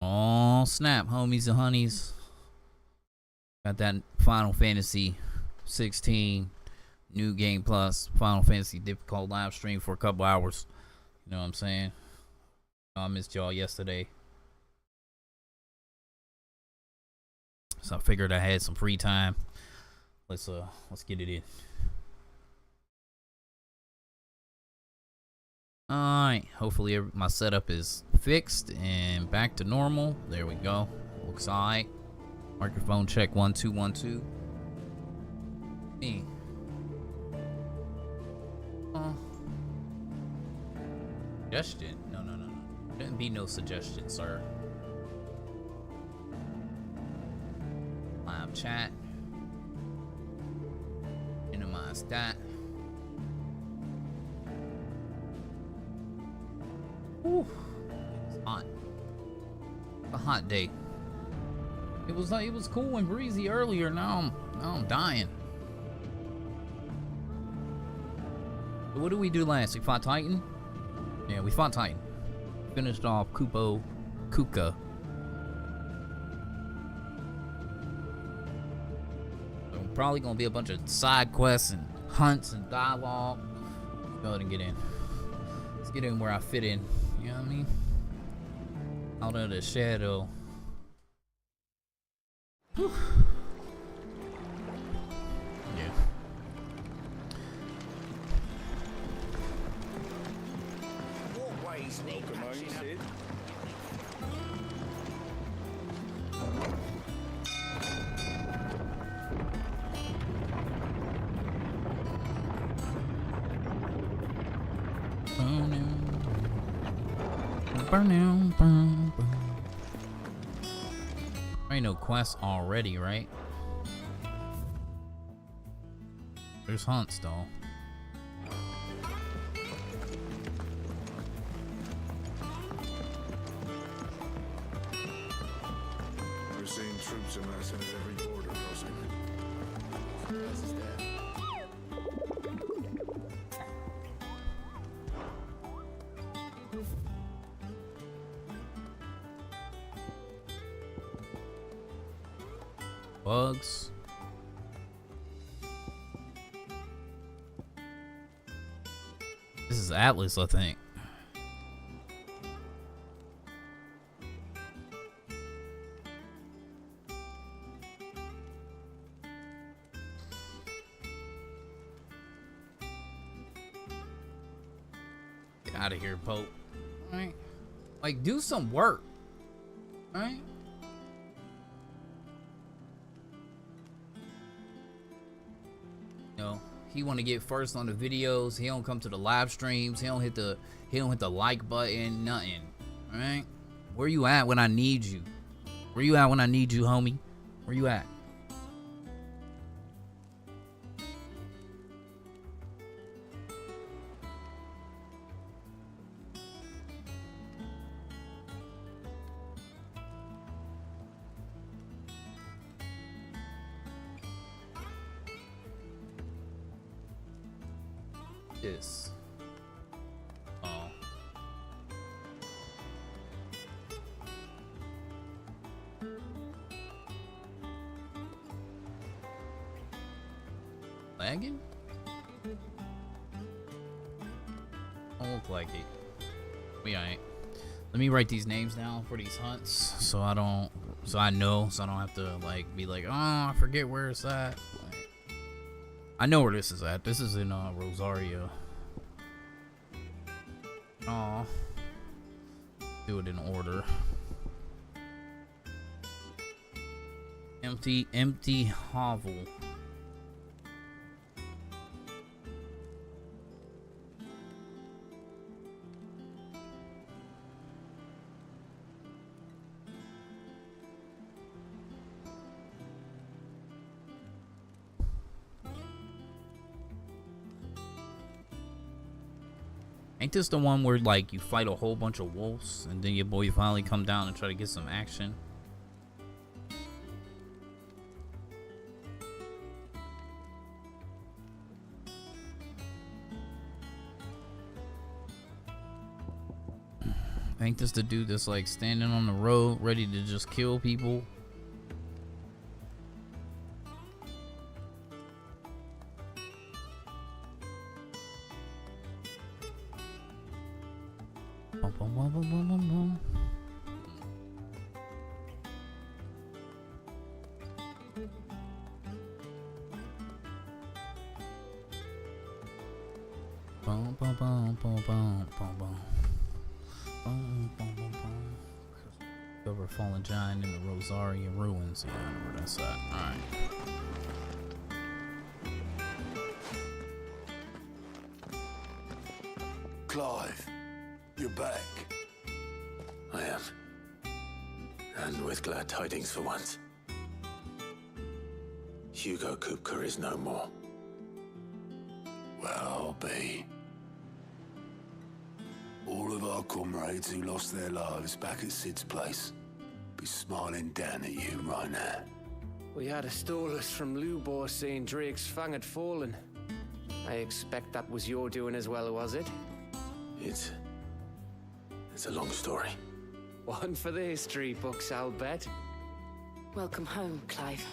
Oh snap, homies and honeys. Got that Final Fantasy 16 New Game Plus Final Fantasy difficult live stream for a couple hours. You know what I'm saying? I missed y'all yesterday. So I figured I had some free time. Let's get it in. Alright, hopefully my setup is fixed and back to normal. There we go. Looks alright. Microphone check 1 2 1 2. Me. Suggestion? No. Shouldn't be no suggestion, sir. Live chat. Minimize that. Whew. It's hot. It's a hot day. It was cool and breezy earlier. Now I'm dying. So what did we do last? We fought Titan? Yeah, we fought Titan. Finished off Kuka. So probably gonna be a bunch of side quests and hunts and dialogue. Let's go ahead and get in. Let's get in where I fit in. You know what I mean? Out of the shadow. Whew. Yeah. Ain't no quests already, right? There's hunts though. We're seeing troops amassing at every border crossing. This is that. Bugs. This is Atlas, I think. Get out of here, Pope. All right. Like, do some work. All right. He want to get first on the videos. He don't come to the live streams. He don't hit the like button. Nothing. All right. Where you at when I need you? Where you at when I need you, homie? Where you at? This. Oh. Lagging? Don't look like it. We ain't. Let me write these names down for these hunts so I know, so I don't have to like be like, oh, I forget where it's at. I know where this is at. This is in Rosario. Oh, do it in order. Empty hovel. Ain't this the one where like you fight a whole bunch of wolves and then your boy finally come down and try to get some action? Ain't this the dude that's like standing on the road ready to just kill people? Bum, bum, bum, bum, bum, bum, bum. Bum, bum, bum, bum, bum, bum, bum. Bum, bum, bum, bum. Discover fallen giant in the Rosaria ruins. Yeah, I know where that's at. Alright. Clive, you're back. I am. And with glad tidings for once. Hugo Kupka is no more. Well, I'll be. All of our comrades who lost their lives back at Sid's place be smiling down at you right now. We had a stolus from Lubor saying Drake's fang had fallen. I expect that was your doing as well, was it? It's a long story. One for the history books, I'll bet. Welcome home, Clive.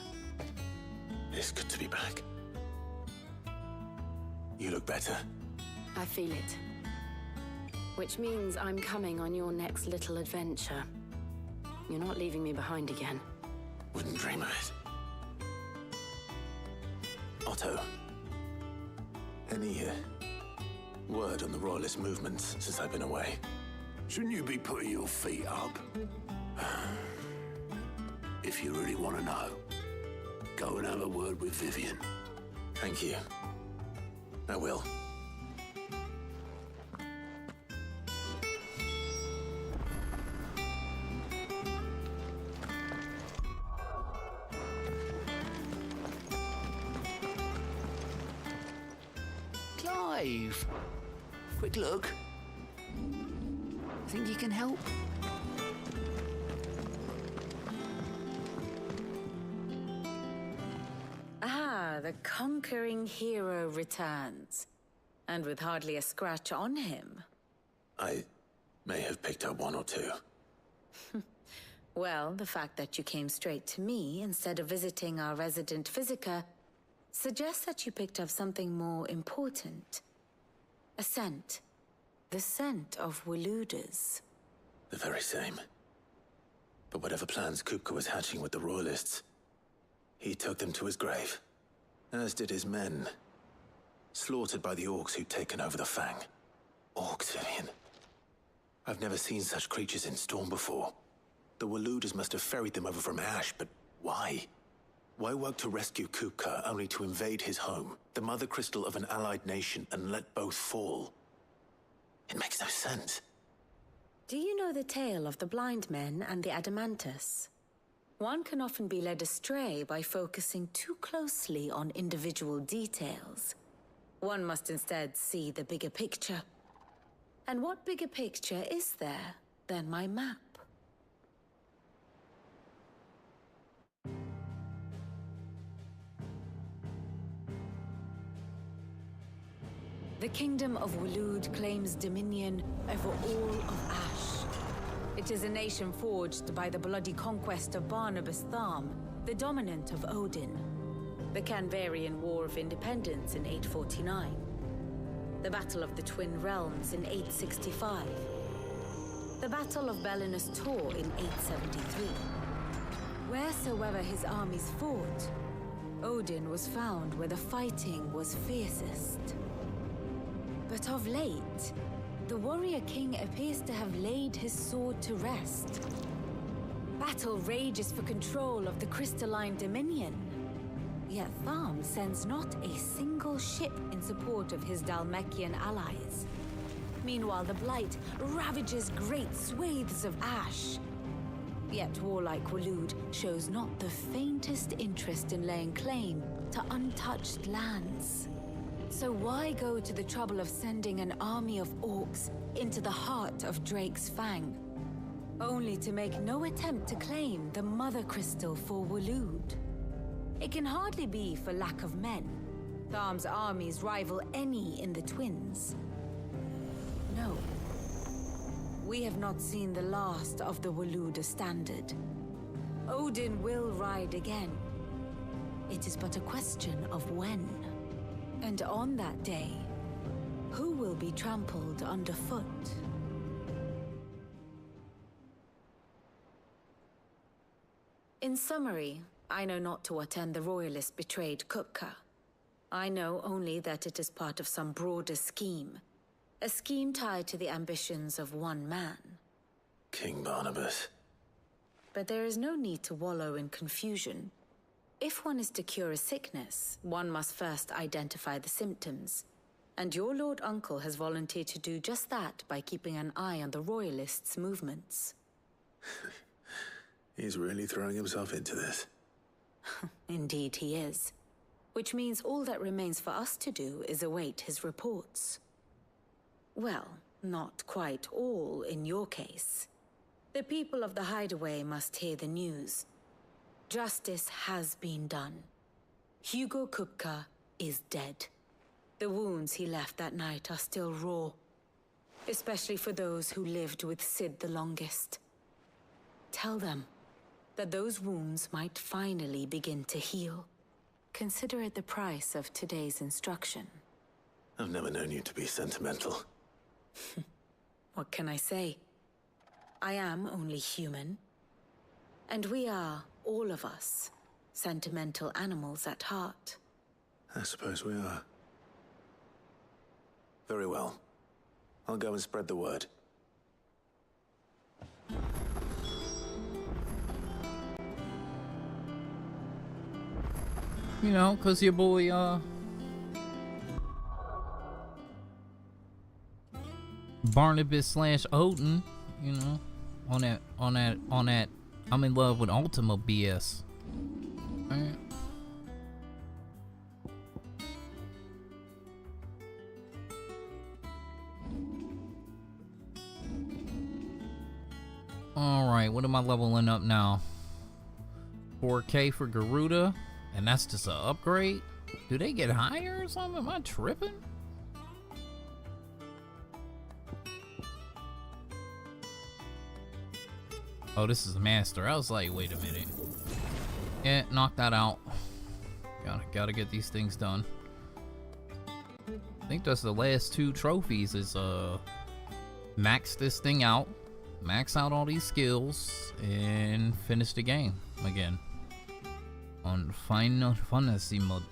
It's good to be back. You look better. I feel it. Which means I'm coming on your next little adventure. You're not leaving me behind again. Wouldn't dream of it. Otto, any word on the Royalist movements since I've been away? Shouldn't you be putting your feet up? If you really want to know, go and have a word with Vivian. Thank you. I will. Clive, quick look. Think you can help? Ah, the conquering hero returns. And with hardly a scratch on him. I may have picked up one or two. Well, the fact that you came straight to me instead of visiting our resident physiker suggests that you picked up something more important. A scent. The scent of Waludas. The very same. But whatever plans Kupka was hatching with the Royalists, he took them to his grave. As did his men. Slaughtered by the orcs who'd taken over the Fang. Orcs, Vivian. I've never seen such creatures in Storm before. The Waludas must have ferried them over from Ash, but why? Why work to rescue Kupka only to invade his home, the mother crystal of an allied nation, and let both fall? It makes no sense. Do you know the tale of the blind men and the Adamantus? One can often be led astray by focusing too closely on individual details. One must instead see the bigger picture. And what bigger picture is there than my map? The kingdom of Waloed claims dominion over all of Ash. It is a nation forged by the bloody conquest of Barnabas Tharm, the dominant of Odin. The Canvarian War of Independence in 849. The Battle of the Twin Realms in 865. The Battle of Belinus Tor in 873. Wheresoever his armies fought, Odin was found where the fighting was fiercest. But of late, the warrior king appears to have laid his sword to rest. Battle rages for control of the crystalline dominion. Yet Tharm sends not a single ship in support of his Dhalmekian allies. Meanwhile, the Blight ravages great swathes of Ash. Yet warlike Waloed shows not the faintest interest in laying claim to untouched lands. So why go to the trouble of sending an army of orcs into the heart of Drake's Fang, only to make no attempt to claim the Mother Crystal for Waloed? It can hardly be for lack of men. Tharm's armies rival any in the Twins. No. we have not seen the last of the Waloed standard. Odin will ride again. It is but a question of when. And on that day, who will be trampled underfoot? In summary, I know not to what end the Royalists betrayed Kupka. I know only that it is part of some broader scheme. A scheme tied to the ambitions of one man. King Barnabas. But there is no need to wallow in confusion. If one is to cure a sickness, one must first identify the symptoms. And your Lord Uncle has volunteered to do just that by keeping an eye on the Royalists' movements. He's really throwing himself into this. Indeed he is. Which means all that remains for us to do is await his reports. Well, not quite all in your case. The people of the Hideaway must hear the news. Justice has been done. Hugo Kupka is dead. The wounds he left that night are still raw, especially for those who lived with Sid the longest. Tell them that those wounds might finally begin to heal. Consider it the price of today's instruction. I've never known you to be sentimental. What can I say? I am only human. And we are, all of us, sentimental animals at heart. I suppose we are. Very well. I'll go and spread the word. You know, 'cause your boy, Barnabas / Odin, you know, on that, I'm in love with Ultima BS. Alright. Alright, what am I leveling up now? 4K for Garuda, and that's just an upgrade? Do they get higher or something? Am I tripping? Oh, this is Master. I was like, wait a minute. Yeah, knock that out. Gotta get these things done. I think that's the last 2 trophies is max this thing out, max out all these skills, and finish the game again on Final Fantasy mode.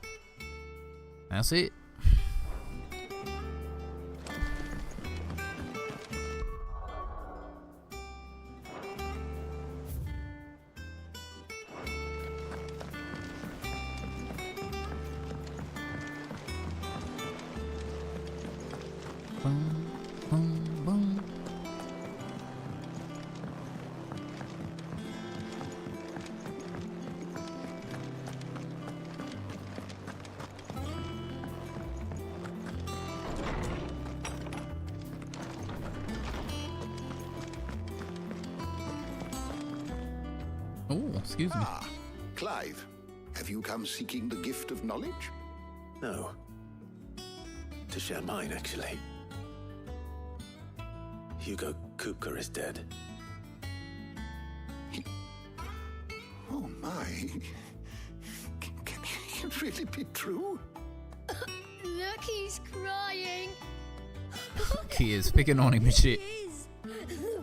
That's it. Boom, boom, boom. Oh, excuse me. Ah, Clive. Have you come seeking the gift of knowledge? No. To share mine, actually. Hugo Kupka is dead. Oh my. Can it really be true? Look, he's crying. Kids picking on him and shit.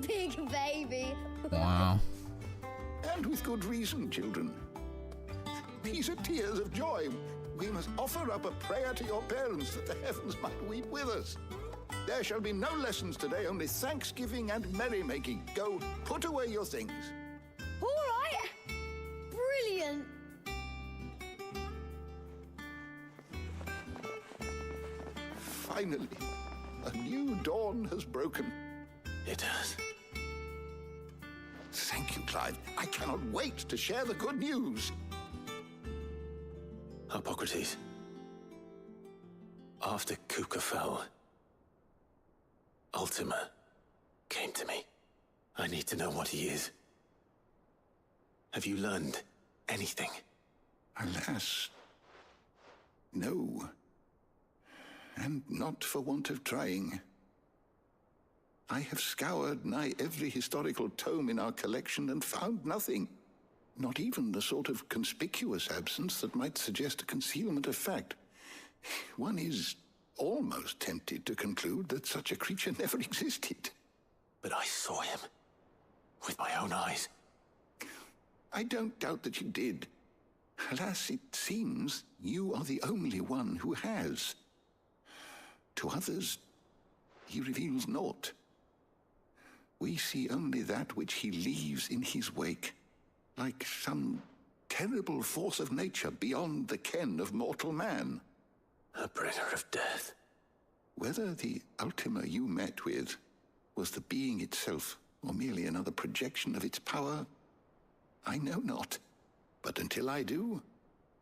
Big baby. Wow. And with good reason, children. These are tears of joy. We must offer up a prayer to your parents that the heavens might weep with us. There shall be no lessons today, only thanksgiving and merrymaking. Go, put away your things. All right. Brilliant. Finally, a new dawn has broken. It has. Thank you, Clive. I cannot wait to share the good news. Hippocrates. After Kupka fell, Ultima came to me. I need to know what he is. Have you learned anything? Alas, no. And not for want of trying. I have scoured nigh every historical tome in our collection and found nothing. Not even the sort of conspicuous absence that might suggest a concealment of fact. One is almost tempted to conclude that such a creature never existed. But I saw him. With my own eyes. I don't doubt that you did. Alas, it seems you are the only one who has. To others, he reveals naught. We see only that which he leaves in his wake, like some terrible force of nature beyond the ken of mortal man. A bringer of death. Whether the Ultima you met with was the being itself, or merely another projection of its power, I know not. But until I do,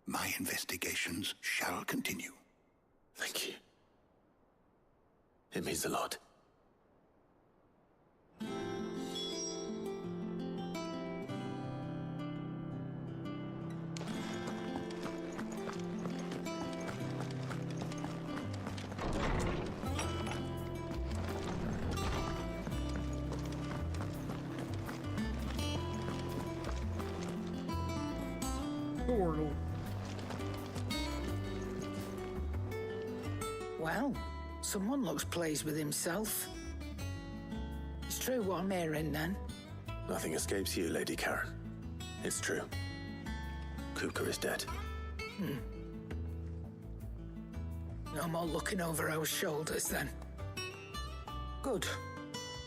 my investigations shall continue. Thank you. It means a lot. Well, someone looks pleased with himself. It's true what I'm hearing, then. Nothing escapes you, Lady Karen. It's true. Kupka is dead. No more looking over our shoulders, then. Good.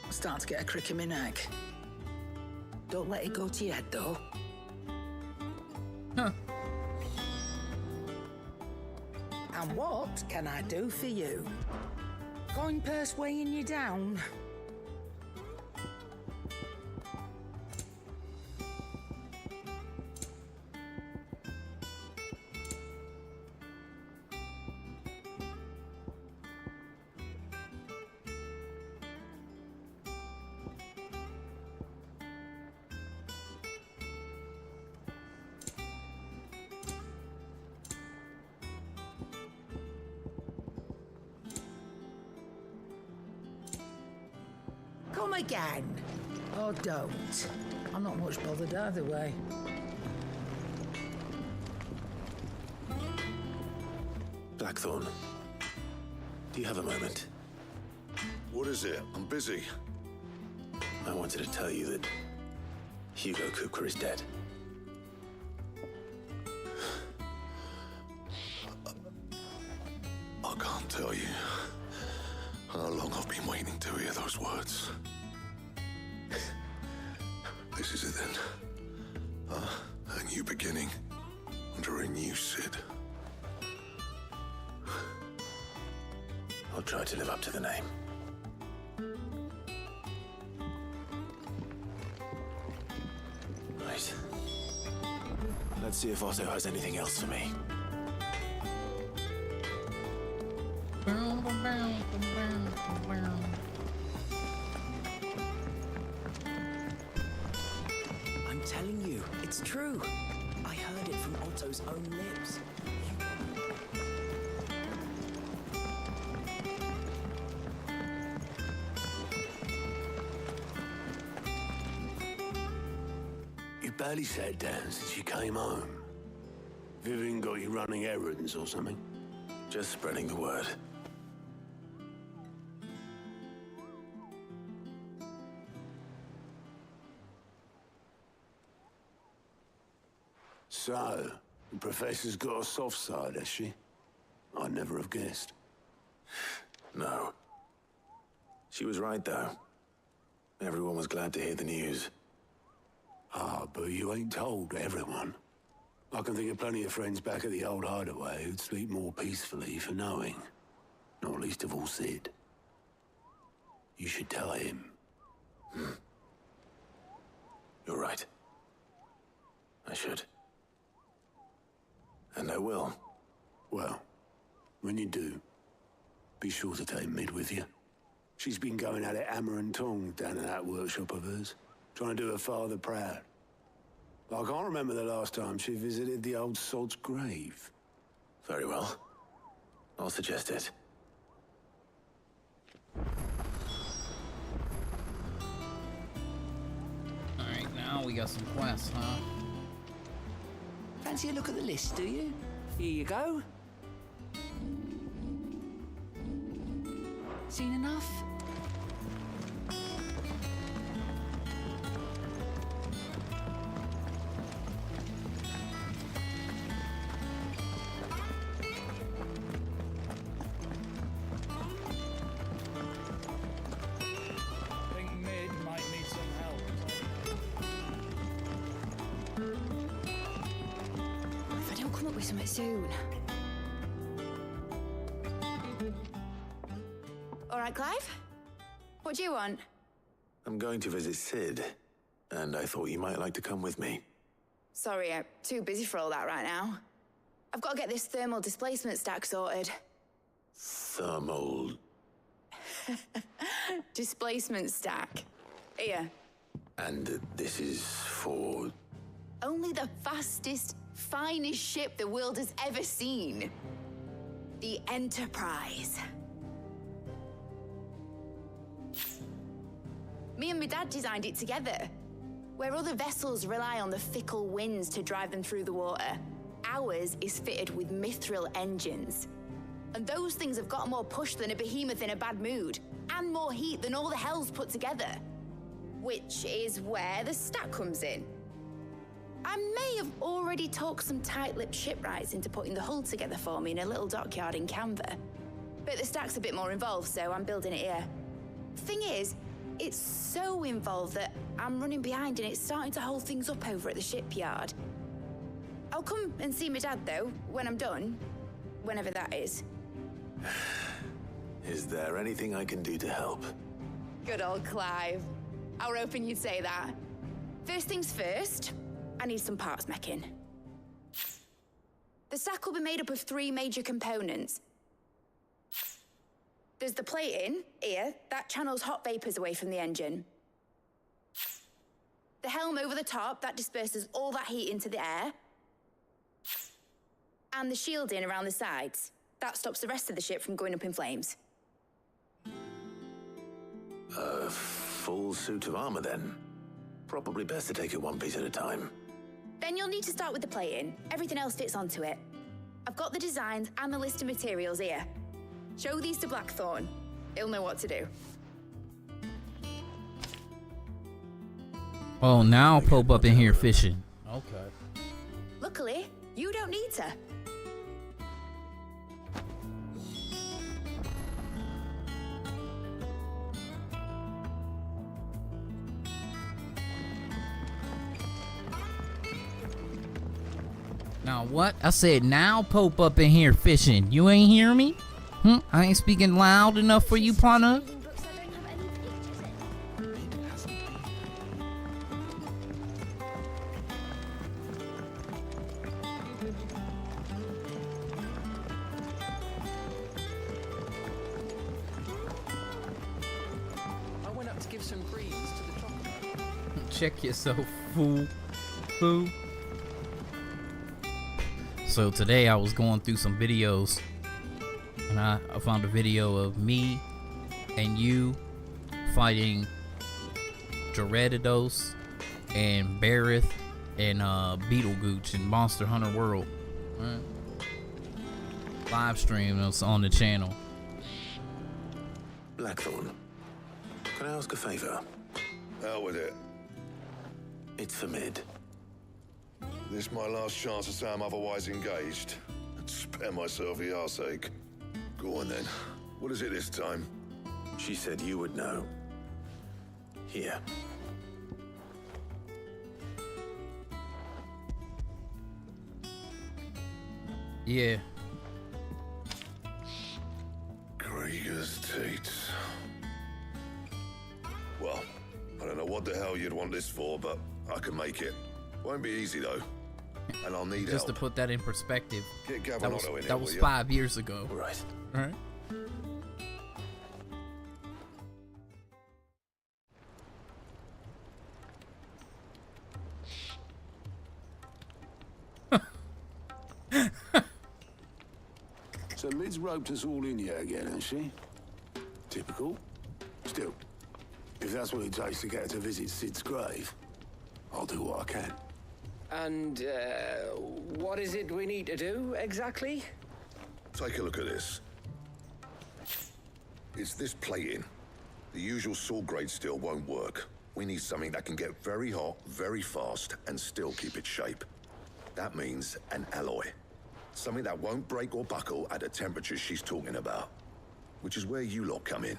I'm starting to get a crick in my neck. Don't let it go to your head, though. Huh. And what can I do for you? Coin purse weighing you down? Come again. Or don't. I'm not much bothered either way. Blackthorn, do you have a moment? What is it? I'm busy. I wanted to tell you that Hugo Kupka is dead. I can't tell you how long I've been waiting to hear those words. This is it then. A new beginning under a new Cid. I'll try to live up to the name. Right. Let's see if Otto has anything else for me. I'm telling you, it's true. I heard it from Otto's own lips. You barely sat down since you came home. Vivian got you running errands or something? Just spreading the word. So, the Professor's got a soft side, has she? I'd never have guessed. No. She was right, though. Everyone was glad to hear the news. Ah, but you ain't told everyone. I can think of plenty of friends back at the old hideaway who'd sleep more peacefully for knowing. Not least of all Cid. You should tell him. You're right. I should. And I will. Well, when you do, be sure to take Mid with you. She's been going at it hammer and tongs down in that workshop of hers, trying to do her father proud. I can't remember the last time she visited the old sod's grave. Very well. I'll suggest it. we got some quests, huh? Fancy a look at the list, do you? Here you go. Seen enough? Soon. All right, Clive? What do you want? I'm going to visit Sid, and I thought you might like to come with me. Sorry, I'm too busy for all that right now. I've got to get this thermal displacement stack sorted. Thermal... displacement stack. Here. And this is for... Only the fastest, finest ship the world has ever seen. The Enterprise. Me and my dad designed it together. Where other vessels rely on the fickle winds to drive them through the water, ours is fitted with mithril engines. And those things have got more push than a behemoth in a bad mood, and more heat than all the hells put together. Which is where the stack comes in. I may have already talked some tight-lipped shipwrights into putting the hull together for me in a little dockyard in Canva. But the stack's a bit more involved, so I'm building it here. Thing is, it's so involved that I'm running behind and it's starting to hold things up over at the shipyard. I'll come and see my dad, though, when I'm done. Whenever that is. Is there anything I can do to help? Good old Clive. I were hoping you'd say that. First things first, I need some parts meching. The stack will be made up of 3 major components. There's the plating, here, that channels hot vapors away from the engine. The helm over the top, that disperses all that heat into the air. And the shielding around the sides, that stops the rest of the ship from going up in flames. A full suit of armor, then. Probably best to take it one piece at a time. Then you'll need to start with the plating. Everything else fits onto it. I've got the designs and the list of materials here. Show these to Blackthorn. He'll know what to do. Oh, now I'll pope up in here fishing. Okay. Luckily, you don't need to. Now what? I said now pope up in here fishing. You ain't hear me? I ain't speaking loud enough for you, partner? I went up to give some greens to the chocolate. Check yourself, fool. Fool. So today I was going through some videos and I found a video of me and you fighting Gerardos and Barrett and Beetlegooch in Monster Hunter World. Live stream was on the channel. Blackthorn, can I ask a favor? Out with it. It's for Mid. This my last chance to say I'm otherwise engaged. I'd spare myself the arseache. Go on then. What is it this time? She said you would know. Here. Yeah. Krieger's teats. Well, I don't know what the hell you'd want this for, but I can make it. Won't be easy though. And I'll need Just help. to put that in perspective, Get Gavin Otto in here, that was will 5 years ago. Right. Alright. So Mid's roped us all in here again, has she? Typical. Still, if that's what it takes to get her to visit Sid's grave, I'll do what I can. And, what is it we need to do, exactly? Take a look at this. It's this plating. The usual sword grade steel won't work. We need something that can get very hot, very fast, and still keep its shape. That means an alloy. Something that won't break or buckle at the temperatures she's talking about. Which is where you lot come in.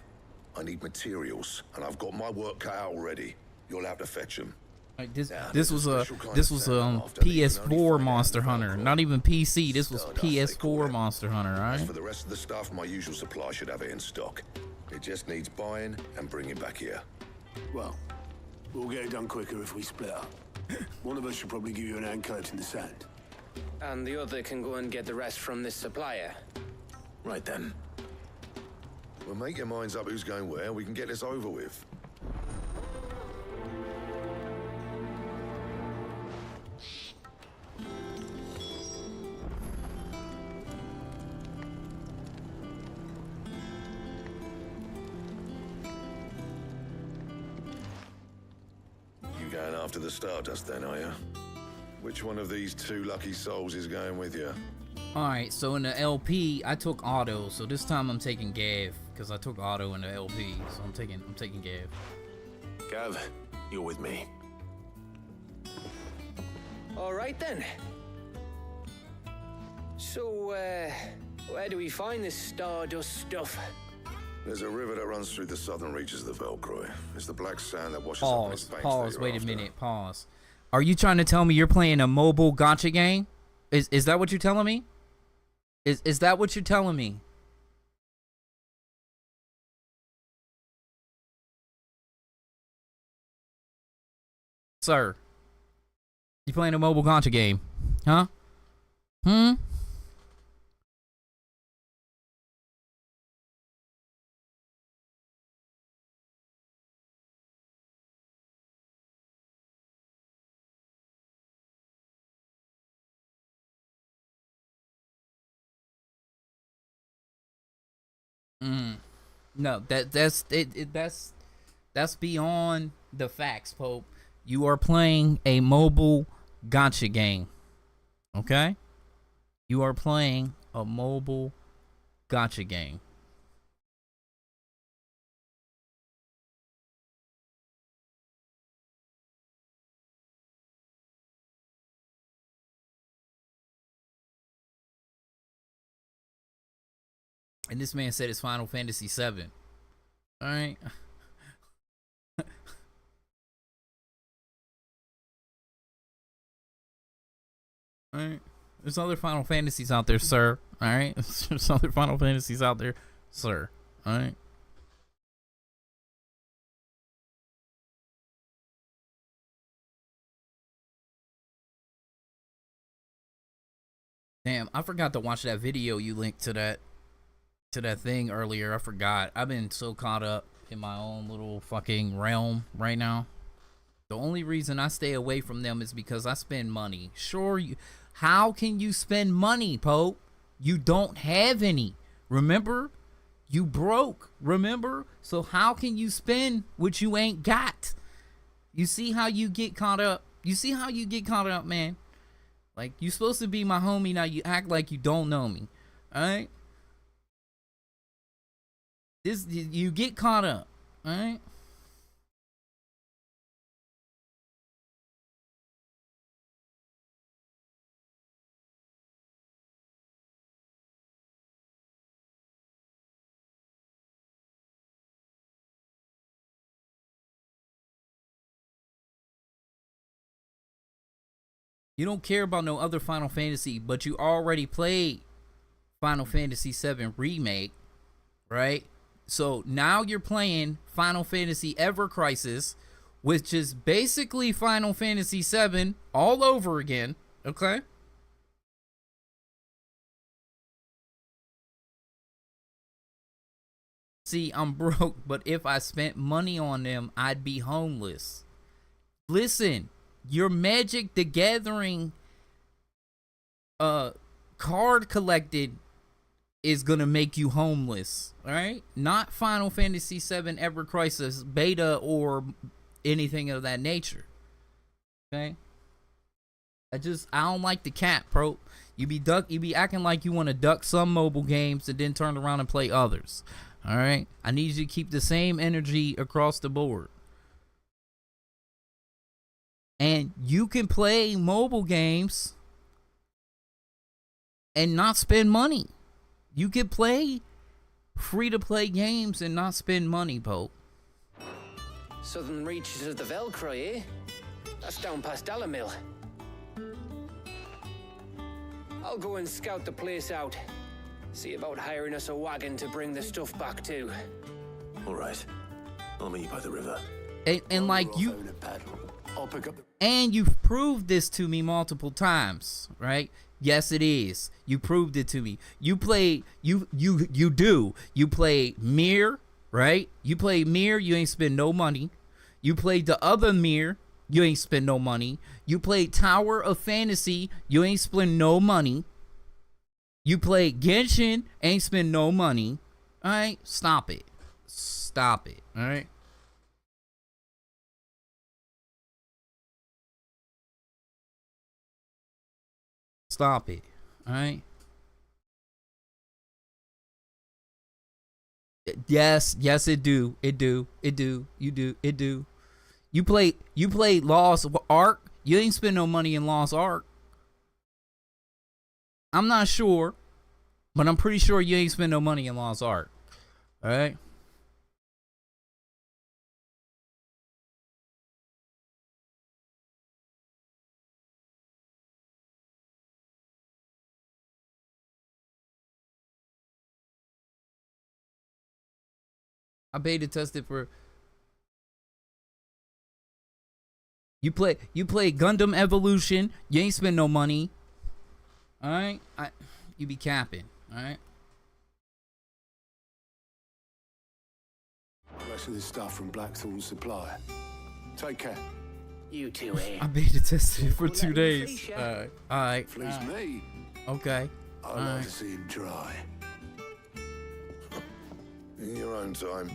I need materials, and I've got my work cut out already. You'll have to fetch them. Like this was PS4 Monster Hunter, not even PC. This was PS4 Monster Hunter, As right? for the rest of the stuff, my usual supply should have it in stock. It just needs buying and bringing back here. Well, we'll get it done quicker if we split up. One of us should probably give you an hand collecting the sand. And the other can go and get the rest from this supplier. Right then. Well, make your minds up who's going where. We can get this over with. You going after the Stardust then, are you? Which one of these two lucky souls is going with you? Alright, so in the LP, I took Auto, so this time I'm taking Gav, because I took Auto in the LP, so I'm taking Gav. Gav, you're with me. All right, then. So, where do we find this Stardust stuff? There's a river that runs through the southern reaches of the Velcroy. It's the black sand that washes up in its banks. Pause, wait a minute, pause. Are you trying to tell me you're playing a mobile gacha game? Is that what you're telling me? Is that what you're telling me? Sir, you playing a mobile gacha game? Huh? No, that's beyond the facts, Pope. You are playing a mobile gacha game. Okay? You are playing a mobile gacha game. And this man said it's Final Fantasy 7. Alright. Alright. There's other Final Fantasies out there, sir. Alright. There's other Final Fantasies out there, sir. Alright. Damn, I forgot to watch that video you linked to that thing earlier. I forgot. I've been so caught up in my own little fucking realm right now. The only reason I stay away from them is because I spend money. Sure, how can you spend money, Pope? You don't have any. Remember? You broke. Remember? So how can you spend what you ain't got? You see how you get caught up? You see how you get caught up, man? Like, you supposed to be my homie, now you act like you don't know me. Alright? You get caught up, alright? You don't care about no other Final Fantasy, but you already played Final Fantasy 7 Remake, right? So now you're playing Final Fantasy Ever Crisis, which is basically Final Fantasy 7 all over again, okay? See, I'm broke, but if I spent money on them, I'd be homeless. Listen, your Magic the Gathering card collected is gonna make you homeless, all right? Not Final Fantasy 7 Ever Crisis beta or anything of that nature. Okay. I don't like the cap, bro. You be acting like you want to duck some mobile games and then turn around and play others. All right. I need you to keep the same energy across the board. And you can play mobile games and not spend money. You can play free-to-play games and not spend money, Pope. Southern reaches of the Velcro, eh? That's down past Dalamil. I'll go and scout the place out. See about hiring us a wagon to bring the stuff back to. All right. I'll meet you by the river. And like you... I'll pick up the... And you've proved this to me multiple times, right? Yes, it is. You proved it to me. You play, you play Mirror, right? You play Mirror, you ain't spend no money. You played the other Mirror, you ain't spend no money. You played Tower of Fantasy, you ain't spend no money. You played Genshin, ain't spend no money. All right, stop it. Stop it, all right? Stop it, all right? Yes, it do. You play Lost Ark. You ain't spend no money in Lost Ark. I'm not sure, but I'm pretty sure you ain't spend no money in Lost Ark. All right. I beta tested for. You play Gundam Evolution. You ain't spend no money. All right, you be capping. All right. The rest of this stuff from Blackthorn Supply. Take care. You too, eh? I beta tested for 2 days. All right. Fleece me. Okay. I'd like to see him try. In your own time.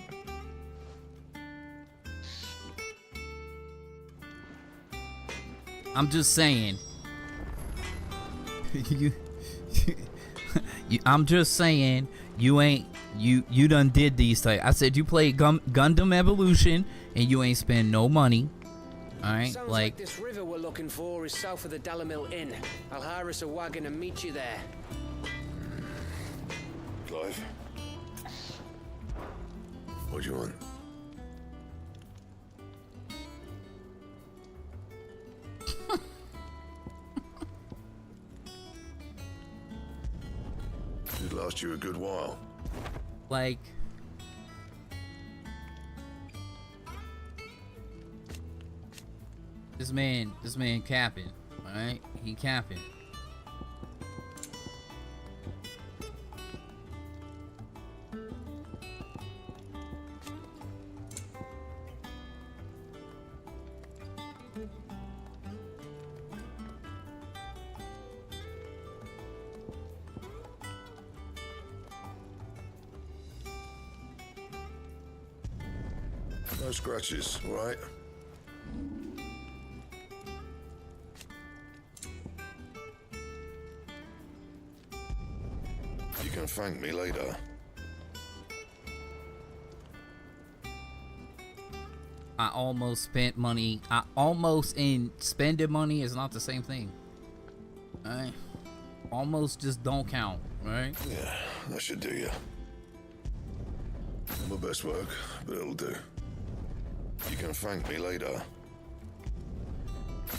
I'm just saying. I'm just saying you done did these things. I said you played Gundam Evolution and you ain't spend no money. All right, Sounds like this river we're looking for is south of the Dalamil Inn. I'll hire us a wagon and meet you there. Clive. What do you want? It'd last you a good while. Like, this man capping. All right, he capping. No scratches, all right? You can thank me later. I almost spent money. Spending money is not the same thing. All right, almost just don't count. All right. Yeah, that should do you. My best work, but it'll do. You can thank me later.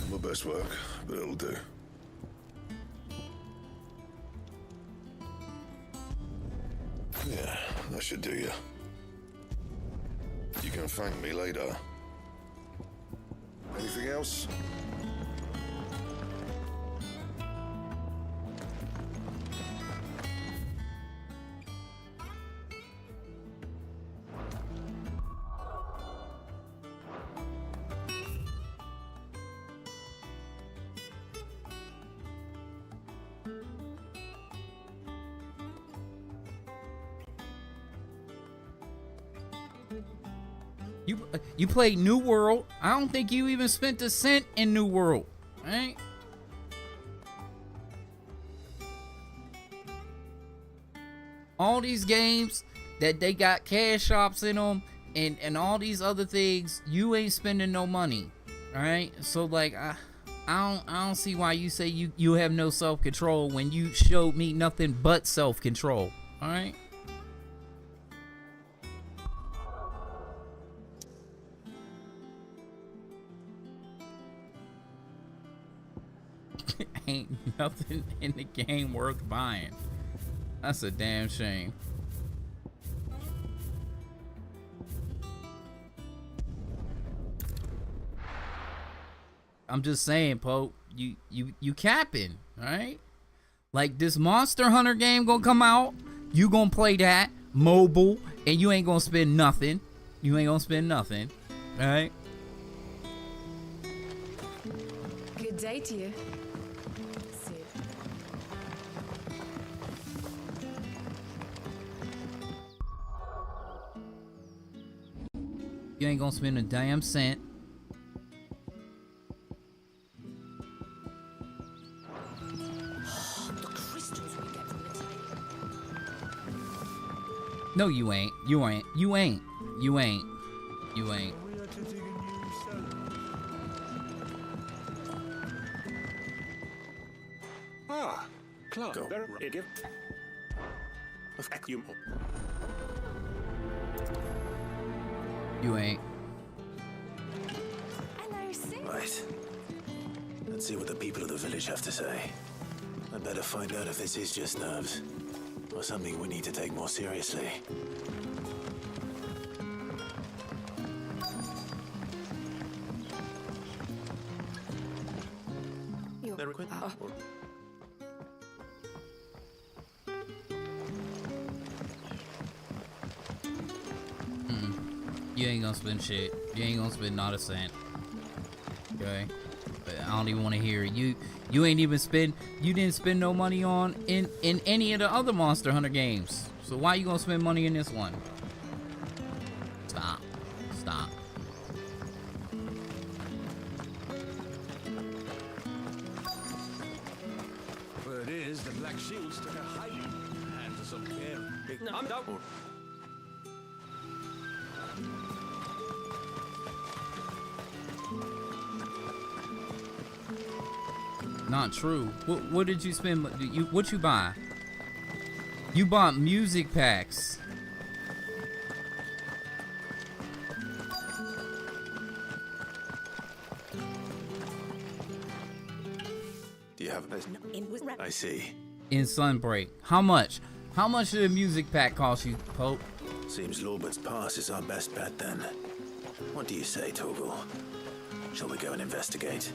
My best work, but it'll do. Yeah, that should do you. You can thank me later. Anything else? You played New World. I don't think you even spent a cent in New World, right? All these games that they got cash shops in them and all these other things, you ain't spending no money, all right? So like I don't see why you say you have no self-control when you showed me nothing but self-control, all right? Ain't nothing in the game worth buying. That's a damn shame. I'm just saying, Pope, you capping, right? Like this Monster Hunter game gonna come out, you gonna play that mobile, and you ain't gonna spend nothing. You ain't gonna spend nothing, all right? Good day to you. You ain't gonna spend a damn cent. The crystals we get from the table. No, you ain't. You ain't. You ain't. You ain't. You ain't. Ah, Clark. Go. You ain't. Right. Let's see what the people of the village have to say. I'd better find out if this is just nerves, or something we need to take more seriously. You ain't gonna spend shit. You ain't gonna spend not a cent. Okay? But I don't even want to hear it. You ain't even spend. You didn't spend no money on in any of the other Monster Hunter games. So why you gonna spend money in this one? Stop. Stop. Word is the Black Shields took a hiding and to some care. No, I'm not. Not true. What did you spend? What you buy? You bought music packs. Do you have this? I see. In Sunbreak. How much? How much did a music pack cost you, Pope? Seems Lorbert's Pass is our best bet then. What do you say, Torgal? Shall we go and investigate?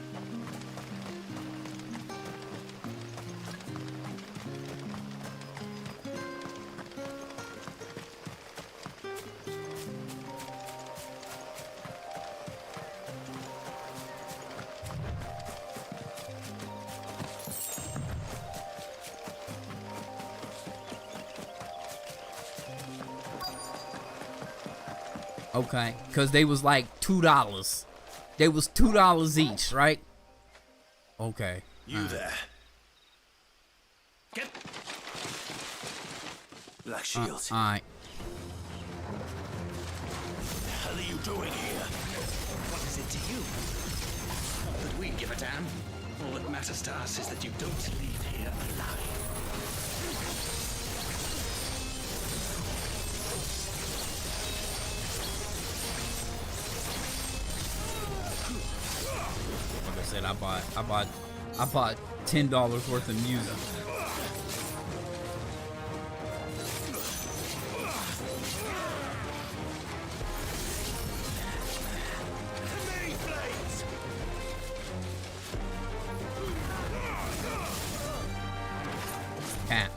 Okay, because they was like $2. They was $2 each, right? Okay. You there. Get Black Shield. Alright. What the hell are you doing here? What is it to you? Not that we give a damn. All that matters to us is that you don't leave here alive. Like I said, I bought $10 worth of music. Cap.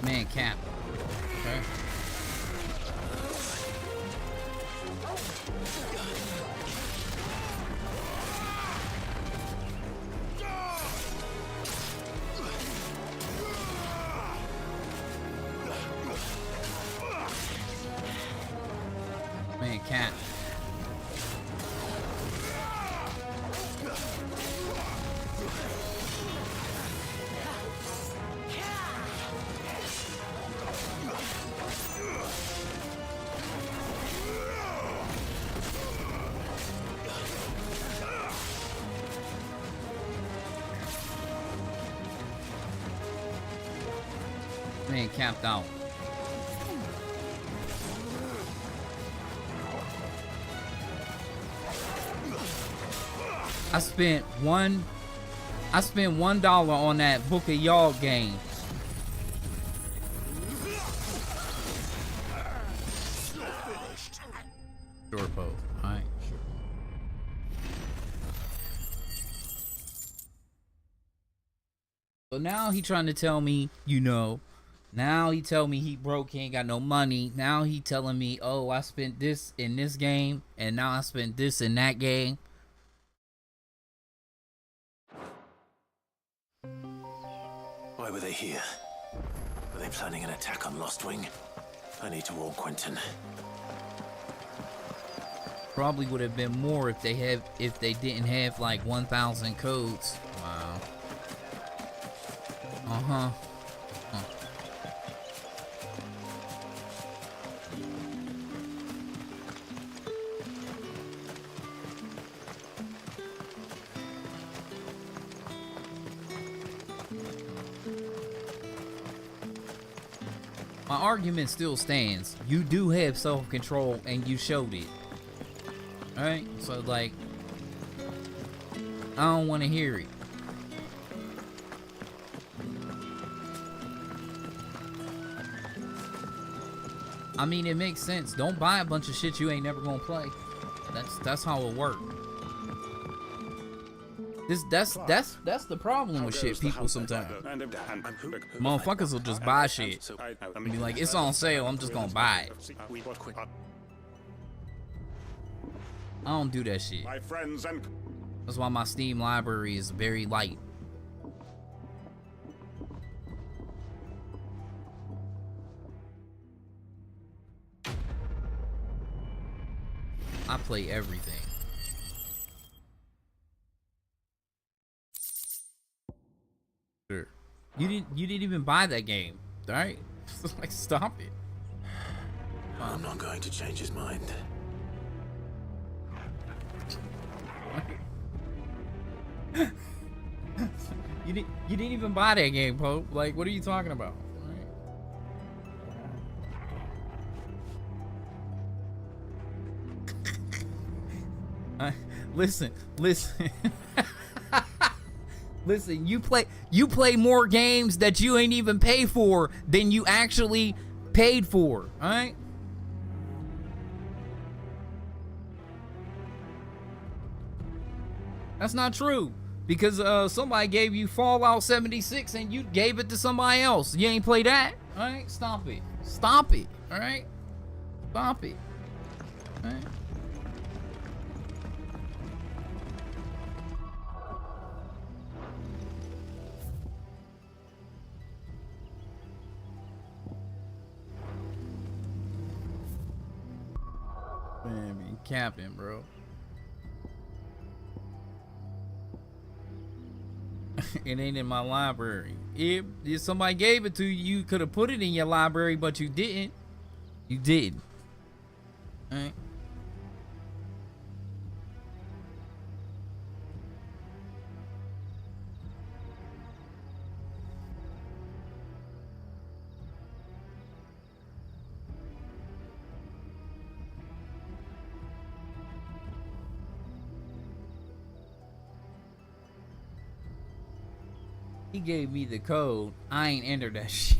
Man, Cap. Okay. Man, Cap. Man, capped out. I spent $1 on that Book of Y'all game. Sure, Poe. Alright, sure. So now he trying to tell me, you know, now he tell me he broke, he ain't got no money. Now he telling me, oh, I spent this in this game, and now I spent this in that game. Why were they here? Were they planning an attack on Lost Wing? I need to warn Quentin. Probably would have been more if they didn't have like 1,000 codes. Wow. Uh-huh. Huh. My argument still stands. You do have self-control and you showed it. Alright? So like, I don't want to hear it. I mean, it makes sense. Don't buy a bunch of shit you ain't never gonna play. That's how it works. That's the problem with shit people sometimes. Motherfuckers will just buy shit and be like, it's on sale, I'm just gonna buy it. I don't do that shit. That's why my Steam library is very light. I play everything. Sure. You didn't even buy that game, right? Like, stop it. I'm not going to change his mind. You didn't even buy that game, Pope. Like, what are you talking about? Listen. Listen, you play more games that you ain't even pay for than you actually paid for, all right? That's not true, because somebody gave you Fallout 76 and you gave it to somebody else. You ain't play that, all right? Stop it, all right? Stop it, all right? Man, be capping, bro. It ain't in my library. If somebody gave it to you, you could have put it in your library, but you didn't. You did. All right. He gave me the code. I ain't entered that shit.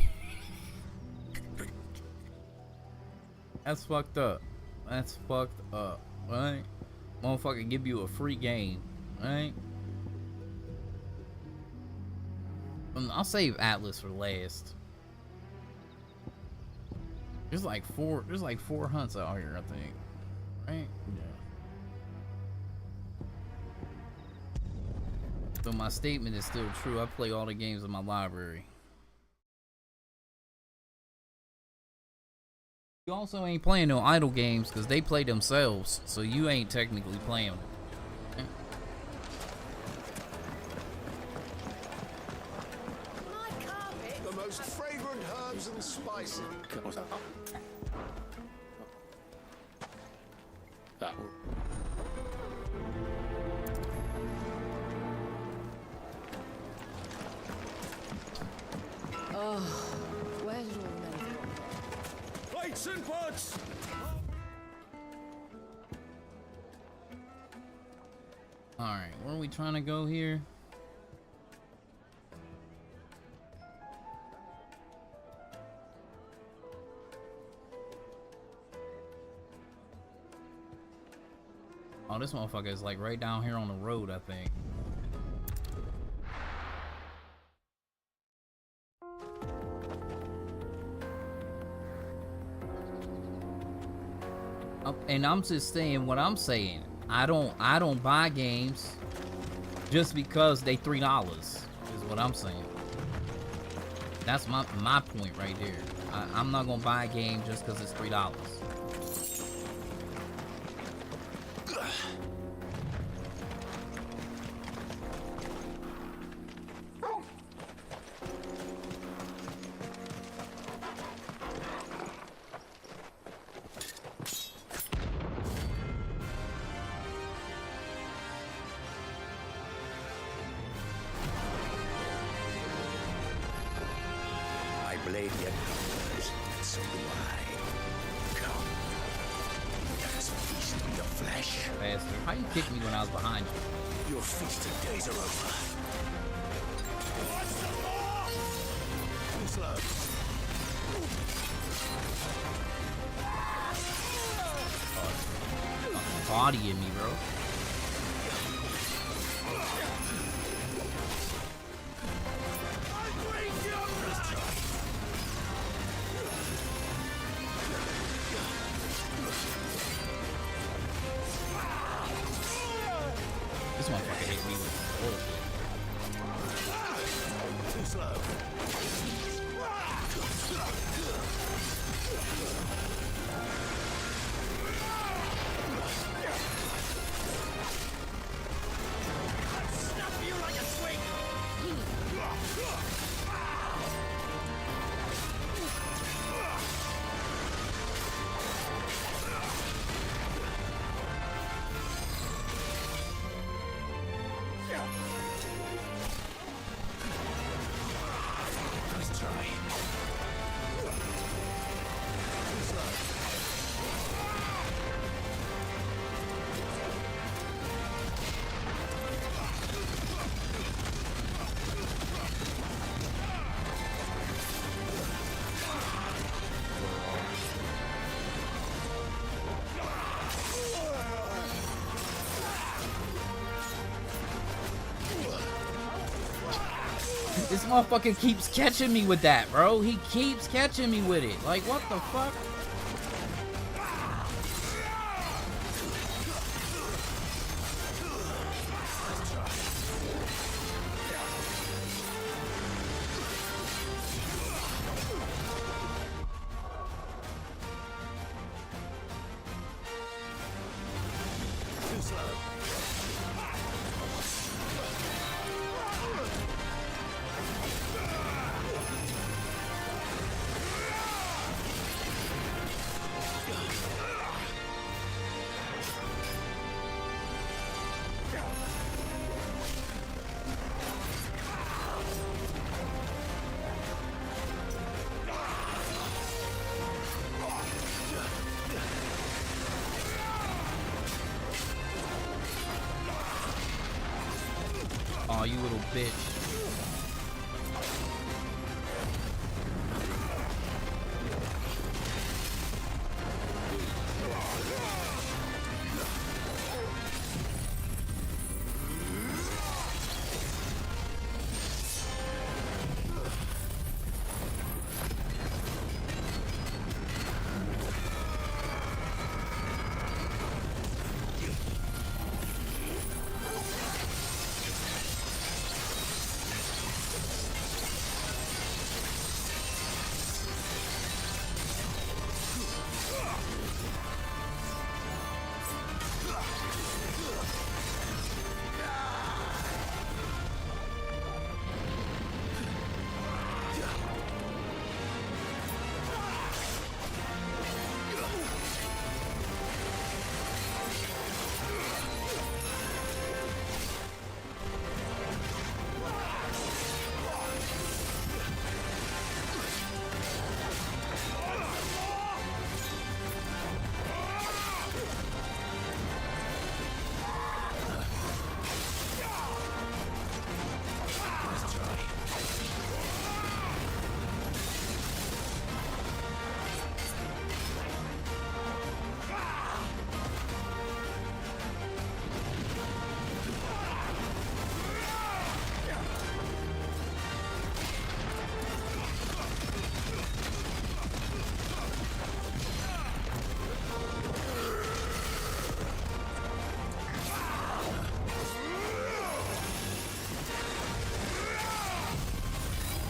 That's fucked up. That's fucked up. Right? Motherfucker give you a free game. Right? I'll save Atlas for last. There's like four hunts out here, I think. Right? Yeah. So my statement is still true. I play all the games in my library. You also ain't playing no idle games because they play themselves, so you ain't technically playing them. Okay. The most fragrant herbs and spices. Oh, where Listen, Butts! Alright, where are we trying to go here? Oh, this motherfucker is like right down here on the road, I think. And I'm just saying what I'm saying. I don't buy games just because they $3 is what I'm saying. That's my point right there. I'm not gonna buy a game just because it's $3. Blade yet covers, so do I. Come, let us feast on your flesh. Bastard, how you kicked me when I was behind you? Your feasting days are over. Too slow. Bodying me, bro. This motherfucker hit me with bullshit. Too slow. Snap you like a swing. Let's try. Too slow. This motherfucker keeps catching me with that, bro. He keeps catching me with it. Like, what the fuck? Too slow. Oh, you little bitch.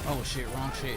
Oh shit, wrong shit.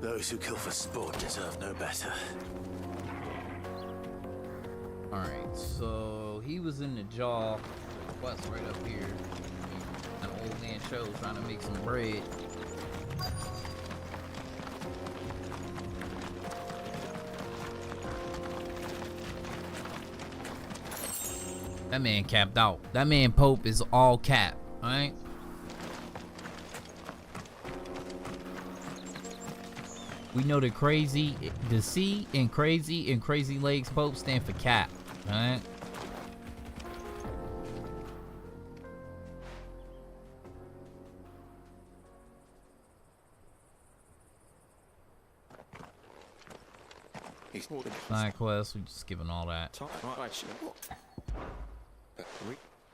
Those who kill for sport deserve no better. Alright, so he was in the jaw. What's right up here? An old man show trying to make some bread. That man capped out. That man Pope is all cap, alright? We know the C and crazy legs Pope stand for cap, alright? Side quest, we just skipping all that.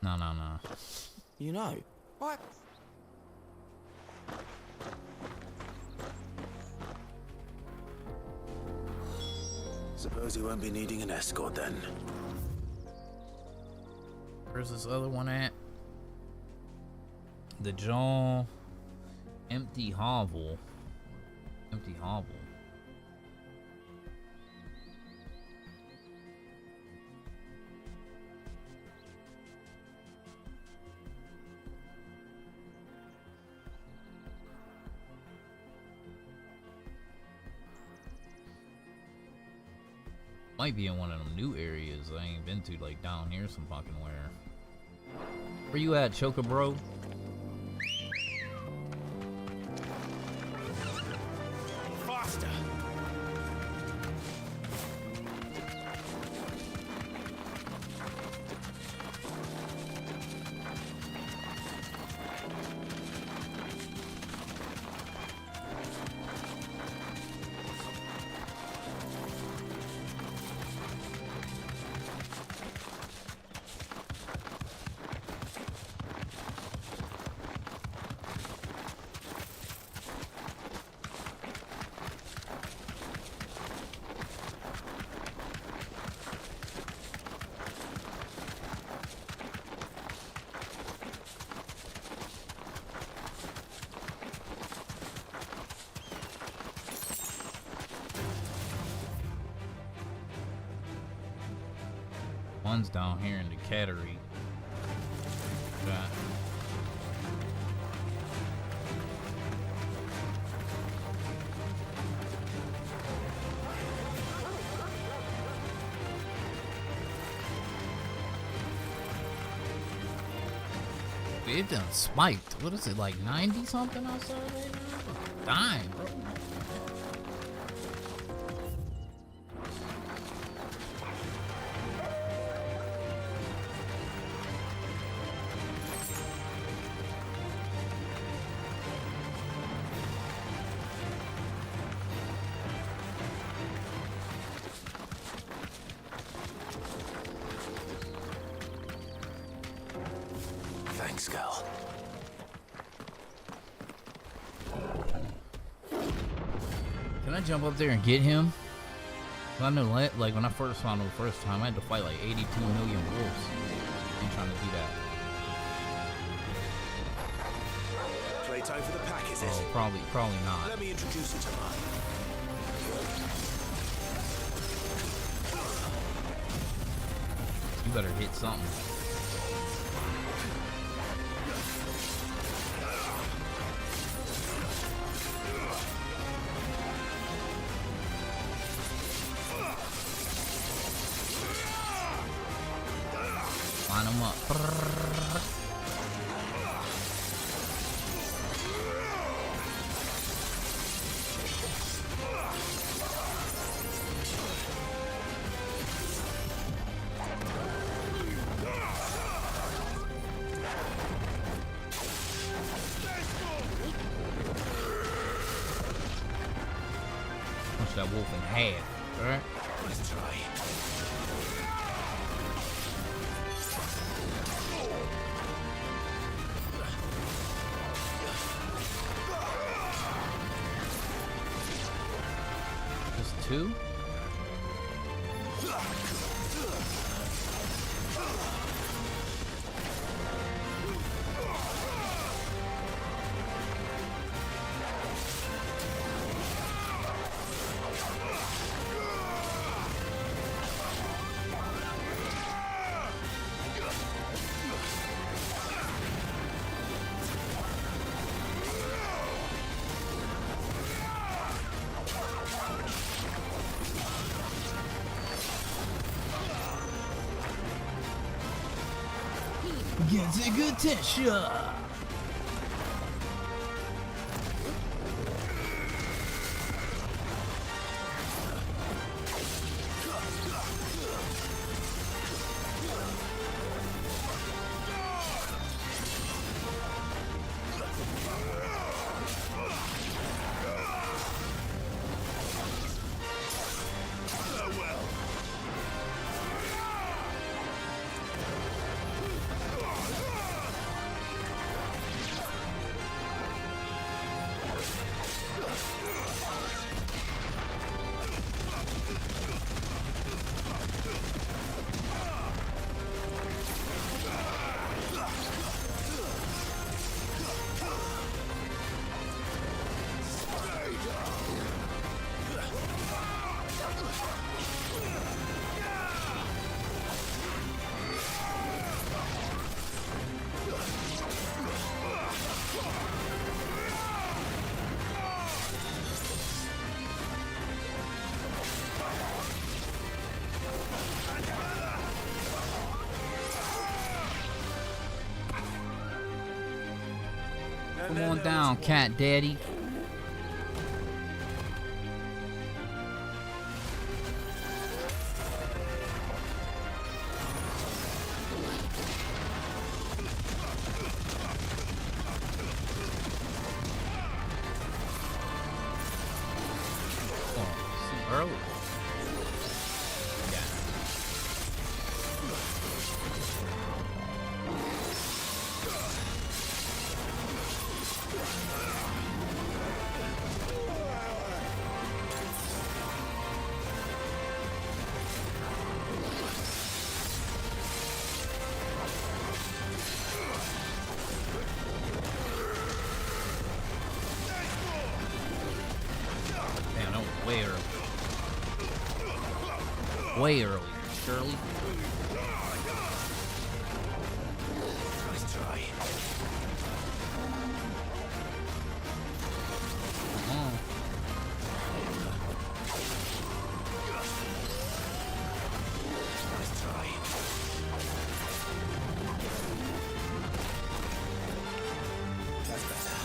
No. You know. What? Suppose you won't be needing an escort then. Where's this other one at? The jaw. Empty hovel. Empty hovel. Might be in one of them new areas I ain't been to, like down here some fucking where. Where you at, Choker bro? Faster! One's down here in the cattery. It done spiked. What is it, like 90 something outside right now? Dying, bro. Thanks, girl. Can I jump up there and get him? I know, like when I first found him the first time, I had to fight like 82 million wolves. I ain't trying to do that. Playtime for the pack, is it? Oh, probably not. Let me introduce you to mine. You better hit something. Line them up. Punch that wolf in half, alright? Let's try. Just two? Gets a good attention. Come on down, cat daddy. Early. Yeah. Man, that was way early. Way early, Shirley. Let's try. Come on. Let's try. That's better.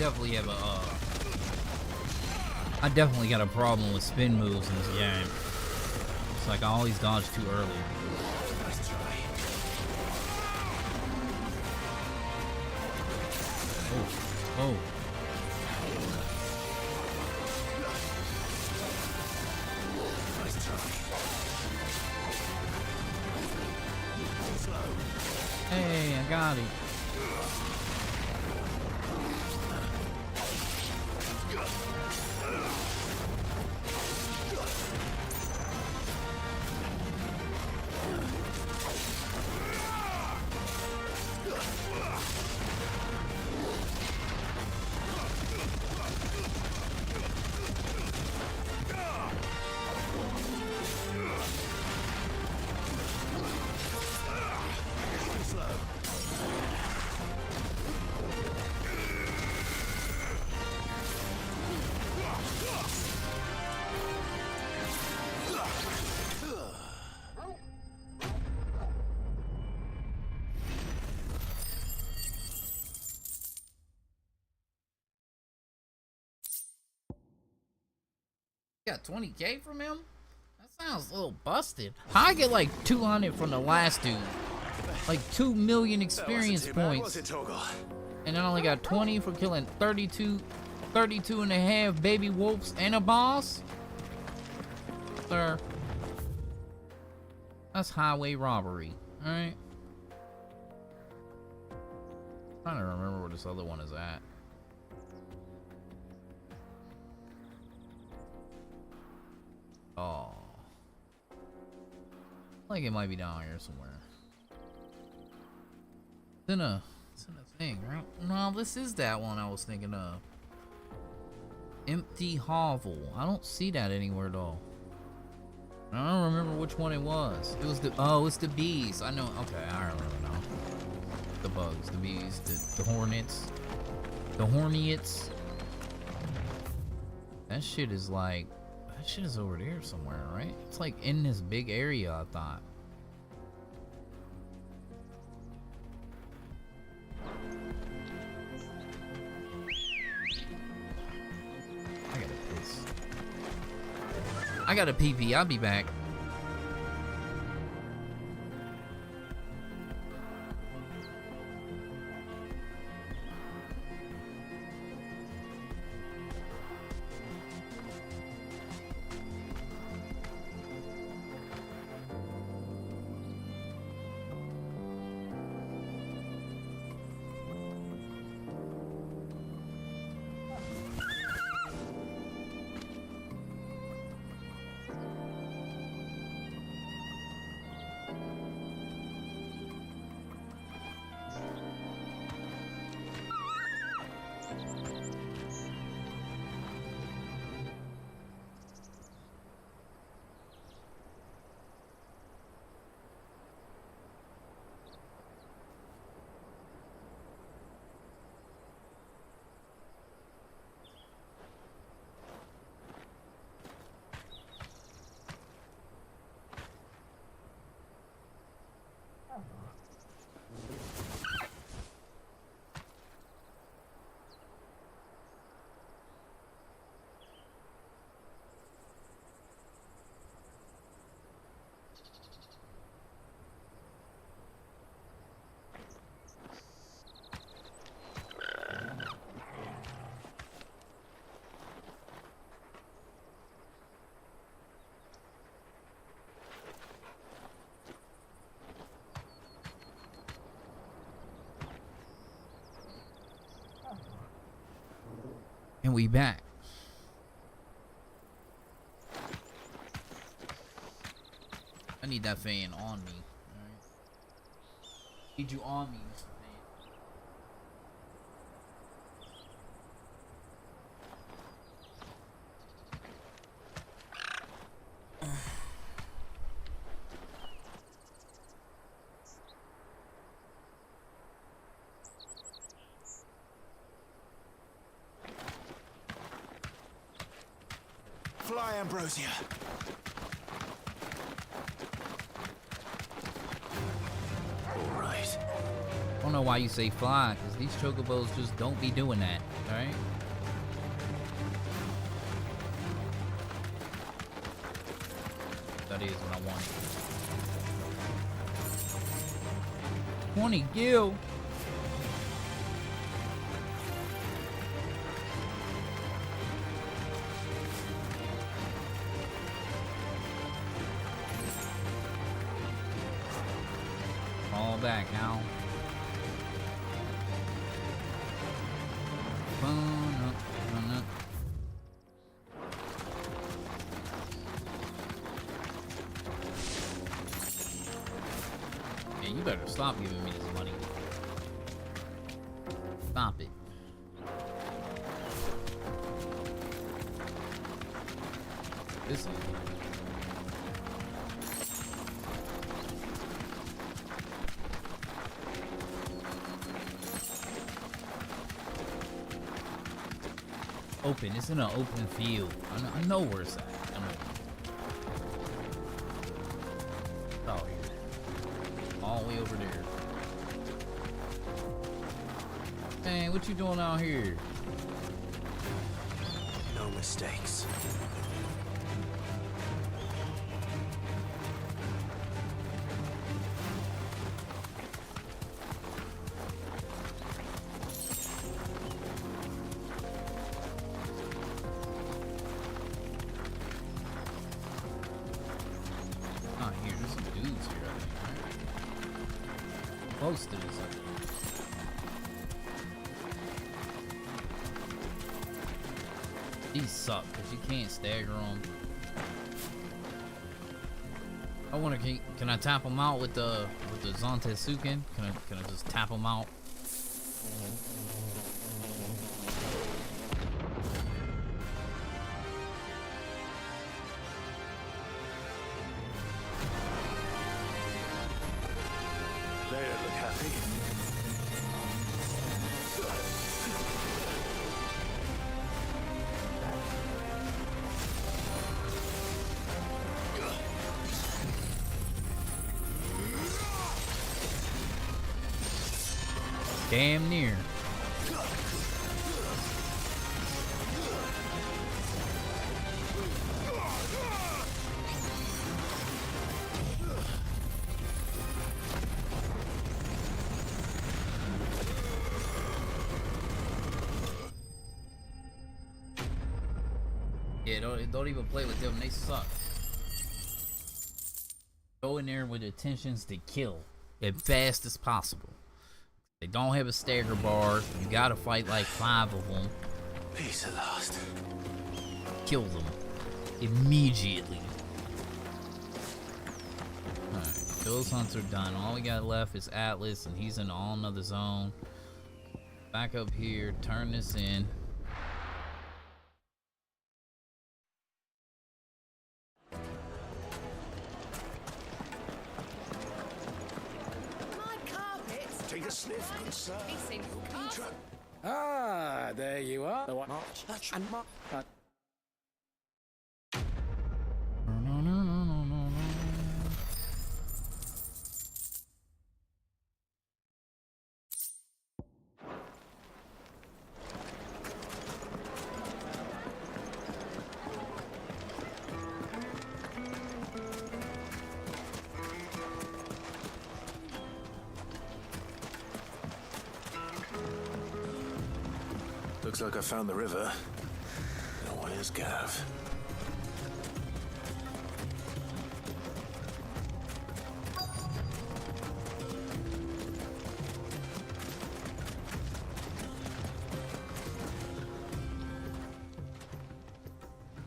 definitely have a, I definitely got a problem with spin moves in this game. It's like I always dodge too early. Nice try. Oh. Nice try. Slow. Hey, I got it. Got 20K from him? That sounds a little busted. I get like 200 from the last dude. Like 2 million experience points. And I only got 20 for killing 32 and a half baby wolves and a boss? Sir. That's highway robbery. Alright. Trying to remember where this other one is at. Oh. Like it might be down here somewhere. It's in a thing, right? No, this is that one I was thinking of. Empty hovel. I don't see that anywhere though. I don't remember which one it was. It was the, oh, it's the bees. I know. Okay, I remember now. The bugs, the bees, the hornets, the hornets. That shit is like, that shit is over there somewhere, right? It's like in this big area, I thought. I got a PP. I'll be back. And we back. I need that fan on me. Alright. Need you on me, Mr. Fly, Ambrosia. All right. Hold know why you say fly, because these chocobos just don't be doing that, alright? That is what I want. 20 gil. Fall back now. Run up, run up. Yeah, you better stop giving me this money. Stop it. This is open. It's in an open field. I know where it's at. I know. Oh, here. All the way over there. Man, what you doing out here? No mistakes. Close to this. These suck because you can't stagger them. I wonder, can I tap them out with the Zantetsuken? Can I just tap them out? They don't look happy. Damn near. Yeah, don't even play with them. They suck. Go in there with intentions to kill as fast as possible. They don't have a stagger bar. You gotta fight like 5 of them. Peace at last. Kill them immediately. Alright, those hunts are done. All we got left is Atlas, and he's in all another zone. Back up here, turn this in. Take a sniff, good sir. Ah, there you are. The what? And Looks like I found the river. Now where's Gav?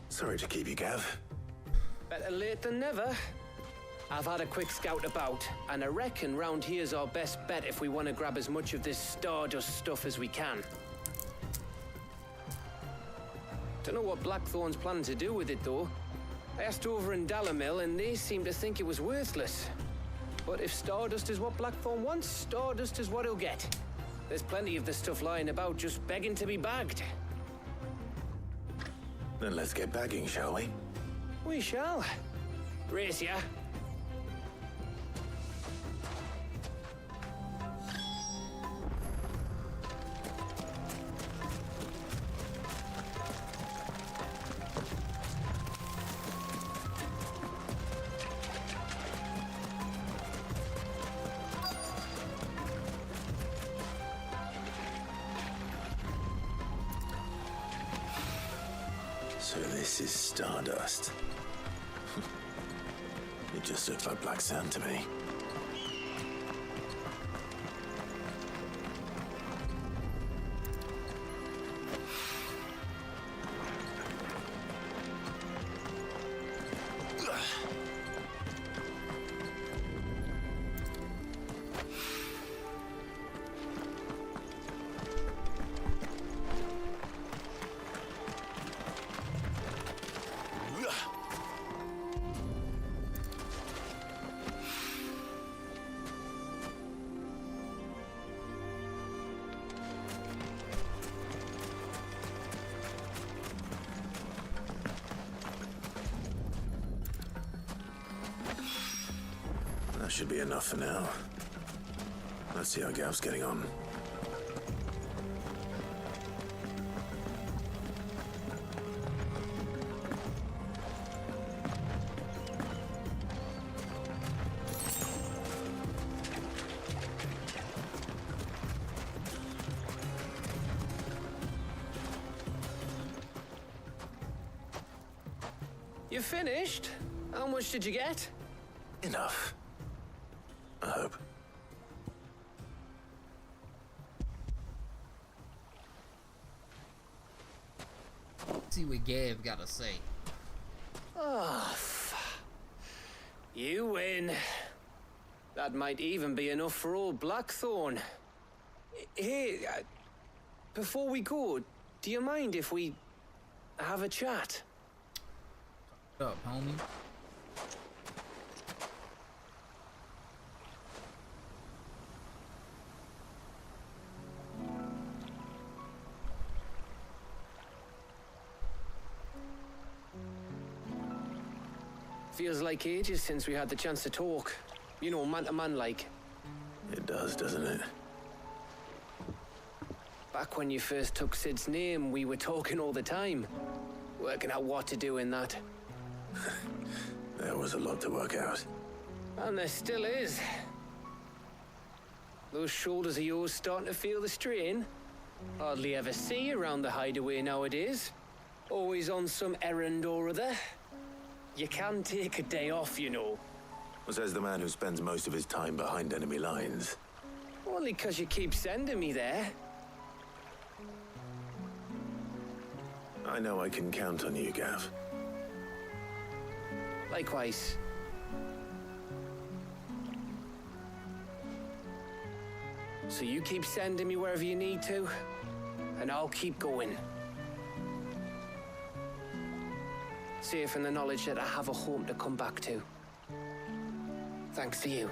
Sorry to keep you, Gav. better late than never. I've had a quick scout about, and I reckon round here's our best bet if we want to grab as much of this Stardust stuff as we can. Don't know what Blackthorn's planning to do with it, though. I asked over in Dalamil, and they seem to think it was worthless. But if Stardust is what Blackthorn wants, Stardust is what he'll get. There's plenty of the stuff lying about just begging to be bagged. Then let's get bagging, shall we? We shall. Race ya. So this is Stardust. It just looks like black sand to me. That should be enough for now. Let's see how Gav's getting on. You finished? How much did you get? Enough. I hope. See what Gav got to say. Oh, you win. That might even be enough for old Blackthorn. Hey, before we go, do you mind if we have a chat? What's up, homie? Feels like ages since we had the chance to talk. You know, man to man like. It does, doesn't it? Back when you first took Sid's name, we were talking all the time. Working out what to do in that. There was a lot to work out. And there still is. Those shoulders of yours starting to feel the strain. Hardly ever see you around the hideaway nowadays. Always on some errand or other. You can take a day off, you know. Says the man who spends most of his time behind enemy lines. Only 'cause you keep sending me there. I know I can count on you, Gav. Likewise. So you keep sending me wherever you need to, and I'll keep going. Safe in the knowledge that I have a home to come back to. Thanks to you.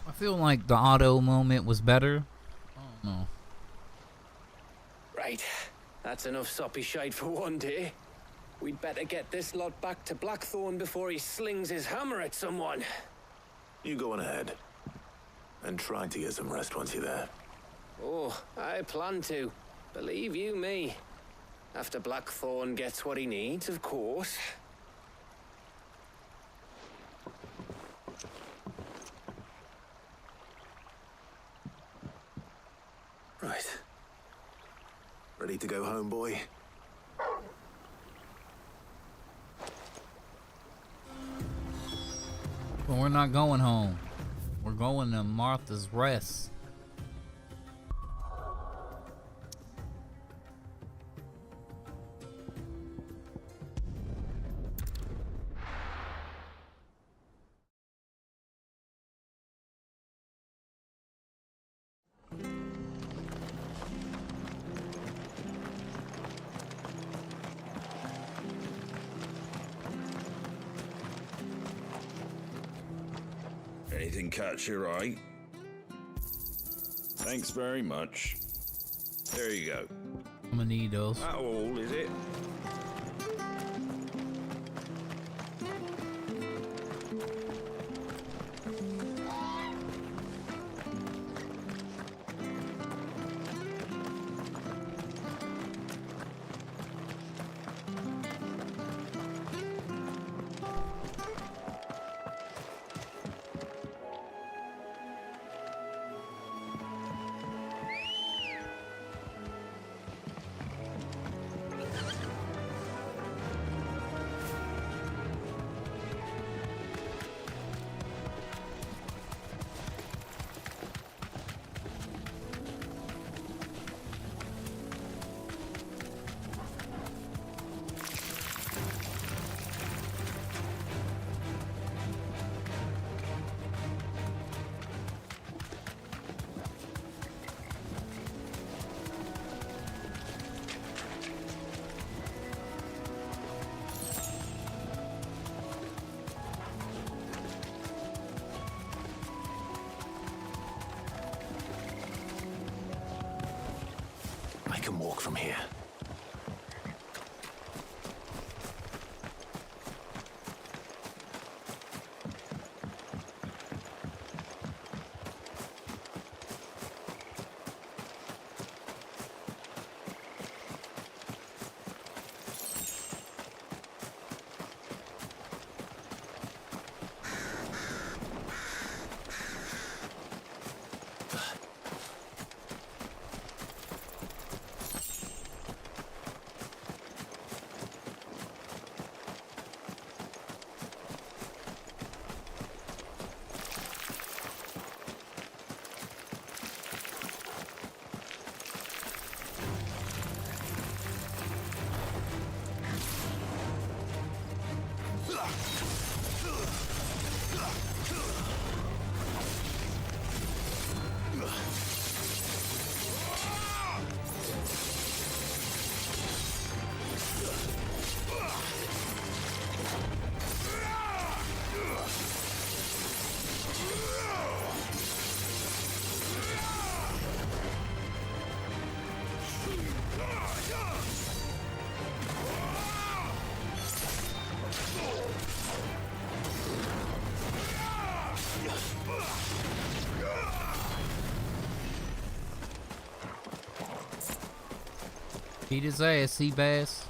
I feel like the Otto moment was better. I don't know. Right. That's enough soppy shite for one day. We'd better get this lot back to Blackthorn before he slings his hammer at someone. You go on ahead. And try to get some rest once you're there. Oh, I plan to. Believe you me. After Blackthorn gets what he needs, of course. Right. Ready to go home, boy? But we're not going home. We're going to Martha's Rest. Anything catch your eye? Thanks very much. There you go. I'm gonna need those. That all, is it? can walk from here. Beat his ass, sea bass.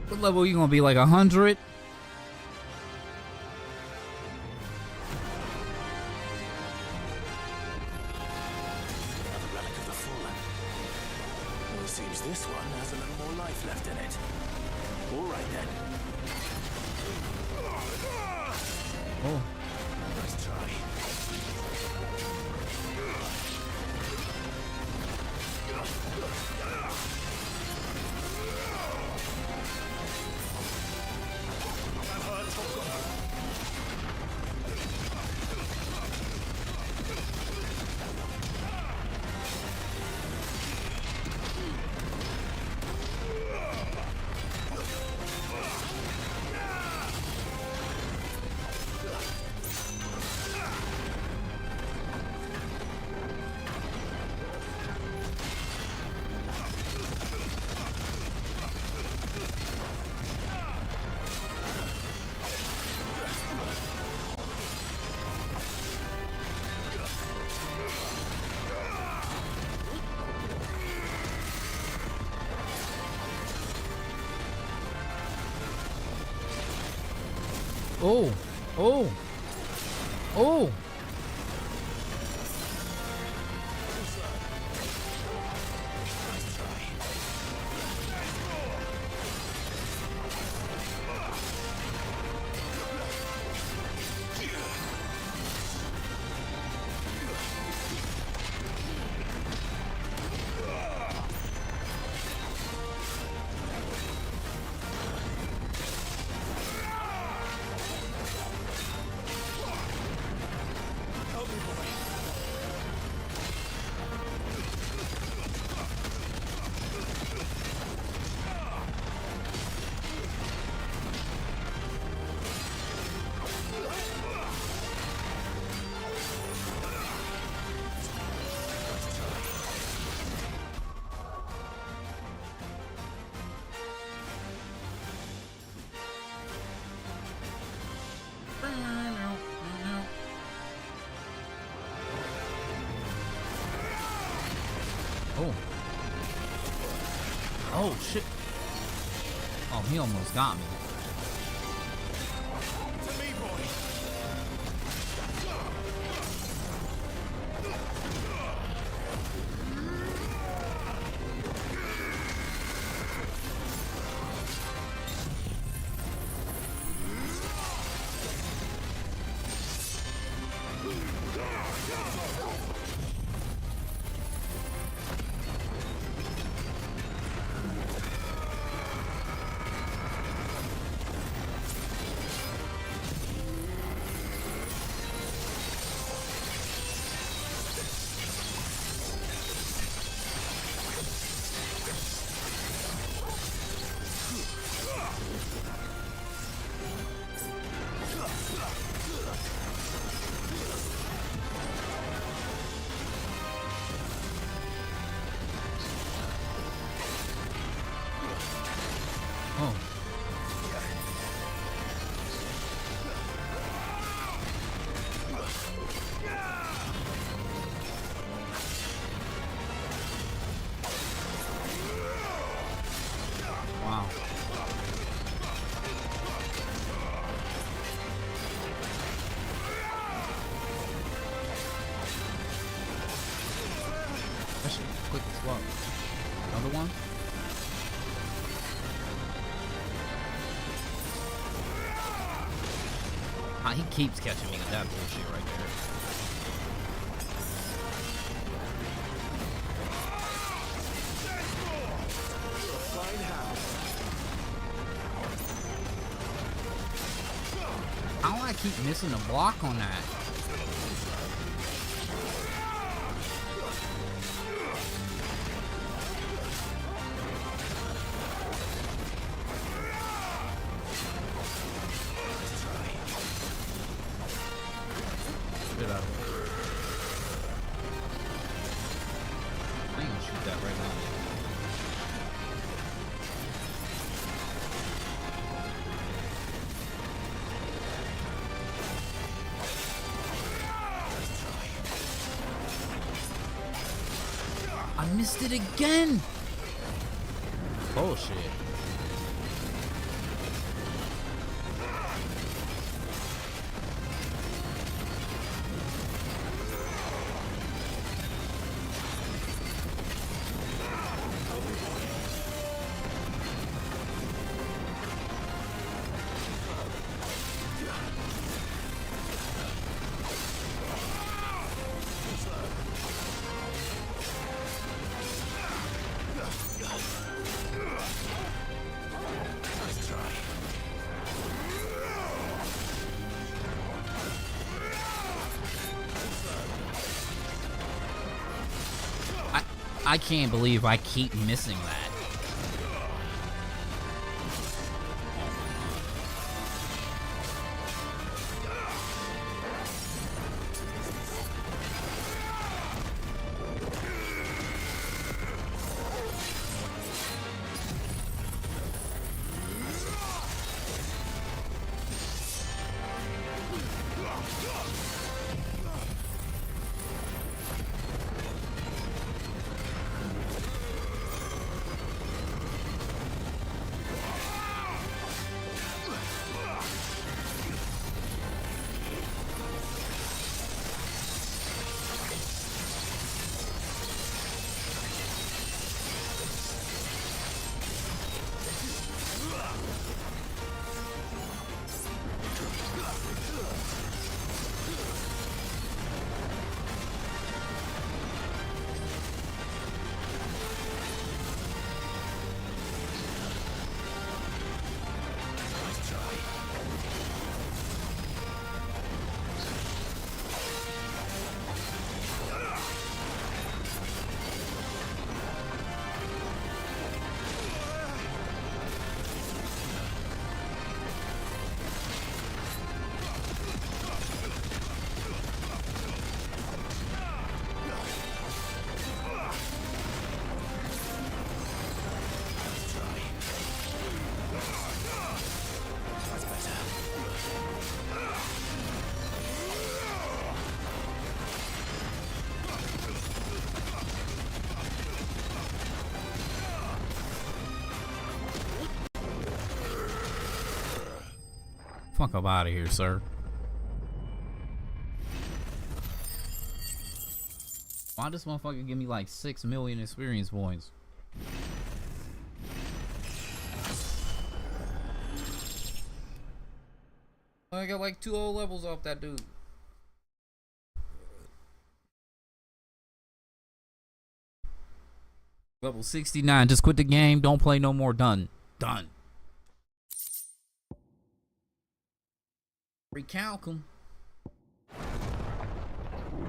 What level you gonna be, like 100? Another relic of the fallen. Well, it seems this one has a little more life left in it. All right then. Oh. Nice try. Oh, oh, oh. Oh. Oh, shit. Oh, he almost got me. Oh. Wow. That shit was quick as fuck. Another one? Ah, he keeps catching me with that bullshit right there. How do I keep missing the block on that? Spit out of it. I ain't gonna shoot that right now. I missed it again. Bullshit. I can't believe I keep missing that. Fuck up out of here, sir. Why this motherfucker give me like 6 million experience points? I got like 2 old levels off that dude. Level 69. Just quit the game. Don't play no more. Done. Done. Recalc them.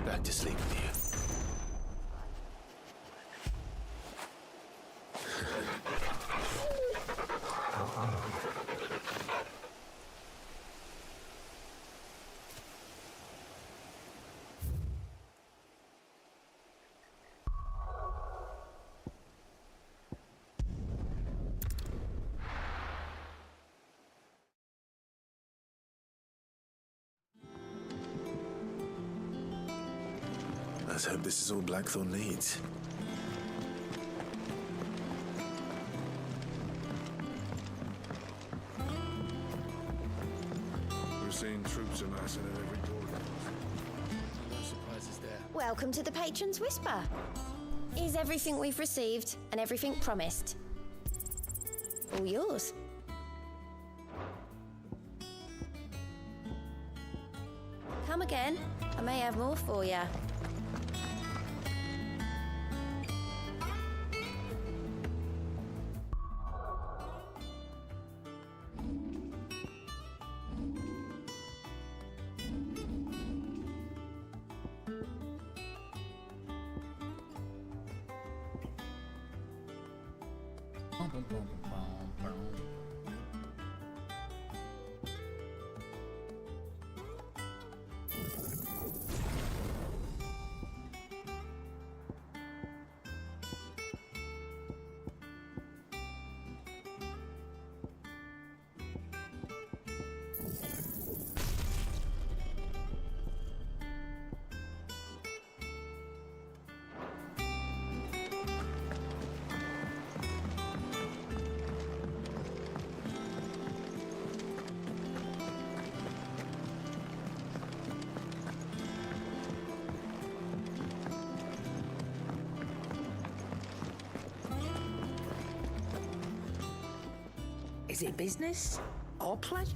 Back to sleep with you. Let's hope this is all Blackthorn needs. We're seeing troops amassing at every door. No surprises there. Welcome to the Patron's Whisper. Is everything we've received and everything promised all yours? Come again. I may have more for you. Is it business or pleasure?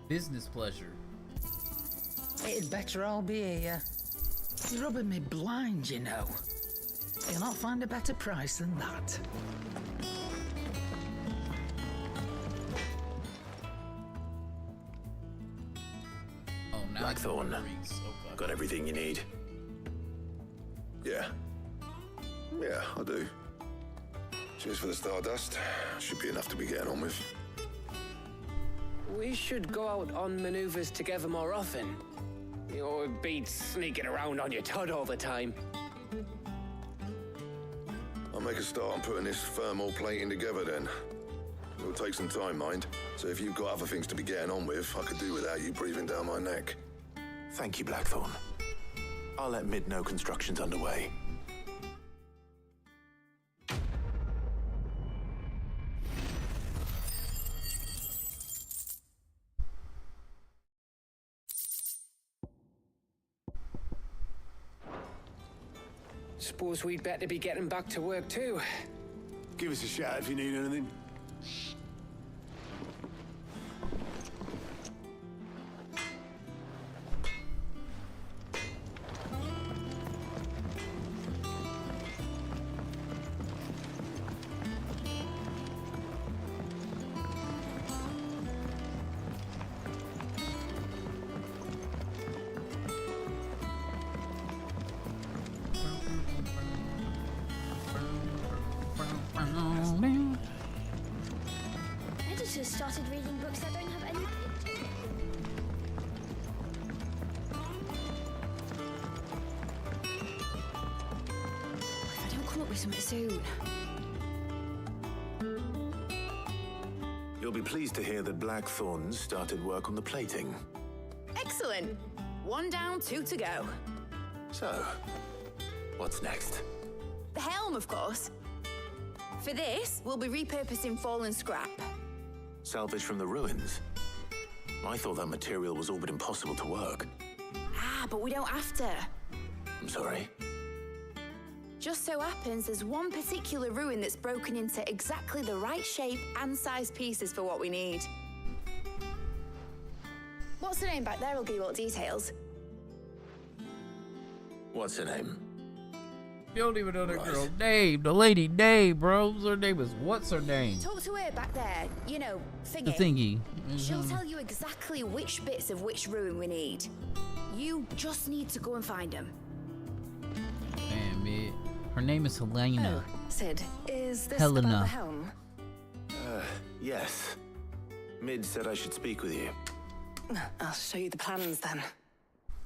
Business pleasure. It'd better all be here. He's rubbing me blind, you know. You'll not find a better price than that. Oh, now Blackthorn. Okay. Got everything you need. Yeah. Yeah, I do. Cheers for the Stardust. Should be enough to be getting on with. We should go out on maneuvers together more often. You'll be sneaking around on your Todd all the time. I'll make a start on putting this thermal plating together then. It'll take some time, mind. So if you've got other things to be getting on with, I could do without you breathing down my neck. Thank you, Blackthorn. I'll let Mid know construction's underway. Suppose we'd better be getting back to work too. Give us a shout if you need anything. Editors started reading books that don't have any pictures. If I don't come up with something soon. You'll be pleased to hear that Blackthorn started work on the plating. Excellent. 1 down, 2 to go. So, what's next? The helm, of course. For this, we'll be repurposing fallen scrap. Salvage from the ruins? I thought that material was all but impossible to work. Ah, but we don't have to. I'm sorry. Just so happens there's one particular ruin that's broken into exactly the right shape and size pieces for what we need. What's the name back there? I'll give you all the details. What's her name? You don't even know the girl's name. The lady name, bro. Her name is what's her name? Talk to her back there. You know, thingy. The thingy. She'll tell you exactly which bits of which ruin we need. You just need to go and find them. Damn it. Her name is Helena. Sid, is this Helena. about the helm? Yes. Mid said I should speak with you. I'll show you the plans then.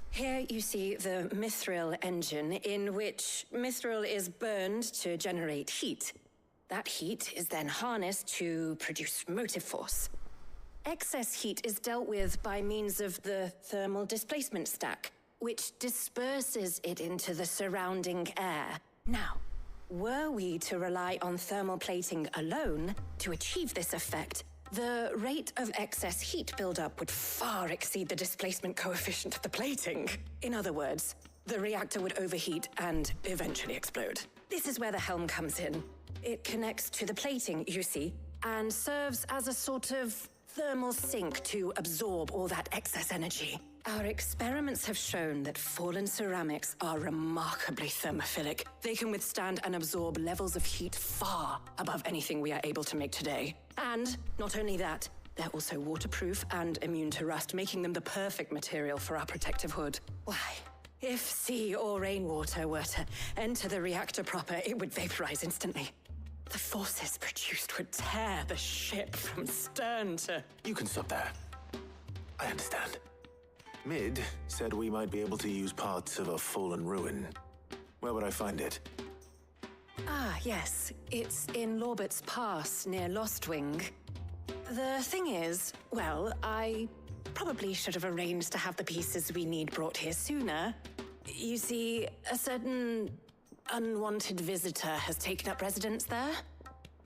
Here you see the mithril engine, in which mithril is burned to generate heat. That heat is then harnessed to produce motive force. Excess heat is dealt with by means of the thermal displacement stack, which disperses it into the surrounding air. Now, were we to rely on thermal plating alone to achieve this effect, the rate of excess heat buildup would far exceed the displacement coefficient of the plating. In other words, the reactor would overheat and eventually explode. This is where the helm comes in. It connects to the plating, you see, and serves as a sort of thermal sink to absorb all that excess energy. Our experiments have shown that fallen ceramics are remarkably thermophilic. They can withstand and absorb levels of heat far above anything we are able to make today. And not only that, they're also waterproof and immune to rust, making them the perfect material for our protective hood. Why? If sea or rainwater were to enter the reactor proper, it would vaporize instantly. The forces produced would tear the ship from stern to... You can stop there. I understand. Mid said we might be able to use parts of a fallen ruin. Where would I find it? Ah, yes. It's in Lorbert's Pass, near Lostwing. The thing is, well, I probably should have arranged to have the pieces we need brought here sooner. You see, a certain unwanted visitor has taken up residence there.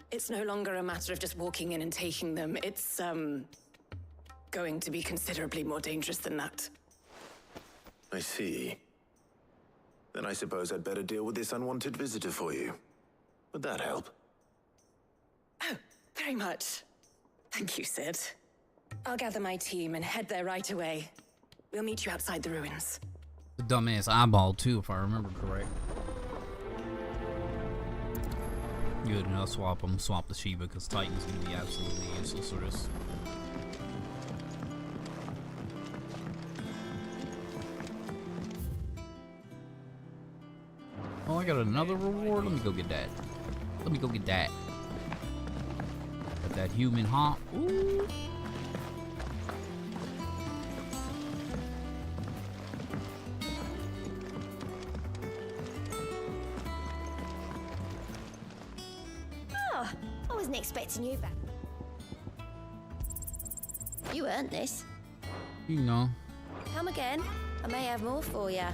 It's no longer a matter of just walking in and taking them. It's, going to be considerably more dangerous than that. I see. Then I suppose I'd better deal with this unwanted visitor for you. Would that help? Oh, very much. Thank you, Sid. I'll gather my team and head there right away. We'll meet you outside the ruins. The dumbass eyeball, too, if I remember correct. Good, and I'll swap them. Swap the Shiva, because Titan's going to be absolutely useless for this. Oh, I got another reward. Let me go get that. Let me go get that. Got that human hop. Ooh. Oh, I wasn't expecting you back. You earned this. You know. Come again. I may have more for you.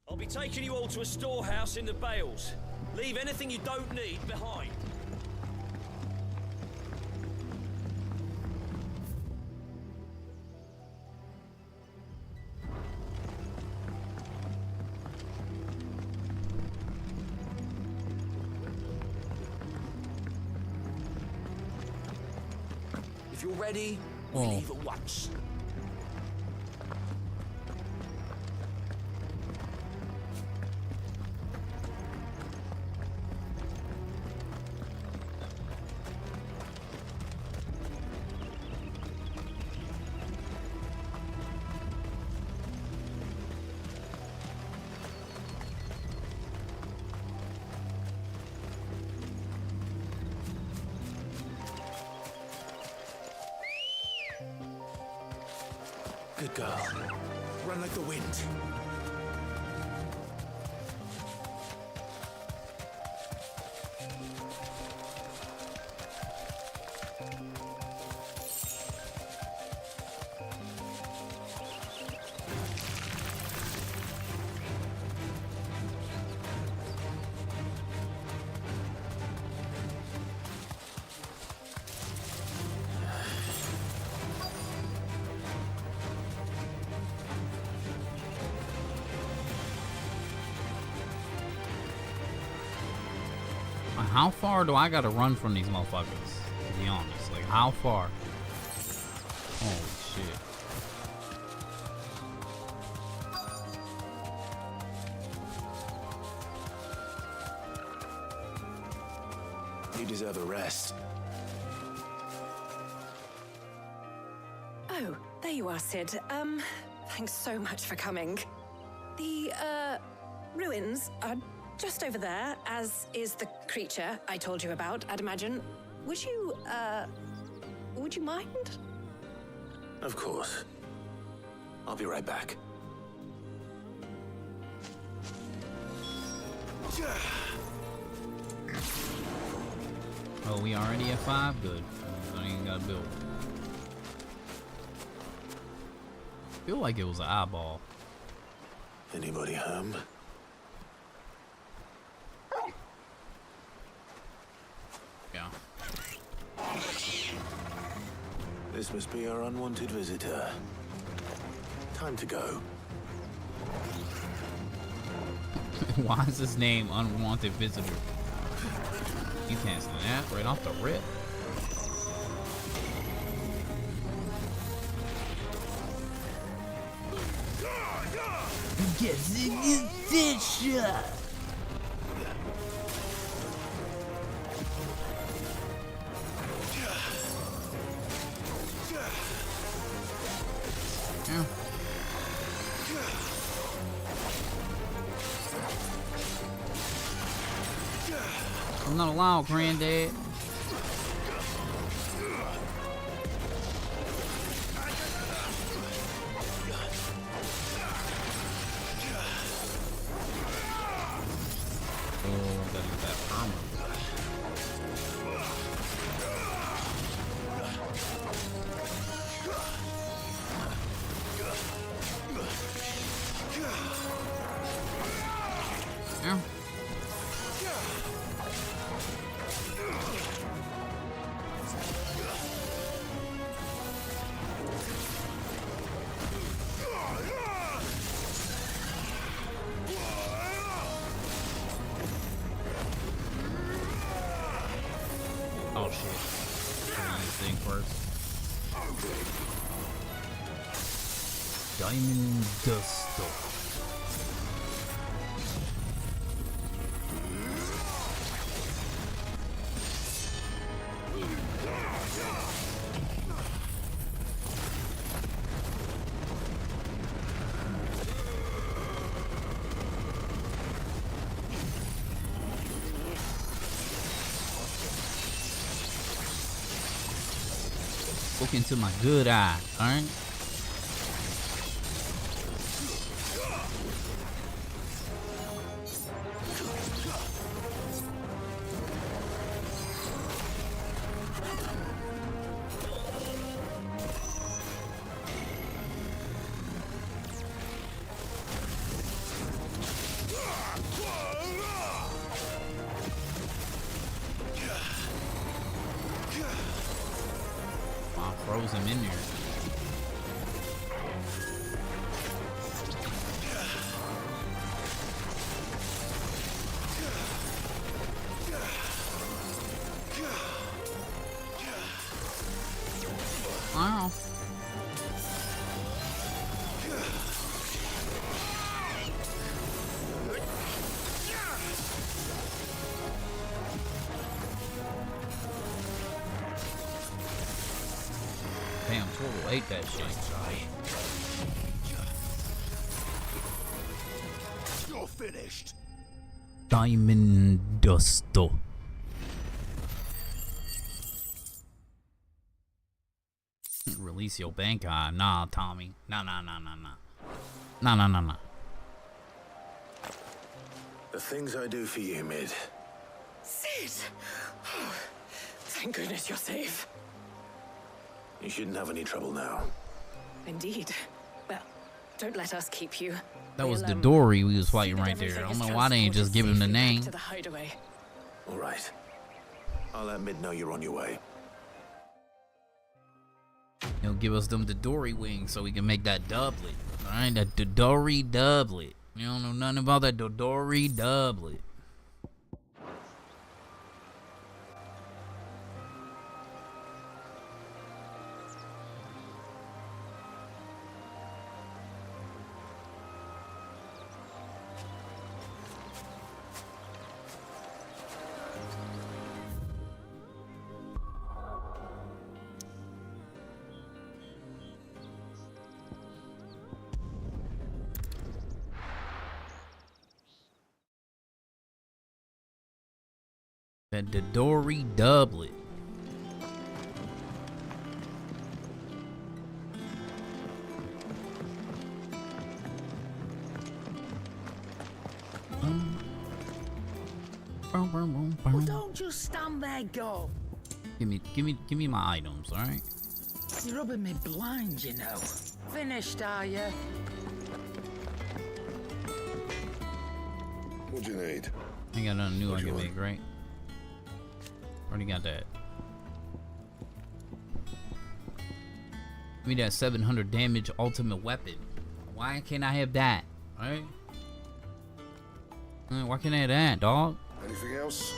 I'll be taking you all to a storehouse in the Bales. Leave anything you don't need behind. If you're ready, we leave at once. Good girl. Run like the wind. How far do I gotta run from these motherfuckers? To be honest, like how far? Holy shit! You deserve a rest. you are, Sid. Thanks so much for coming. The, ruins are just over there, as is the creature I told you about, I'd imagine. Would you mind? Of course. I'll be right back. Oh, we already at 5? Good. So I ain't gotta build. Feel like it was an eyeball. Anybody home? Yeah. This must be our unwanted visitor. Time to go. Why is his name Unwanted Visitor? You can't snap right off the rip. Guessing this shot. Yeah. I'm not allowed, Granddad. Oh, gotta get that armor. Yeah. Oh shit. This thing first. Diamond Duster. Look into my good eye, alright? Froze him in there. Wow. Damn, Total ate that shit. You're finished. Diamond Duster. Release your bank eye. Nah, Tommy. Nah. The things I do for you, Mid. Sid! Oh, thank goodness you're safe. You shouldn't have any trouble now. Indeed. Well, don't let us keep you. That was the Dory we was fighting right there. I don't know why they ain't just give him the name. To the hideaway. All right. I'll let Mid know you're on your way. He'll give us them Dory wings so we can make that doublet. Alright, that Dory doublet. You don't know nothing about that Dory doublet. That Dodori doublet. Well, don't just stand there, go. Give me my items, all right? You're rubbing me blind, you know. Finished, are you? What do you need? Ain't got nothing new I can make, right? Already got that. Give me that 700 damage ultimate weapon. Why can't I have that? Right? Why can't I have that, dog? Anything else?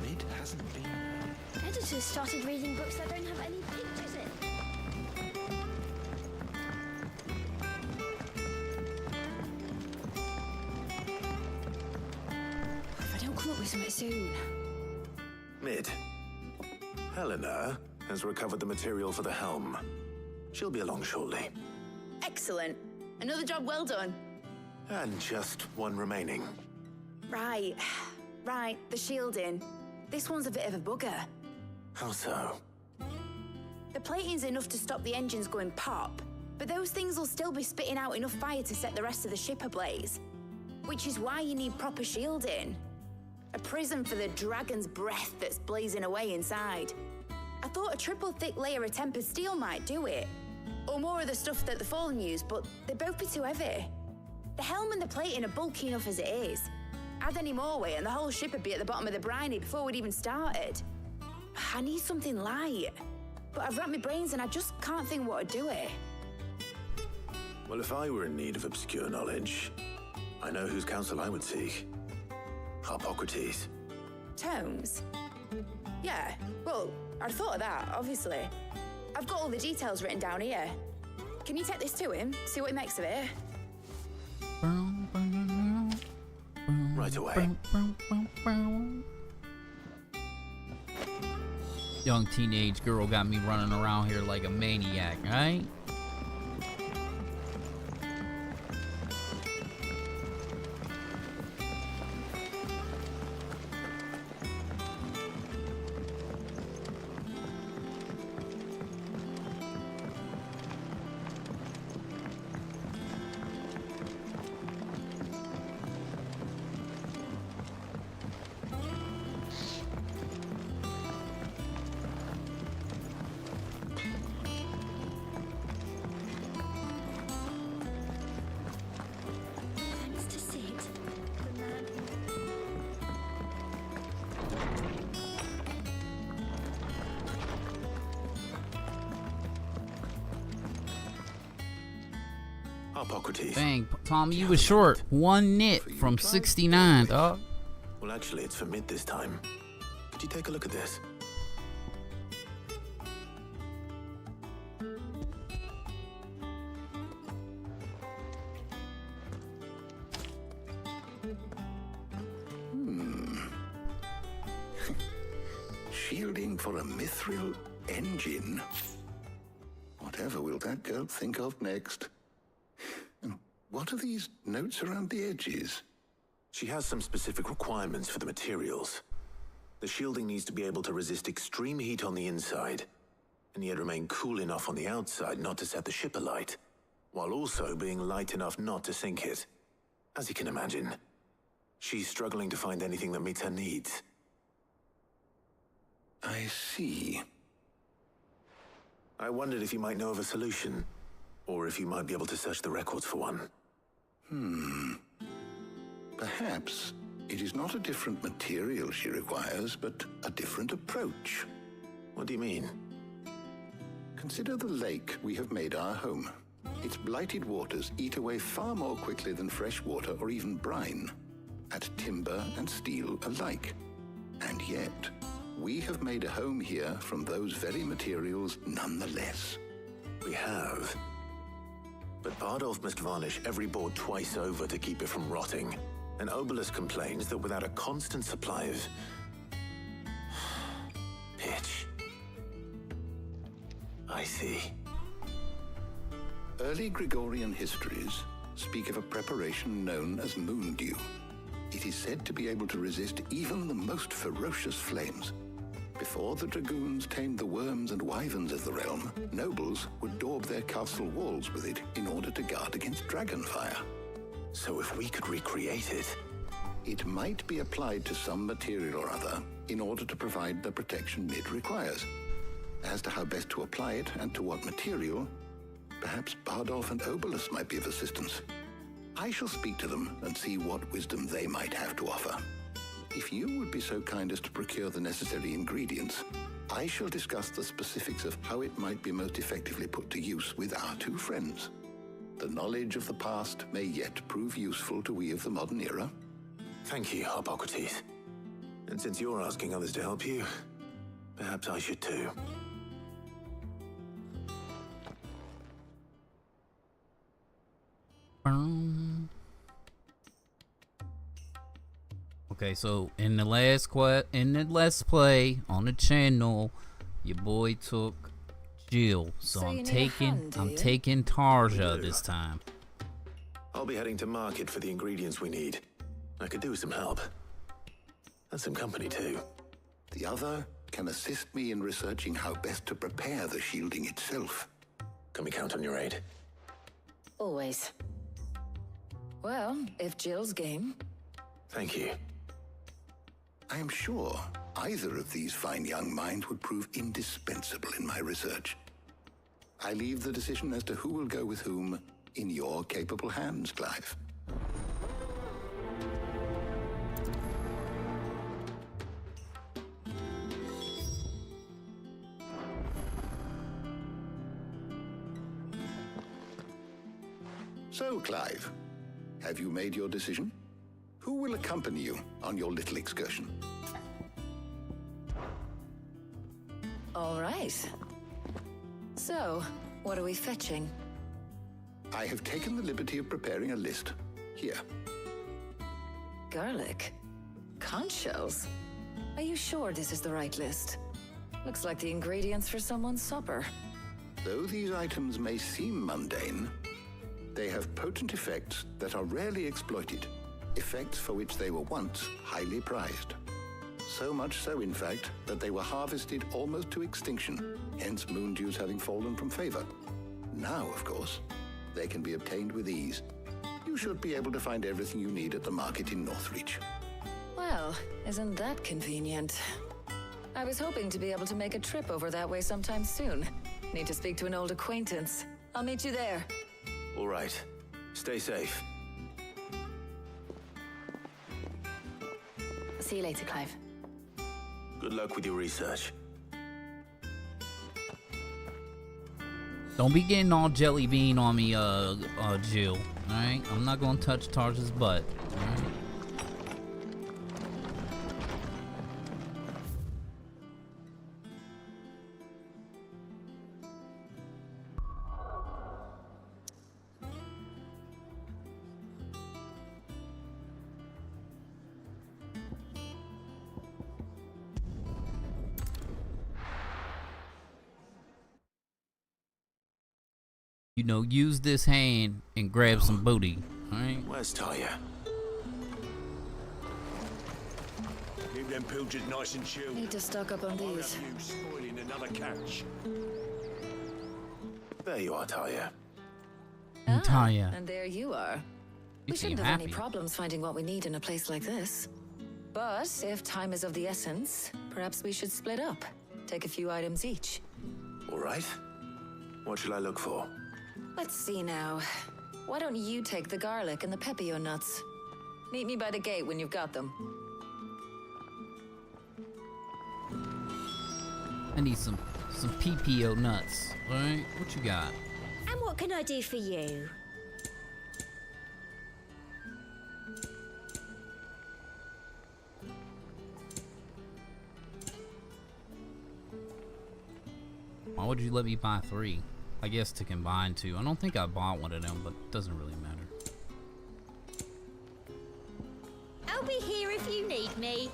It hasn't been. Editors started reading books that don't have any pictures in. If I don't come up with something soon. Mid. Helena has recovered the material for the helm. She'll be along shortly. Excellent. Another job well done. And just one remaining. Right. Right, the shielding. This one's a bit of a bugger. How so? The plating's enough to stop the engines going pop, but those things will still be spitting out enough fire to set the rest of the ship ablaze. Which is why you need proper shielding. A prison for the dragon's breath that's blazing away inside. I thought a triple thick layer of tempered steel might do it. Or more of the stuff that the Fallen use, but they'd both be too heavy. The helm and the plating are bulky enough as it is. Add any more weight and the whole ship would be at the bottom of the briny before we'd even started. I need something light. But I've racked my brains and I just can't think what to do it. Well, if I were in need of obscure knowledge, I know whose counsel I would seek. Harpocrates. Tomes? Yeah, well, I'd thought of that, obviously. I've got all the details written down here. Can you take this to him, see what he makes of it? Right away. Young teenage girl got me running around here like a maniac, right? Thanks to Sid, the man. Harpocrates. Dang, Tommy, you was short. One nit from 69, dog. Well, actually, it's for Mid this time. Could you take a look at this? Shielding for a mithril engine. Whatever will that girl think of next? And what are these notes around the edges? She has some specific requirements for the materials. The shielding needs to be able to resist extreme heat on the inside, and yet remain cool enough on the outside not to set the ship alight, while also being light enough not to sink it. As you can imagine, she's struggling to find anything that meets her needs. I see. I wondered if you might know of a solution, or if you might be able to search the records for one. Perhaps it is not a different material she requires, but a different approach. What do you mean? Consider the lake we have made our home. Its blighted waters eat away far more quickly than fresh water or even brine, at timber and steel alike. And yet, we have made a home here from those very materials nonetheless. We have. But part Bardolph must varnish every board twice over to keep it from rotting. And Obelisk complains that without a constant supply of pitch. I see. Early Gregorian histories speak of a preparation known as moon dew. It is said to be able to resist even the most ferocious flames. Before the dragoons tamed the worms and wyverns of the realm, nobles would daub their castle walls with it in order to guard against dragon fire. So if we could recreate it... It might be applied to some material or other in order to provide the protection it requires. As to how best to apply it and to what material, perhaps Bardolph and Obelisk might be of assistance. I shall speak to them and see what wisdom they might have to offer. If you would be so kind as to procure the necessary ingredients, I shall discuss the specifics of how it might be most effectively put to use with our two friends. The knowledge of the past may yet prove useful to we of the modern era. Thank you, Hippocrates. And since you're asking others to help you, perhaps I should too. Okay, so in the last play on the channel, your boy took Jill. So I'm taking Tarja this time. I'll be heading to market for the ingredients we need. I could do with some help. And some company too. The other can assist me in researching how best to prepare the shielding itself. Can we count on your aid? Always. Well, if Jill's game. Thank you. I am sure either of these fine young minds would prove indispensable in my research. I leave the decision as to who will go with whom in your capable hands, Clive. So, Clive, have you made your decision? Who will accompany you on your little excursion? All right. So, what are we fetching? I have taken the liberty of preparing a list. Here. Garlic? Conch shells? Are you sure this is the right list? Looks like the ingredients for someone's supper. Though these items may seem mundane, they have potent effects that are rarely exploited. Effects for which they were once highly prized. So much so, in fact, that they were harvested almost to extinction, hence moon dews having fallen from favor. Now, of course, they can be obtained with ease. You should be able to find everything you need at the market in Northreach. Well, isn't that convenient? I was hoping to be able to make a trip over that way sometime soon. Need to speak to an old acquaintance. I'll meet you there. All right. Stay safe. See you later, Clive. Good luck with your research. Don't be getting all jelly bean on me, Jill. Alright? I'm not gonna touch Tarja's butt. Alright? You know, use this hand and grab some booty, alright? Where's Talia? Keep them pilchards nice and chilled. Need to stock up on I'll these. have you spoiling another catch. There you are, Talia. Talia. And there you are. You We seem shouldn't have any happy. problems finding what we need in a place like this. But if time is of the essence, perhaps we should split up. Take a few items each. All right. What shall I look for? Let's see now. Why don't you take the garlic and the pepio nuts? Meet me by the gate when you've got them. I need some PPO nuts, alright? What you got? And what can I do for you? Why would you let me buy 3? I guess to combine two. I don't think I bought one of them, but it doesn't really matter. I'll be here if you need me.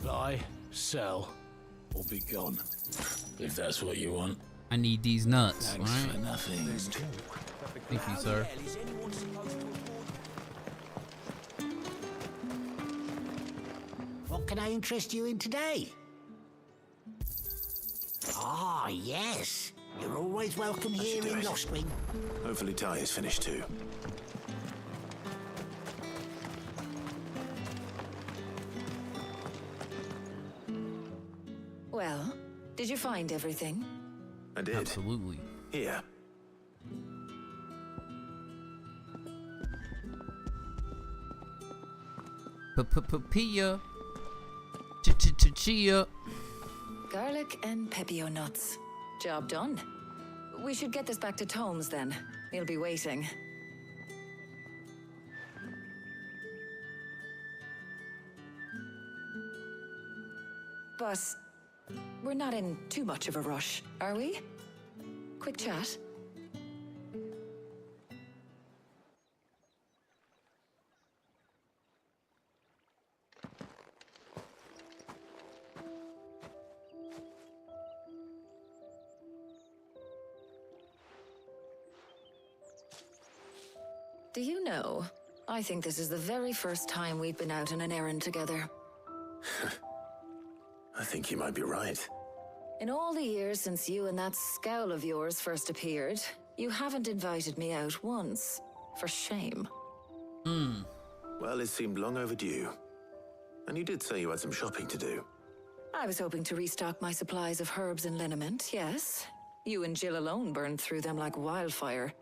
Buy, sell, or be gone. If that's what you want. I need these nuts. Thanks right? for nothing. Thank you, sir. What can I interest you in today? Ah, yes. You're always welcome here in Lost Wing. Hopefully Ty is finished too. Well, did you find everything? I did. Absolutely. Here. Pia. Chia. Garlic and pepio nuts. Job done. We should get this back to Tomes then. He'll be waiting. But we're not in too much of a rush, are we? Quick chat. Do you know, I think this is the very first time we've been out on an errand together. I think you might be right. In all the years since you and that scowl of yours first appeared, you haven't invited me out once. For shame. Well, it seemed long overdue. And you did say you had some shopping to do. I was hoping to restock my supplies of herbs and liniment, yes. You and Jill alone burned through them like wildfire.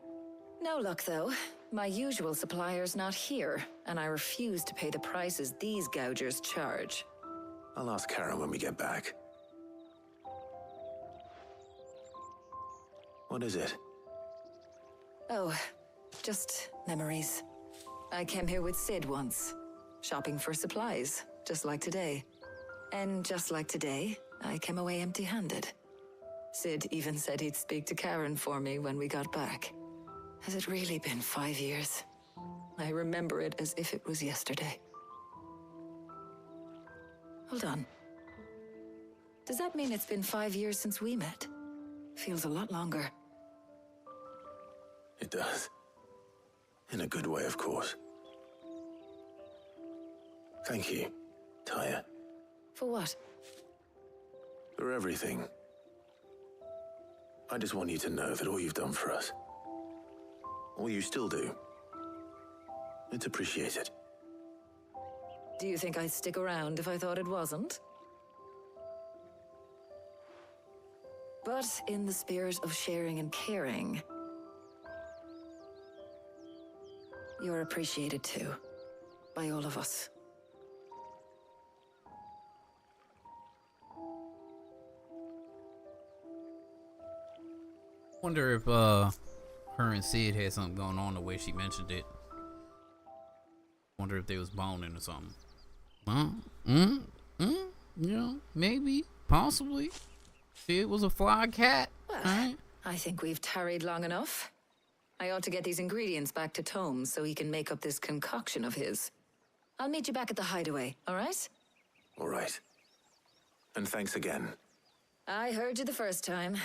No luck, though. My usual supplier's not here, and I refuse to pay the prices these gougers charge. I'll ask Karen when we get back. What is it? Oh, just memories. I came here with Sid once, shopping for supplies, just like today. And just like today, I came away empty-handed. Sid even said he'd speak to Karen for me when we got back. Has it really been 5 years? I remember it as if it was yesterday. Hold on. Does that mean it's been 5 years since we met? Feels a lot longer. It does. In a good way, of course. Thank you, Taya. For what? For everything. I just want you to know that all you've done for us, all you still do, it's appreciated. Do you think I'd stick around if I thought it wasn't? But in the spirit of sharing and caring, you're appreciated too, by all of us. Wonder if her and Sid had something going on the way she mentioned it. Wonder if they was boning or something. You know, maybe, possibly. Sid was a fly cat. Well, right? I think we've tarried long enough. I ought to get these ingredients back to Tomes so he can make up this concoction of his. I'll meet you back at the hideaway, all right? All right. And thanks again. I heard you the first time.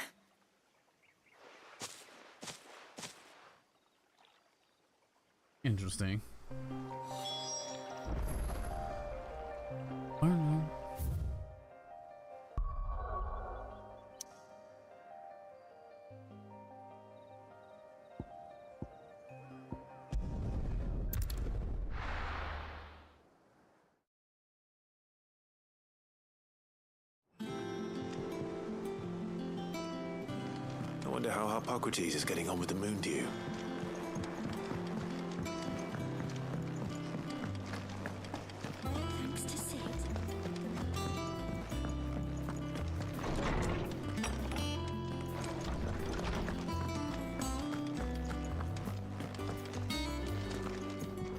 Interesting. I wonder how Harpocrates is getting on with the moon dew.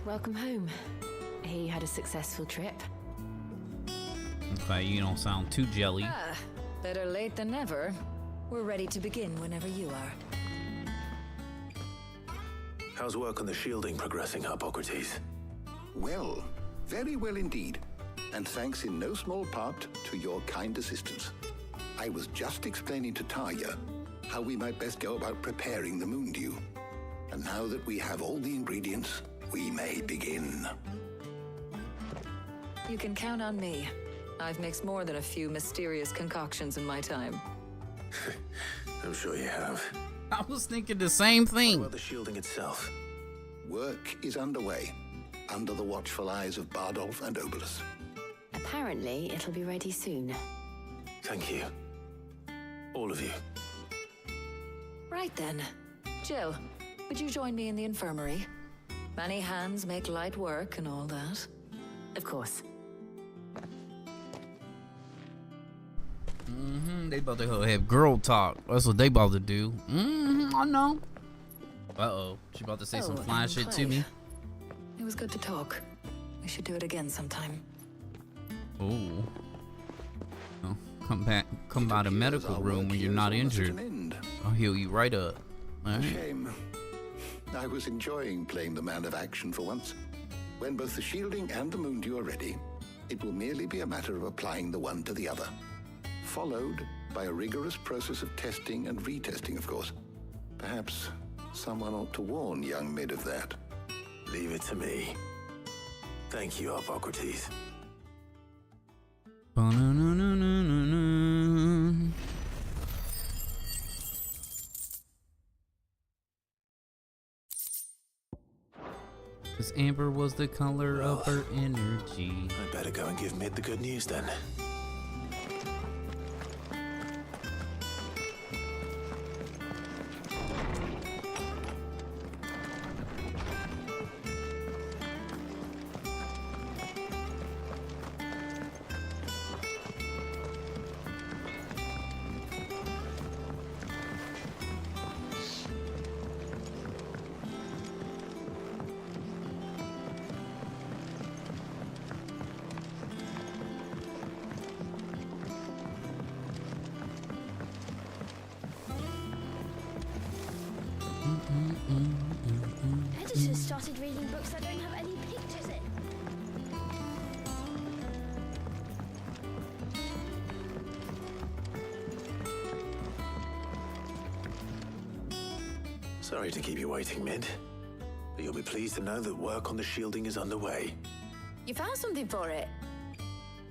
Welcome home. He had a successful trip. Okay, you don't sound too jelly. Better late than never. We're ready to begin whenever you are. How's work on the shielding progressing, Hippocrates? Well, very well indeed. And thanks in no small part to your kind assistance. I was just explaining to Tarja how we might best go about preparing the moon dew. And now that we have all the ingredients, we may begin. You can count on me. I've mixed more than a few mysterious concoctions in my time. I'm sure you have. I was thinking the same thing. What about the shielding itself? Work is underway, under the watchful eyes of Bardolph and Obolus. Apparently, it'll be ready soon. Thank you. All of you. Right then. Jill, would you join me in the infirmary? Many hands make light work and all that. Of course. They about to have girl talk. That's what they about to do. I know. Uh-oh. She about to say some fly shit to me. It was good to talk. We should do it again sometime. Oh. Oh, come by the medical room when you're not injured. I'll heal you right up. All right. Shame. I was enjoying playing the man of action for once. When both the shielding and the moon dew are ready, it will merely be a matter of applying the one to the other. Followed by a rigorous process of testing and retesting, of course. Perhaps someone ought to warn young Mid of that. Leave it to me. Thank you, Hippocrates. This amber was the color of her energy. I better go and give Mid the good news then. Editors started reading books that don't have any pictures in. Sorry to keep you waiting, Mid. But you'll be pleased to know that work on the shielding is underway. You found something for it?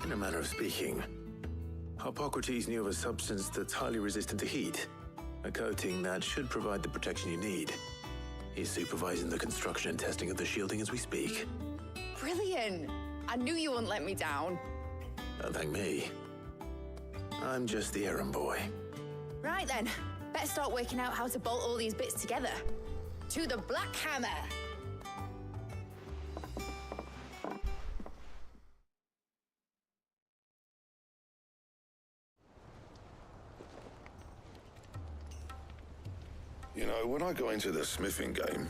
In a manner of speaking, Hippocrates knew of a substance that's highly resistant to heat. A coating that should provide the protection you need. He's supervising the construction and testing of the shielding as we speak. Brilliant! I knew you wouldn't let me down. Don't thank me. I'm just the errand boy. Right then, better start working out how to bolt all these bits together. To the Black Hammer! You know, when I got into the smithing game,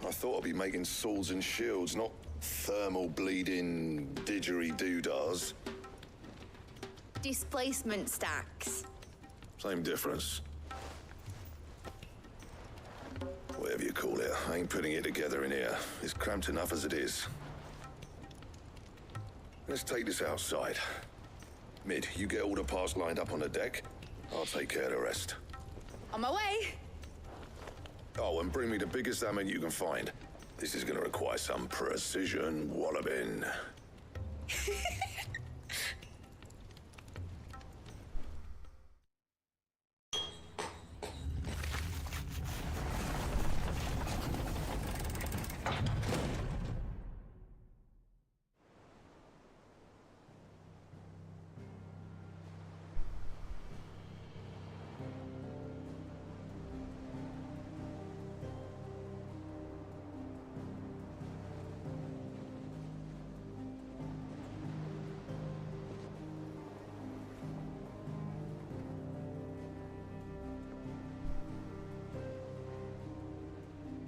I thought I'd be making swords and shields, not thermal bleeding didgeridoo-dahs. Displacement stacks. Same difference. Whatever you call it, I ain't putting it together in here. It's cramped enough as it is. Let's take this outside. Mid, you get all the parts lined up on the deck. I'll take care of the rest. On my way! Oh, and bring me the biggest hammer you can find. This is gonna require some precision walloping.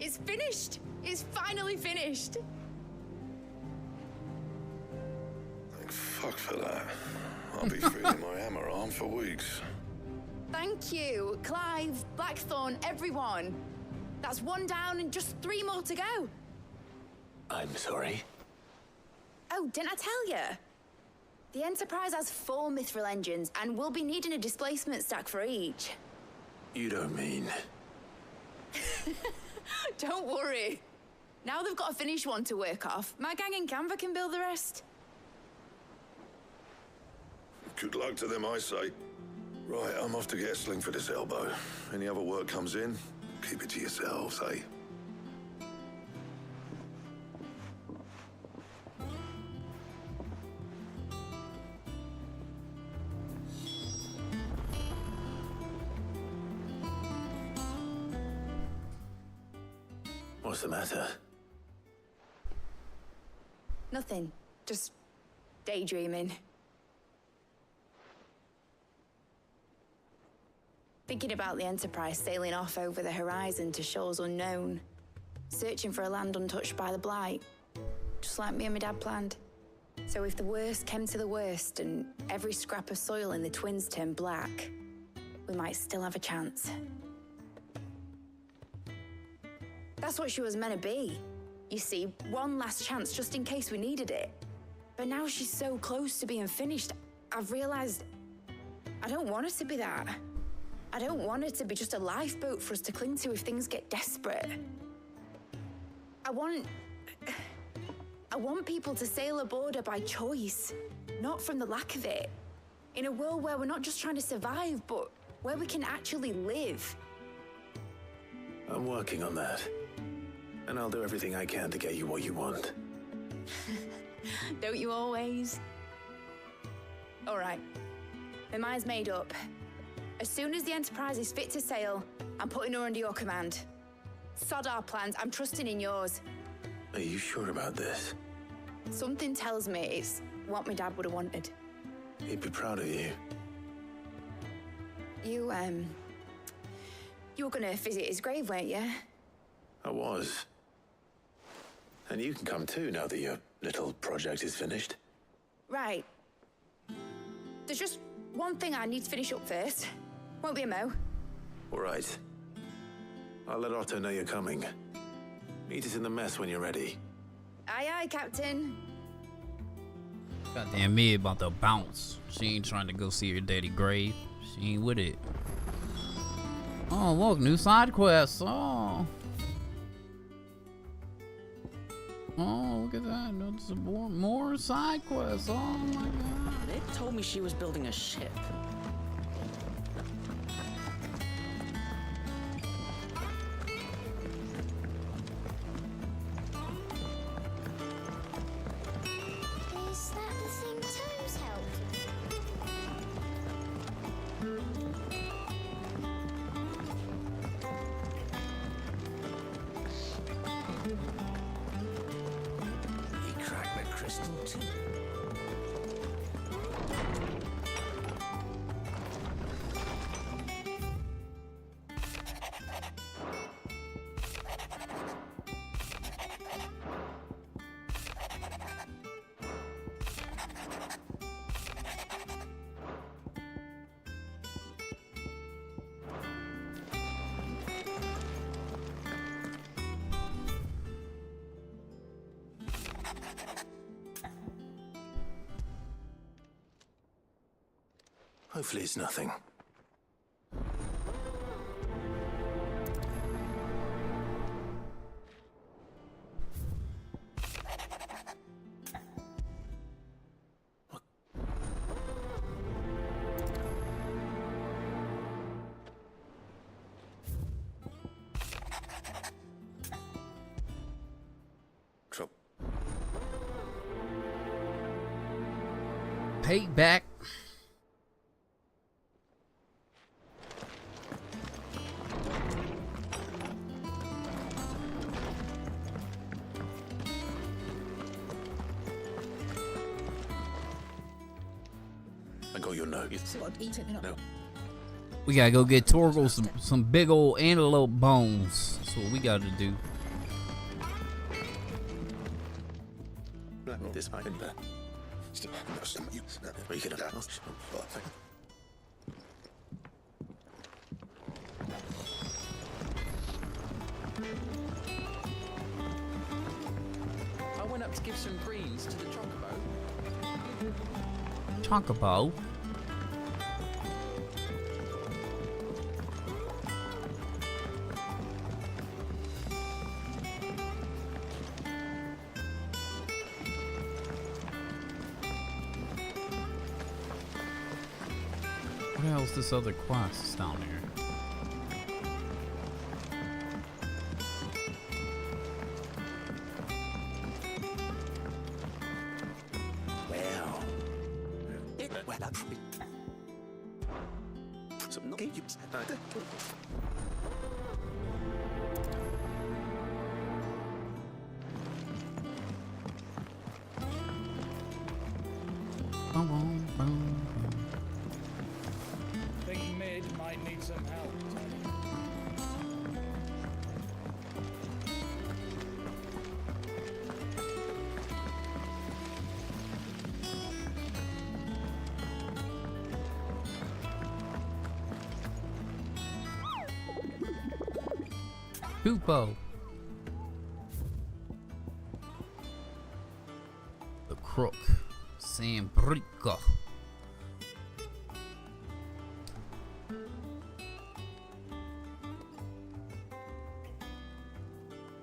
It's finished! It's finally finished! Thank fuck for that. I'll be feeling my hammer arm for weeks. Thank you. Clive, Blackthorn, everyone. That's 1 down and just 3 more to go. I'm sorry. Oh, didn't I tell you? The Enterprise has 4 mithril engines, and we'll be needing a displacement stack for each. You don't mean... Don't worry. Now they've got a finished one to work off. My gang in Canva can build the rest. Good luck to them, I say. Right, I'm off to get a sling for this elbow. Any other work comes in, keep it to yourselves, eh? What's the matter? Nothing. Just daydreaming. Thinking about the Enterprise sailing off over the horizon to shores unknown, searching for a land untouched by the Blight, just like me and my dad planned. So if the worst came to the worst and every scrap of soil in the Twins turned black, we might still have a chance. That's what she was meant to be. You see, one last chance just in case we needed it. But now she's so close to being finished, I've realized I don't want her to be that. I don't want her to be just a lifeboat for us to cling to if things get desperate. I want people to sail aboard her by choice, not from the lack of it. In a world where we're not just trying to survive, but where we can actually live. I'm working on that. And I'll do everything I can to get you what you want. Don't you always? All right. My mind's made up. As soon as the Enterprise is fit to sail, I'm putting her under your command. Sod our plans, I'm trusting in yours. Are you sure about this? Something tells me it's what my dad would have wanted. He'd be proud of you. You were gonna visit his grave, weren't you? I was. And you can come too now that your little project is finished. Right. There's just one thing I need to finish up first. Won't be a mo. All right. I'll let Otto know you're coming. Meet us in the mess when you're ready. Aye, aye, Captain. Goddamn me about to bounce. She ain't trying to go see her daddy grave. She ain't with it. Oh, look, new side quests. Oh. Oh, look at that. There's some more side quests. Oh my god. They told me she was building a ship. Is that the thing Toes helped? He cracked the crystal too. Hopefully it's nothing. Payback. I got your note. No. We gotta go get Torgal some big old antelope bones. That's what we gotta do. This might be better. We could have up to give some greens to the chocobo? Chocobo? What the hell's this other quest down here? Think Mid might need some help. Hoopo. The Crook. Sambrica.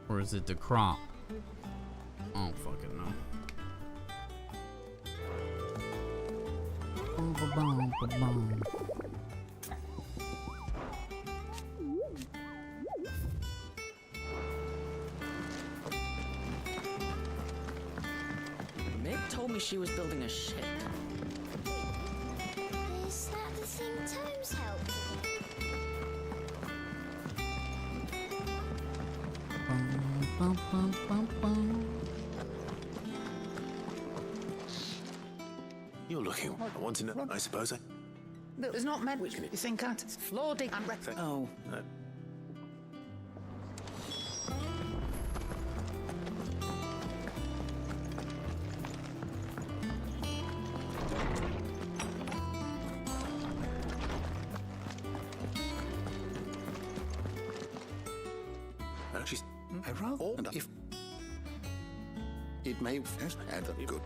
Or is it the Crop? I don't fucking know. Ba-bum. Meg told me she was building a ship. Is that the thing Tomes helped You're looking. I want to know, I suppose. There's not many. You think at floor dig and breakfast. Oh. No. She's a rather, and if it may add a good.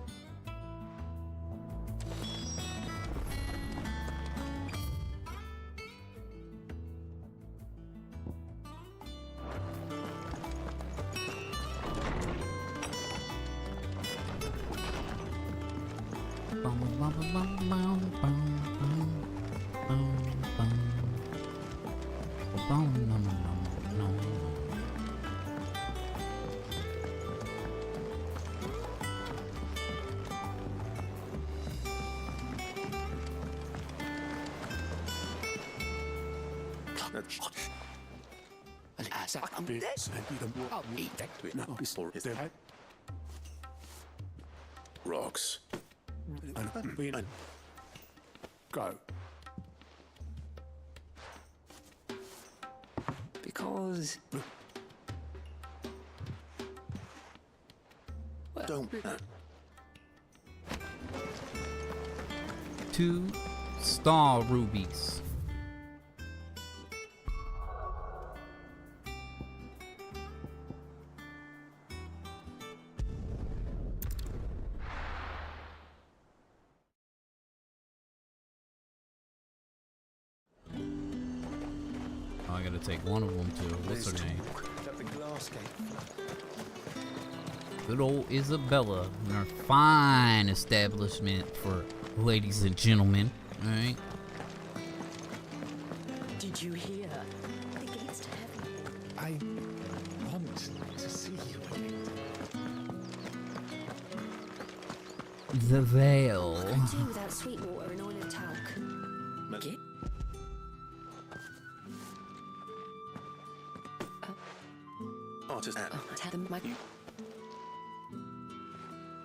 Rocks. Go. Because. Don't. 2 star rubies. I gotta take one of them to what's her name? Good old Isabella and her fine establishment for ladies and gentlemen. All right. Did you hear? The gates to heaven. I want to see you again. The veil. I could do without sweet water and oil and talc. Maggie? Artist. Tell them my.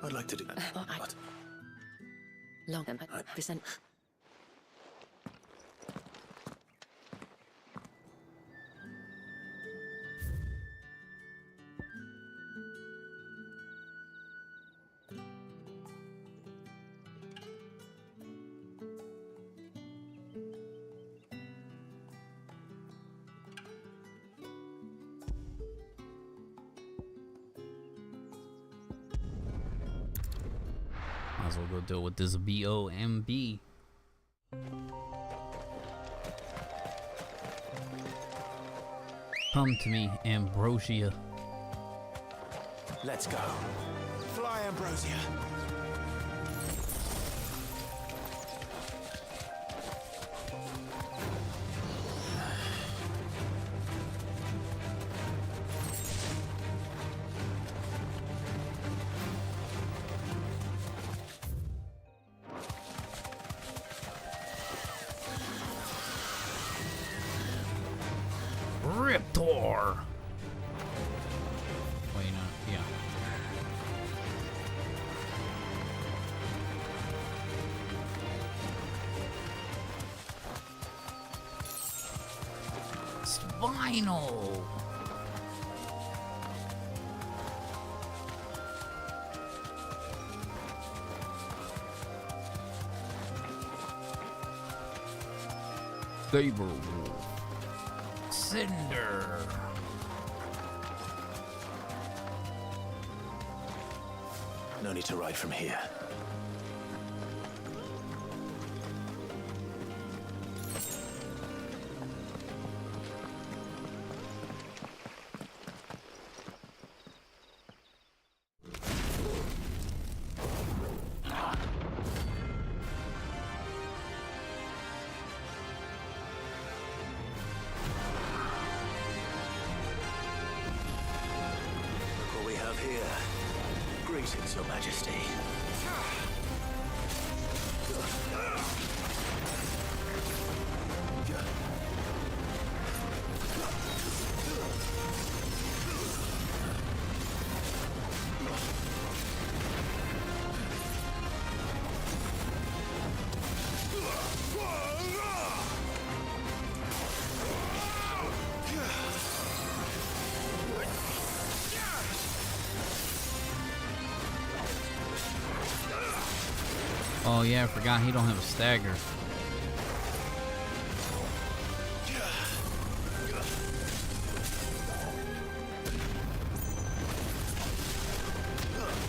I'd like to do that. But Long and present. as well go deal with this BOMB. Come to me, Ambrosia. Let's go. Fly, Ambrosia. Riptor. Wait, no, yeah. Spinal. Saber. Cinder. No need to ride from here. Greetings, Your Majesty. Oh yeah, I forgot he don't have a stagger.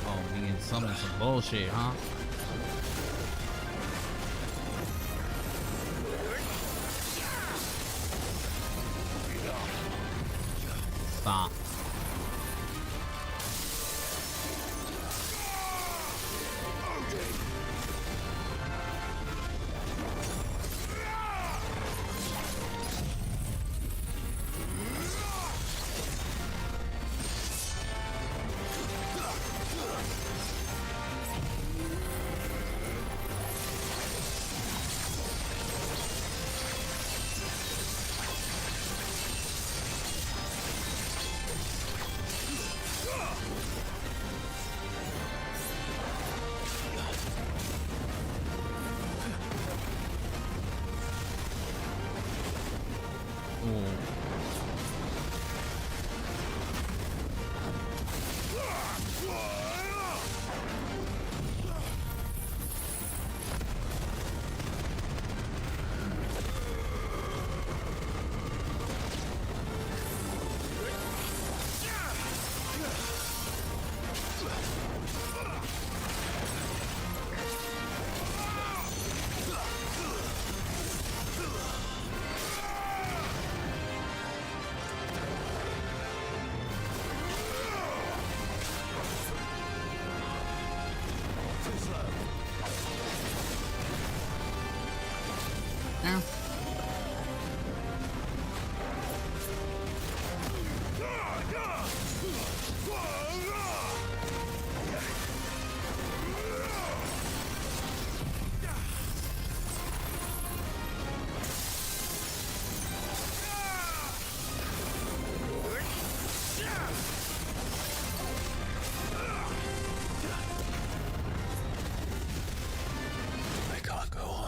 Oh, he can summon some bullshit, huh? Stop.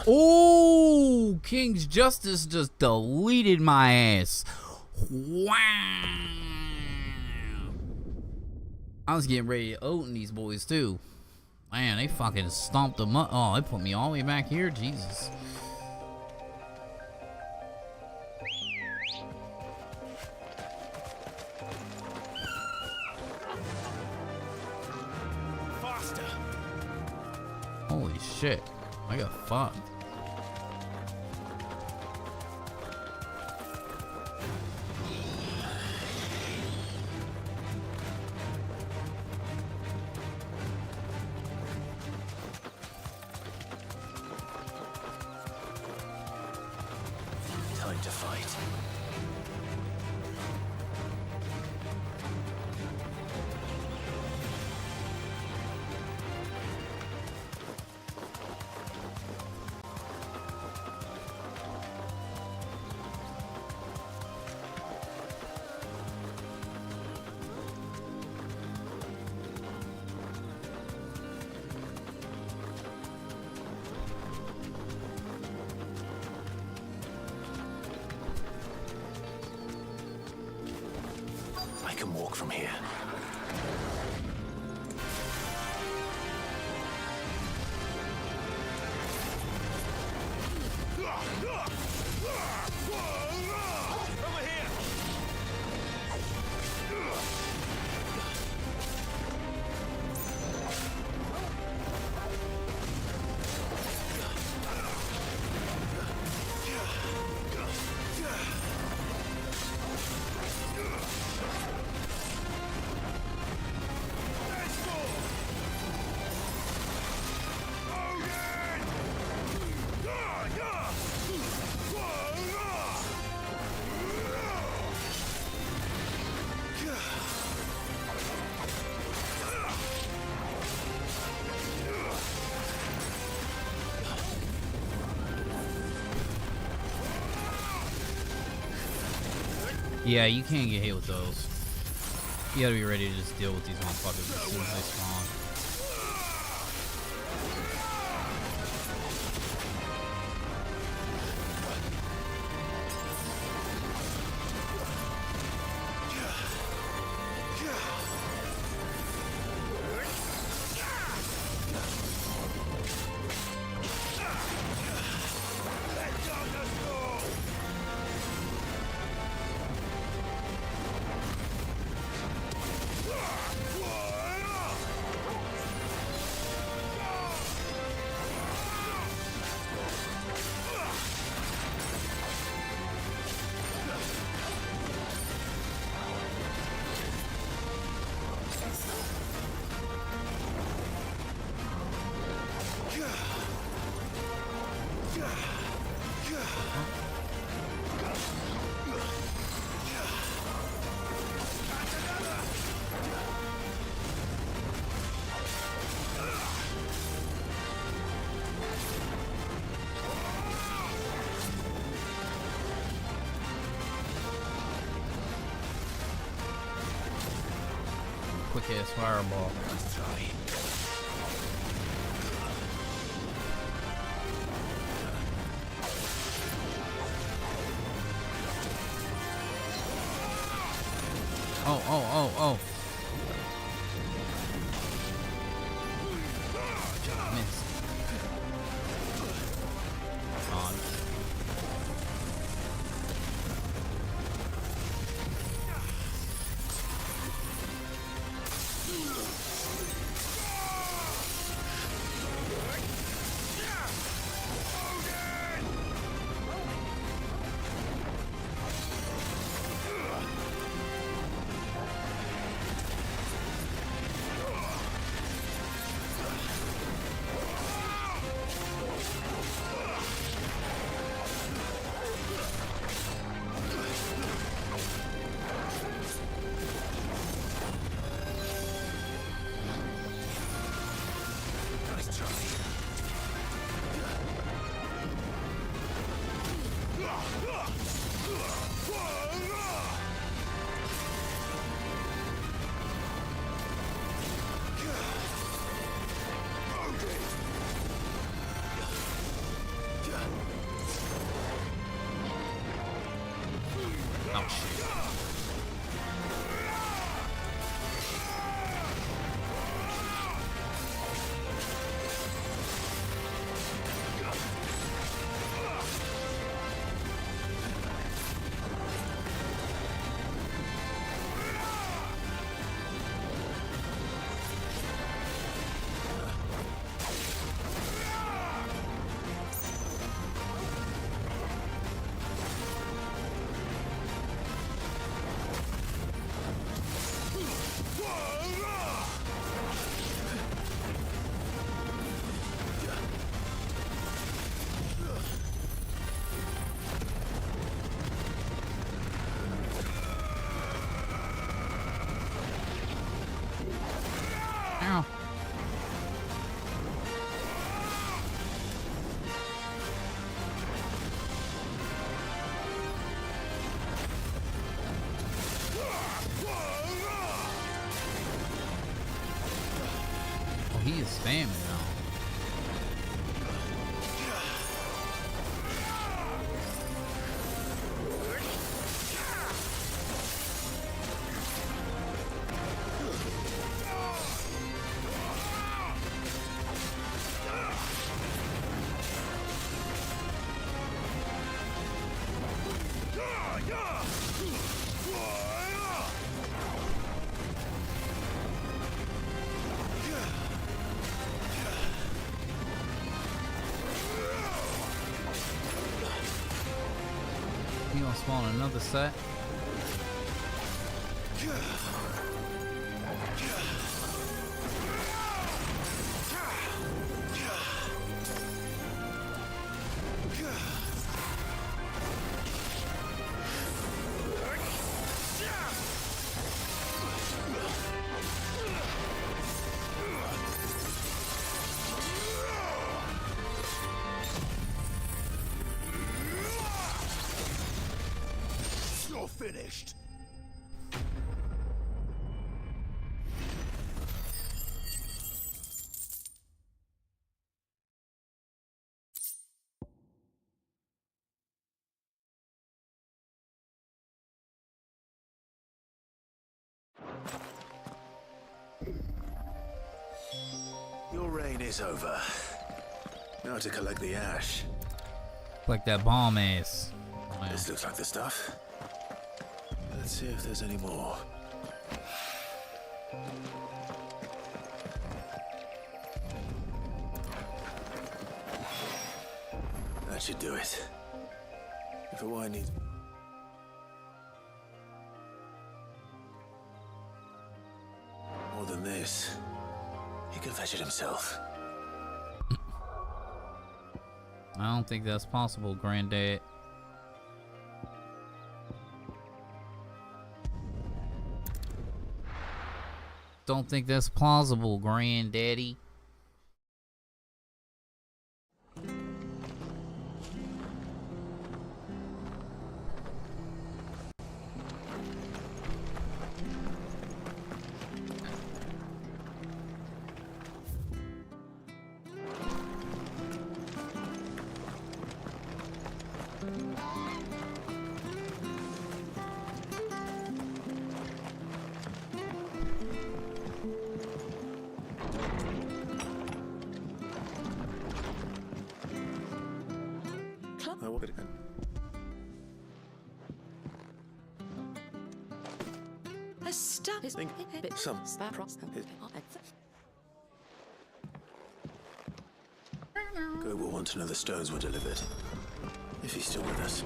Oh, King's Justice just deleted my ass. Wow. I was getting ready to own these boys too. Man, they fucking stomped them up. Oh, they put me all the way back here. Jesus. Holy shit. I got fucked. Time to fight. I can walk from here. Over here! Yeah, you can't get hit with those. You gotta be ready to just deal with these motherfuckers as soon as they spawn. Quick ass fireball. Let's try. Oh. Missed. On. Ow. Oh, he is spamming now. You gonna spawn another set? You're finished. Your reign is over. Now to collect the ash. Like that bomb ass. Oh, This looks like the stuff. Let's see if there's any more. That should do it. If a wine needs... more than this, he can fetch it himself. I don't think that's possible, Granddad. Don't think that's plausible, Granddaddy. Go will want to know the stones were delivered. If he's still with us.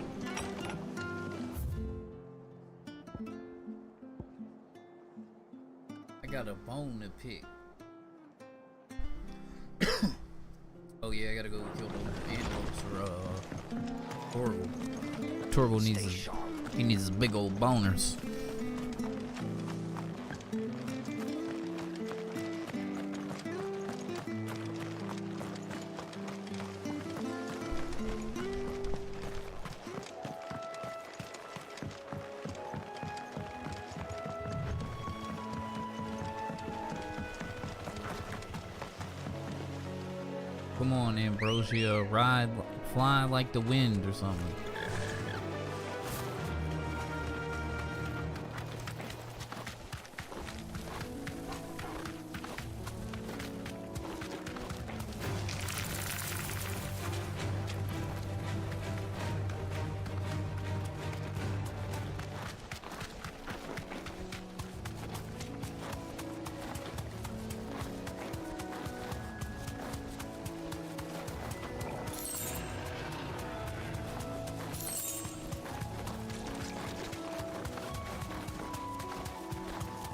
I got a bone to pick. Oh yeah, I gotta go kill the animals for Torgal. Torgal needs his big old boners. Come on, Ambrosia, fly like the wind or something.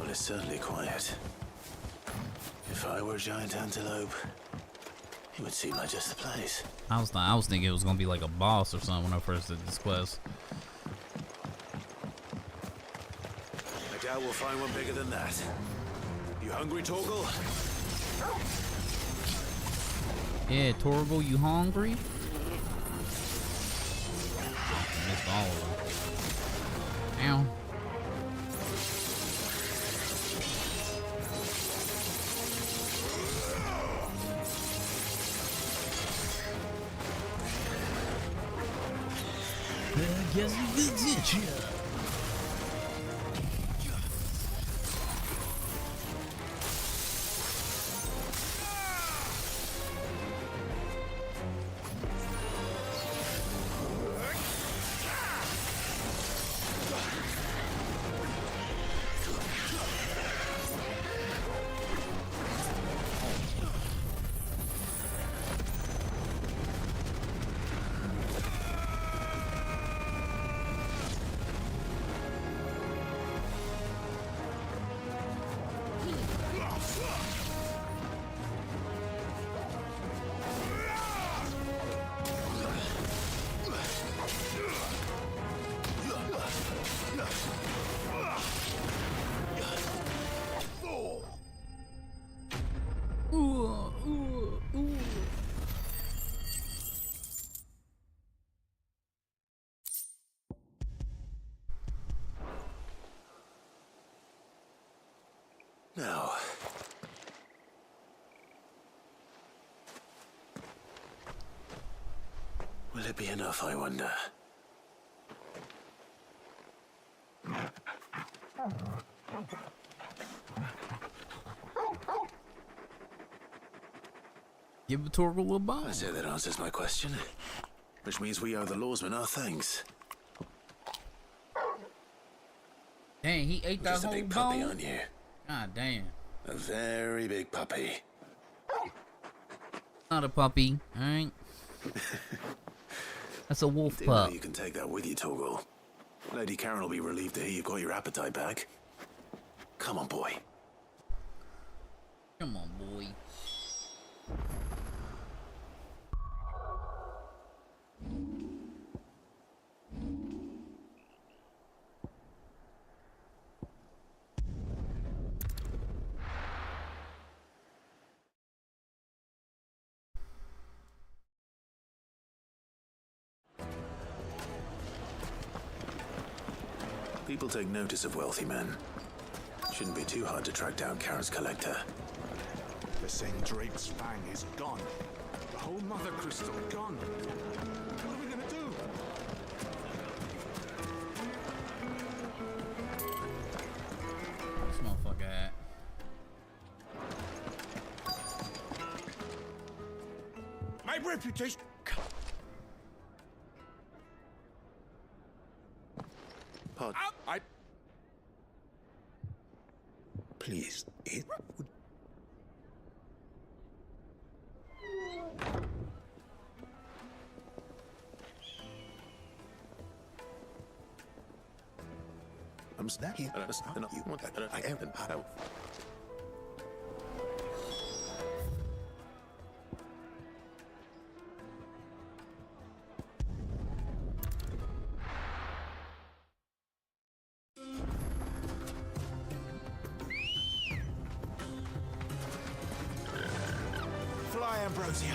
It's certainly quiet. If I were a giant antelope, it would seem like just the place. I was thinking it was gonna be like a boss or something when I first did this quest. I doubt we'll find one bigger than that. You hungry, Torgal? Yeah, Torgal, you hungry? Missed all of them. Ow. Guess you did it, yeah. Now, will it be enough, I wonder? Give Torgal a bone. I say that answers my question. Which means we owe the lawsman our thanks. Dang, he ate that Just a whole big puppy, bone? aren't you? God damn. A very big puppy. Not a puppy, alright? That's a wolf Do pup. know you can take that with you, Torgal. Lady Karen will be relieved to hear you've got your appetite back. Come on, boy. Come on, boy. People take notice of wealthy men. Shouldn't be too hard to track down Karen's collector. They're saying Drake's fang is gone. The whole mother crystal gone. What are we gonna do? This motherfucker at. My reputation. Pardon. Please, it would... I'm snapping. You want that? I am. Fly, Ambrosia.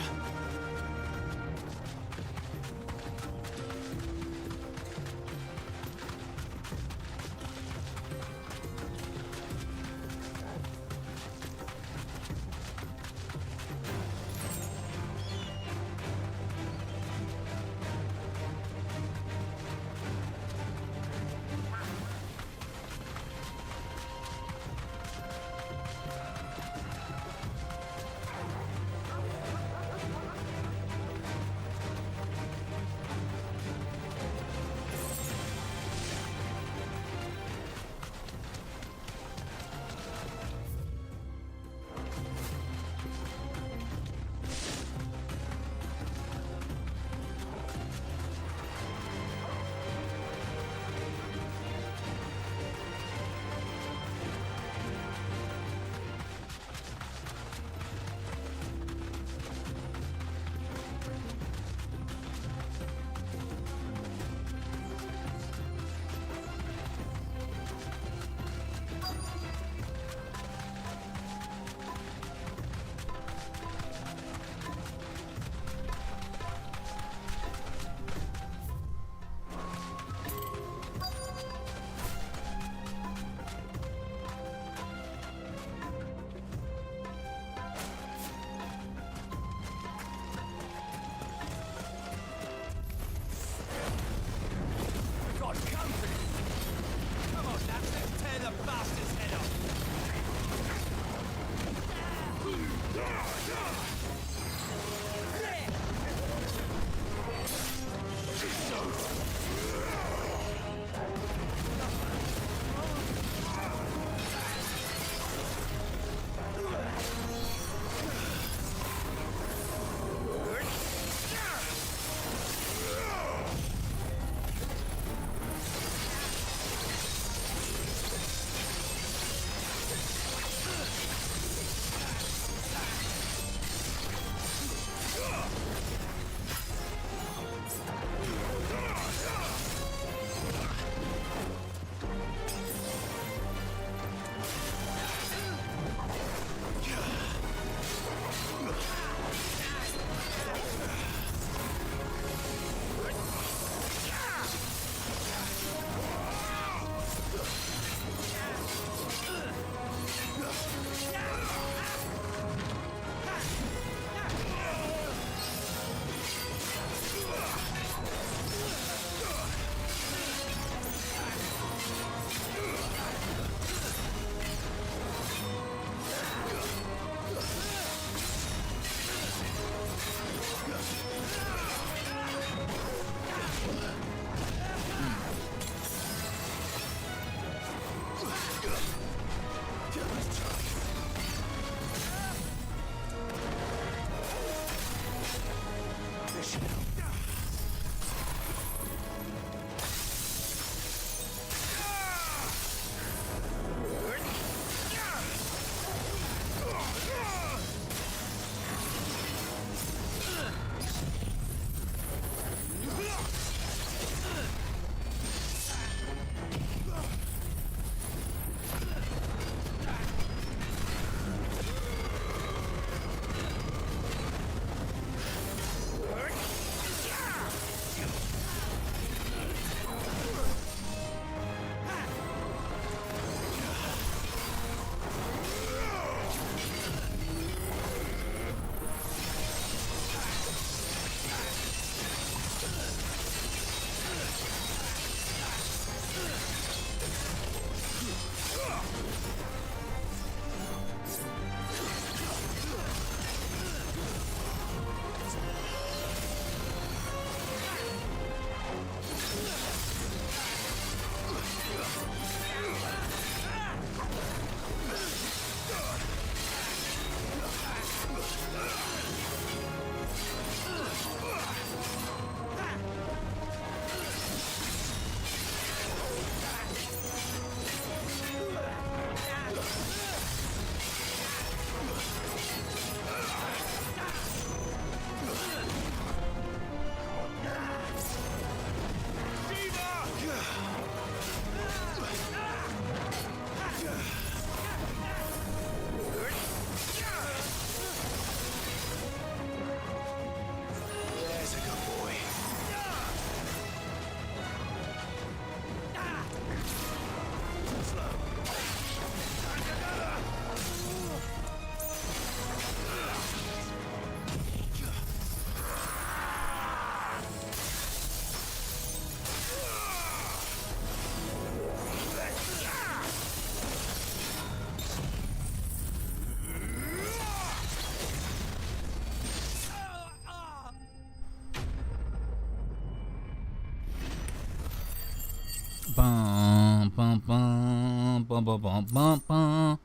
Bum bum bum bum bum.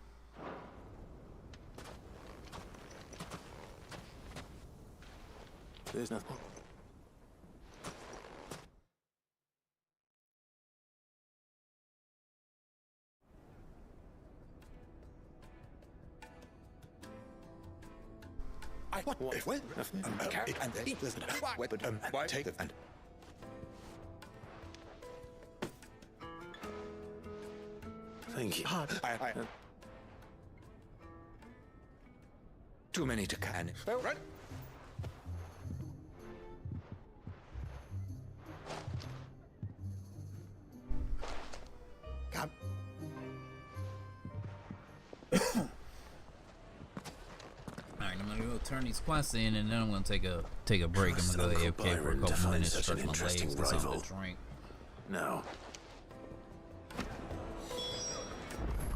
There's nothing. Thank you. Too many to can. Right. Alright, I'm gonna go turn these quests in, and then I'm gonna take a break. I'm gonna go AFK for a couple minutes, stretch my legs, get something to drink. No.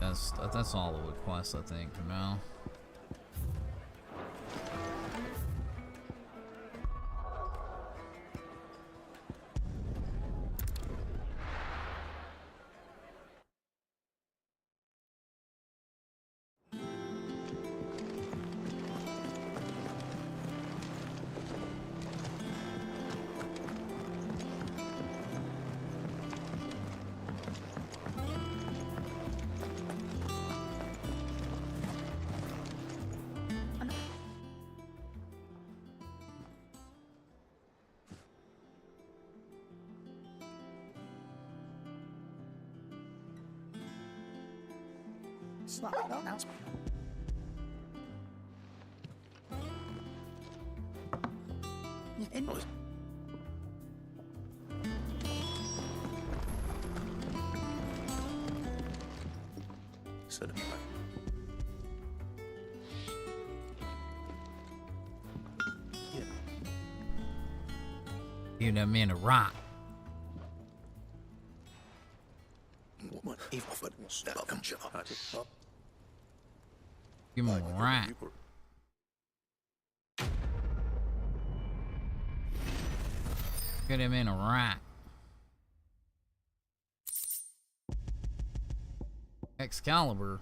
That's all the quests, I think, for now. Give that man a rock. Give him a rock. Give that man a rock. Excalibur.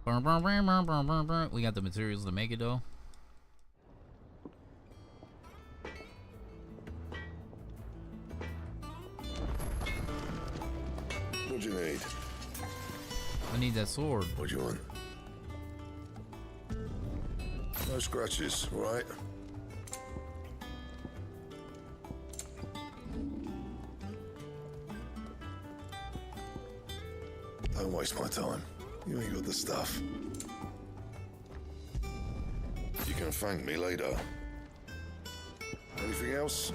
We got the materials to make it though. What do you need? I need that sword. What do you want? No scratches, right? Don't waste my time. You ain't got the stuff. You can thank me later. Anything else?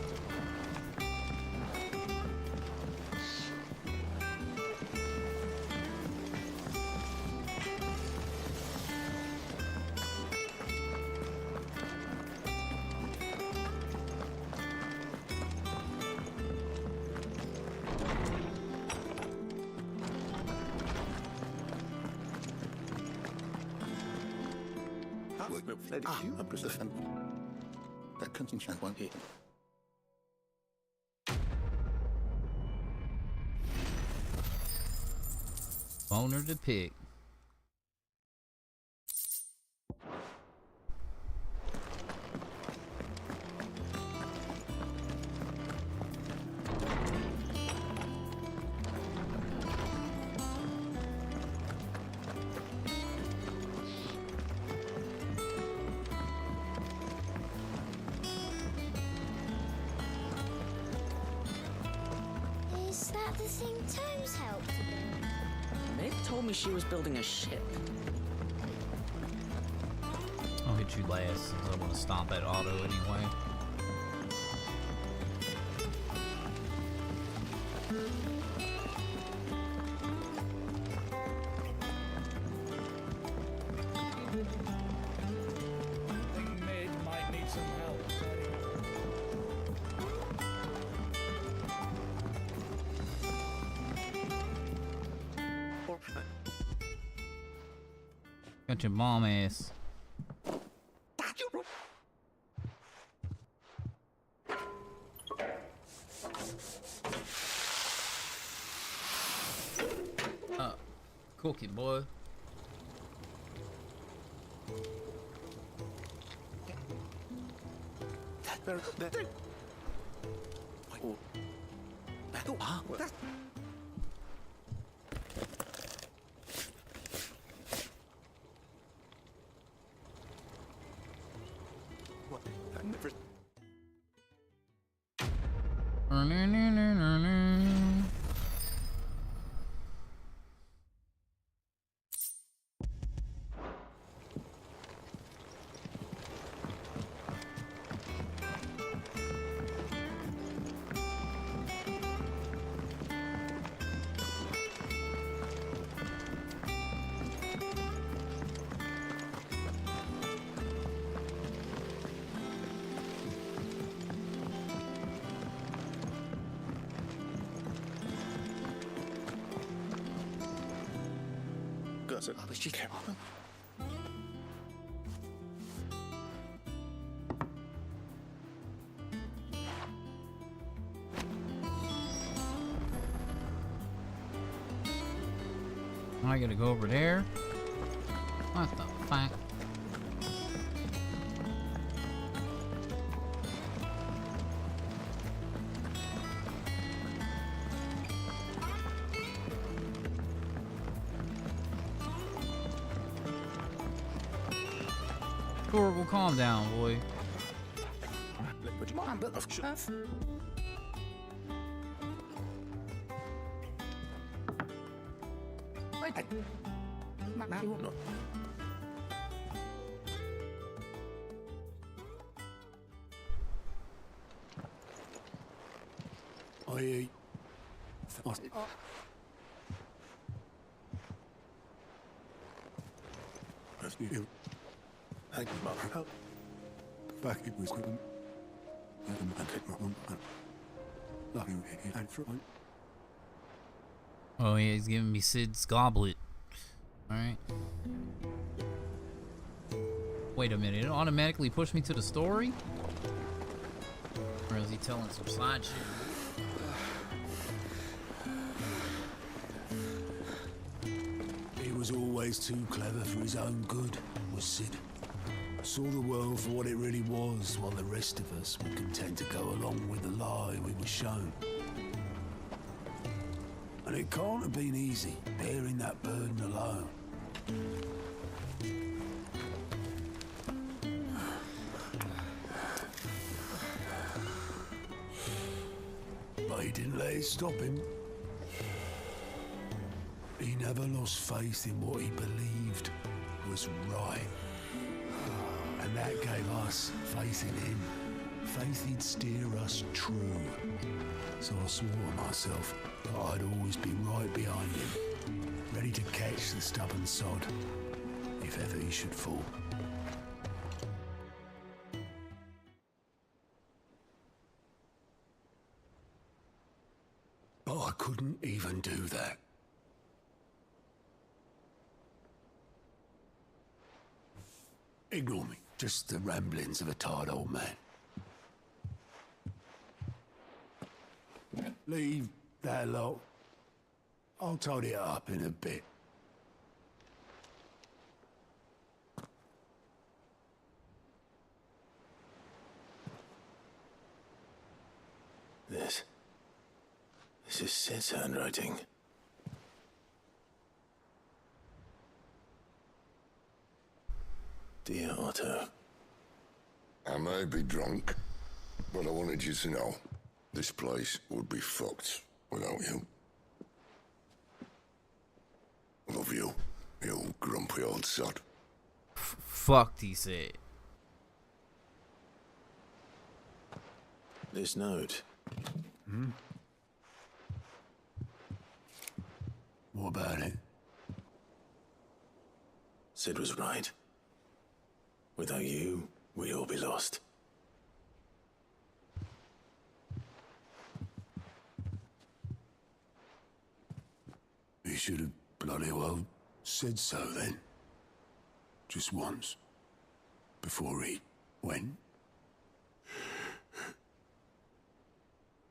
Owner to pick. Is that the thing Tomes helped with? Meg told me she was building a ship. I'll hit you last since I want to stomp at auto anyway. I think Mid might need some help. Got your mom ass. smoking, boy. I was just I gotta go over there. What the fuck? Well, calm down, boy. Oh yeah, he's giving me Sid's goblet. Alright. Wait a minute, it automatically pushed me to the story? Or is he telling some side shit? He was always too clever for his own good, was Sid. Saw the world for what it really was, while the rest of us were content to go along with the lie we were shown. And it can't have been easy, bearing that burden alone. But he didn't let it stop him. He never lost faith in what he believed was right. And that gave us faith in him. Faith he'd steer us true. So I swore to myself that I'd always be right behind him, ready to catch the stubborn sod, if ever he should fall. But I couldn't even do that. Ignore me. Just the ramblings of a tired old man. Leave that lot. I'll tidy it up in a bit. This is Sid's handwriting. Dear Otto. I may be drunk, but I wanted you to know this place would be fucked without you. Love you, you grumpy old sod. Fucked, he said. This note. What about it? Sid was right. Without you, we'd all be lost. He should have bloody well said so then. Just once. Before he went.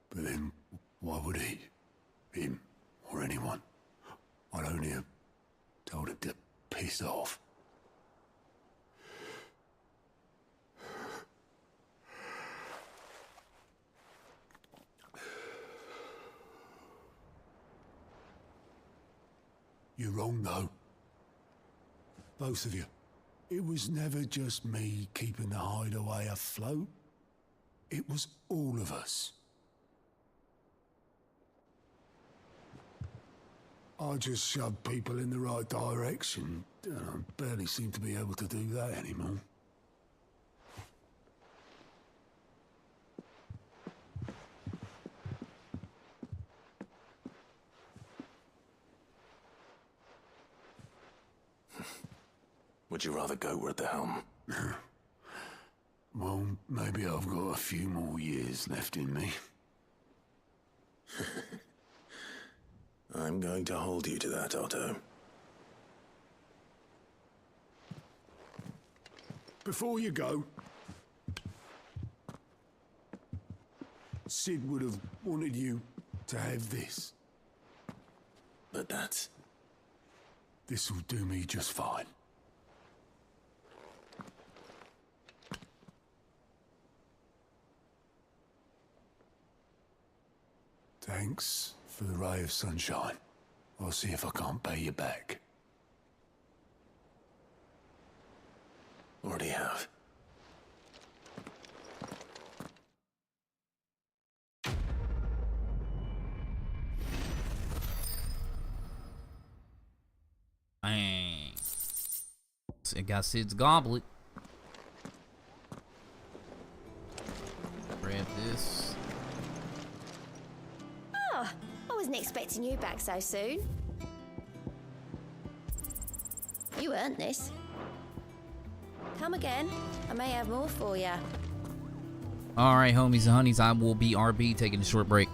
But then, why would he? Him, or anyone? I'd only have Told him to piss off. You're wrong, though. Both of you. It was never just me keeping the hideaway afloat. It was all of us. I just shoved people in the right direction. I barely seem to be able to do that anymore. Would you rather go were at the helm? Well, maybe I've got a few more years left in me. I'm going to hold you to that, Otto. Before you go, Sid would have wanted you to have this. But that's... This'll do me just fine. Thanks for the ray of sunshine. I'll see if I can't pay you back. Already have. Dang. It got Sid's goblet. Grab this. Oh, I wasn't expecting you back so soon. You earned this. Come again. I may have more for you. All right, homies and honeys, I will be RB taking a short break.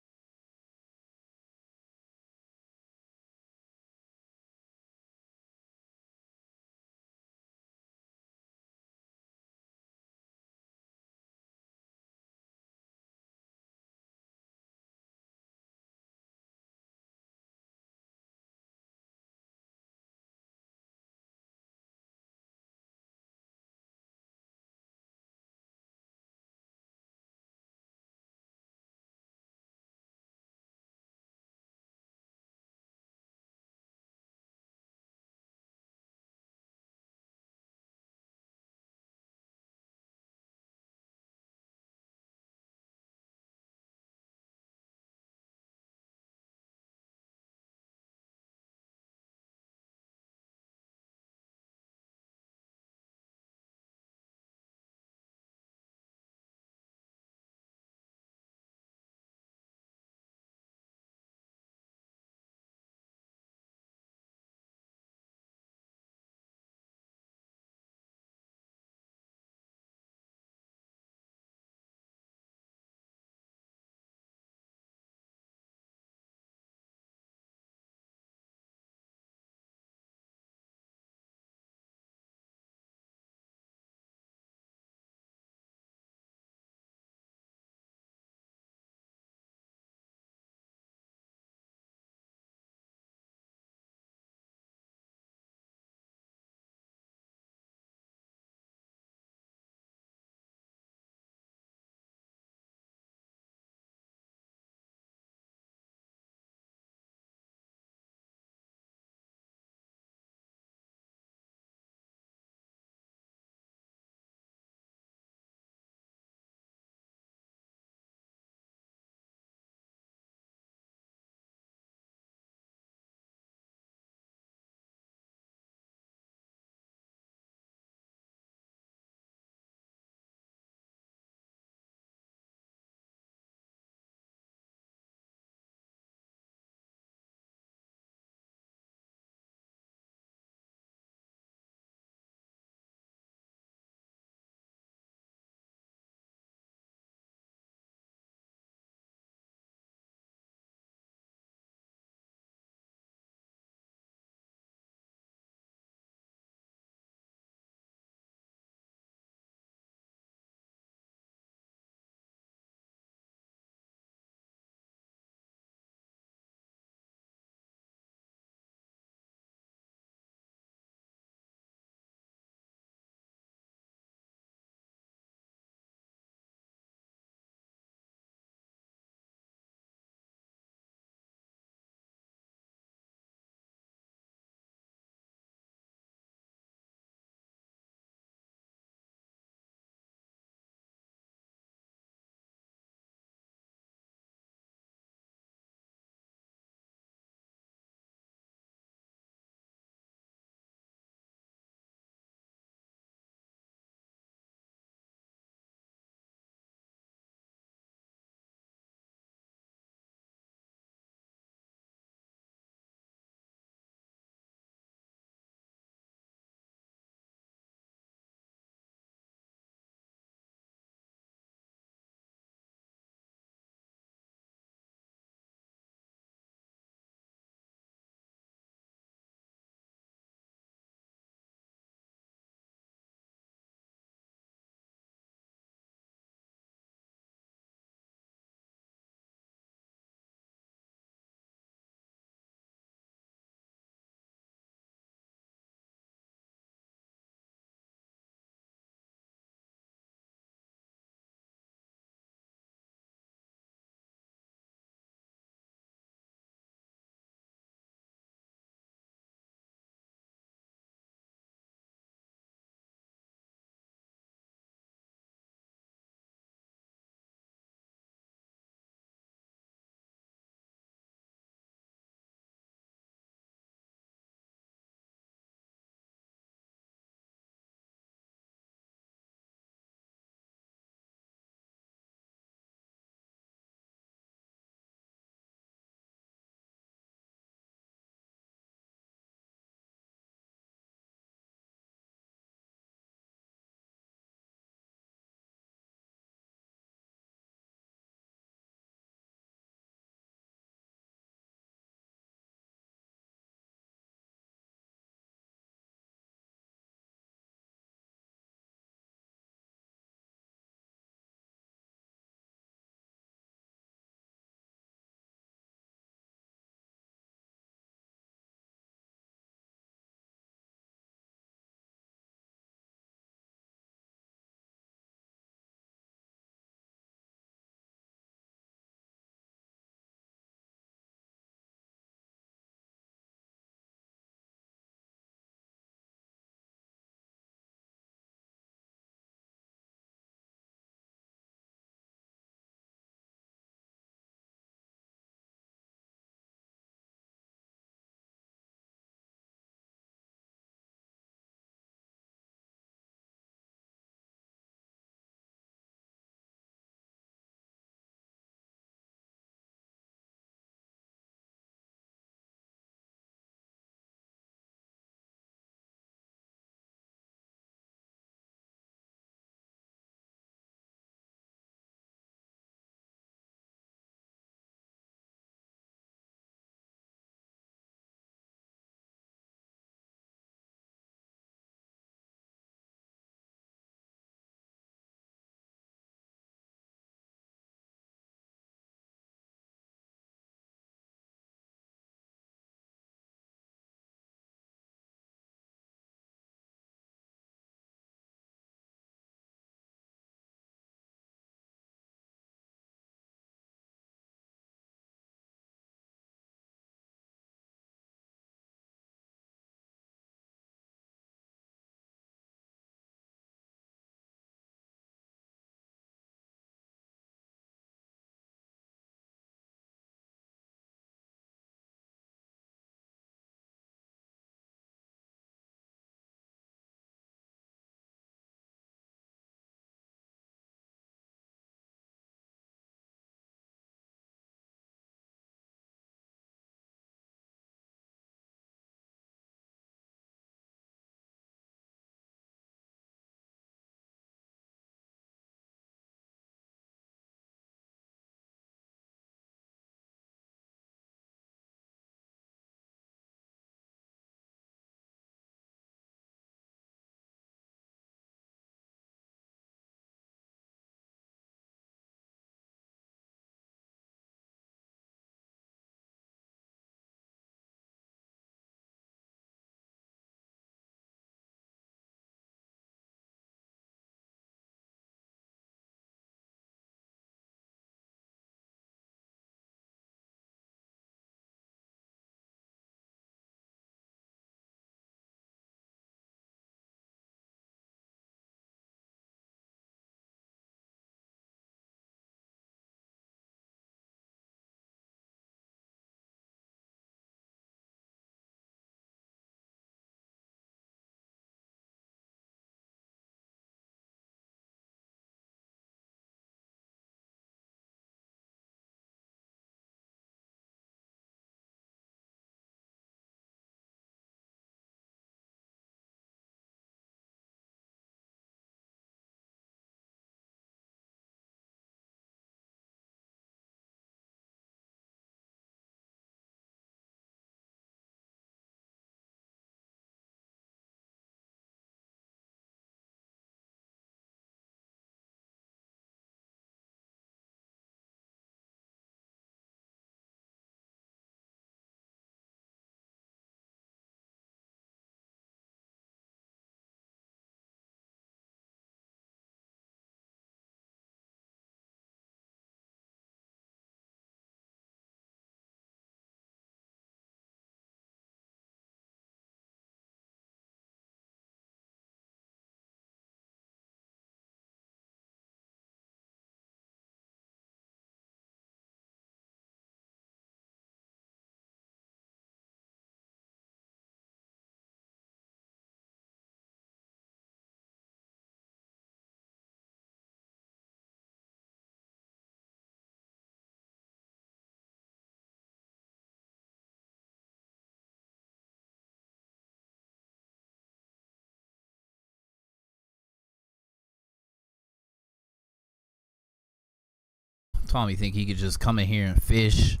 Tom, you think he could just come in here and fish,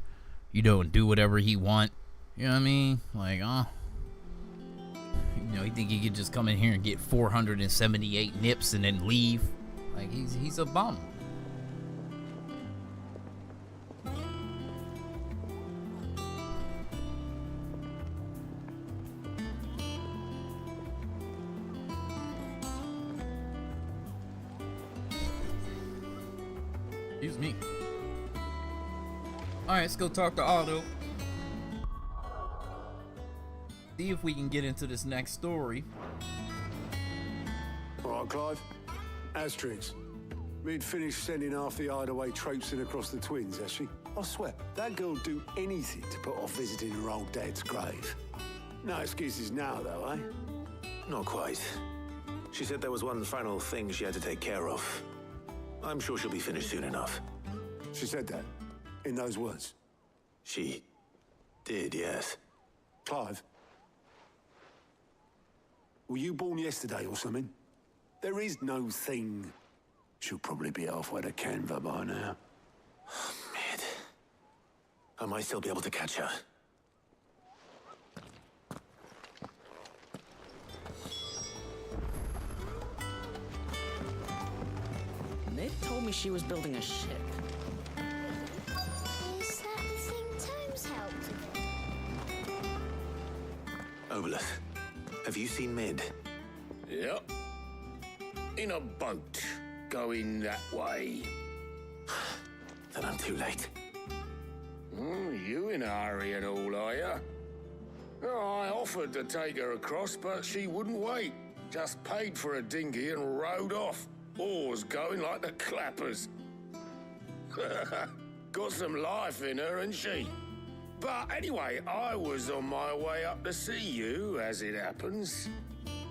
you know, and do whatever he want? You know what I mean? Like, you know, you think he could just come in here and get 478 nips and then leave? Like, he's a bum. Excuse me. Alright, let's go talk to Otto. See if we can get into this next story. Alright, Clive. Asterix. Mid finished sending half the hideaway traipsing across the twins, has she? I swear, that girl'd do anything to put off visiting her old dad's grave. No excuses now, though, eh? Not quite. She said there was one final thing she had to take care of. I'm sure she'll be finished soon enough. She said that? In those words? She did, yes. Clive? Were you born yesterday or something? There is no thing. She'll probably be halfway to Canva by now. Mid. I might still be able to catch her. Mid told me she was building a ship. Is that the thing Tomes helped with? Obelus, have you seen Mid? Yep. In a boat, going that way. Then I'm too late. You in a hurry and all, are ya? Oh, I offered to take her across, but she wouldn't wait. Just paid for a dinghy and rowed off. Oars going like the clappers. Got some life in her, ain't she? But anyway, I was on my way up to see you, as it happens.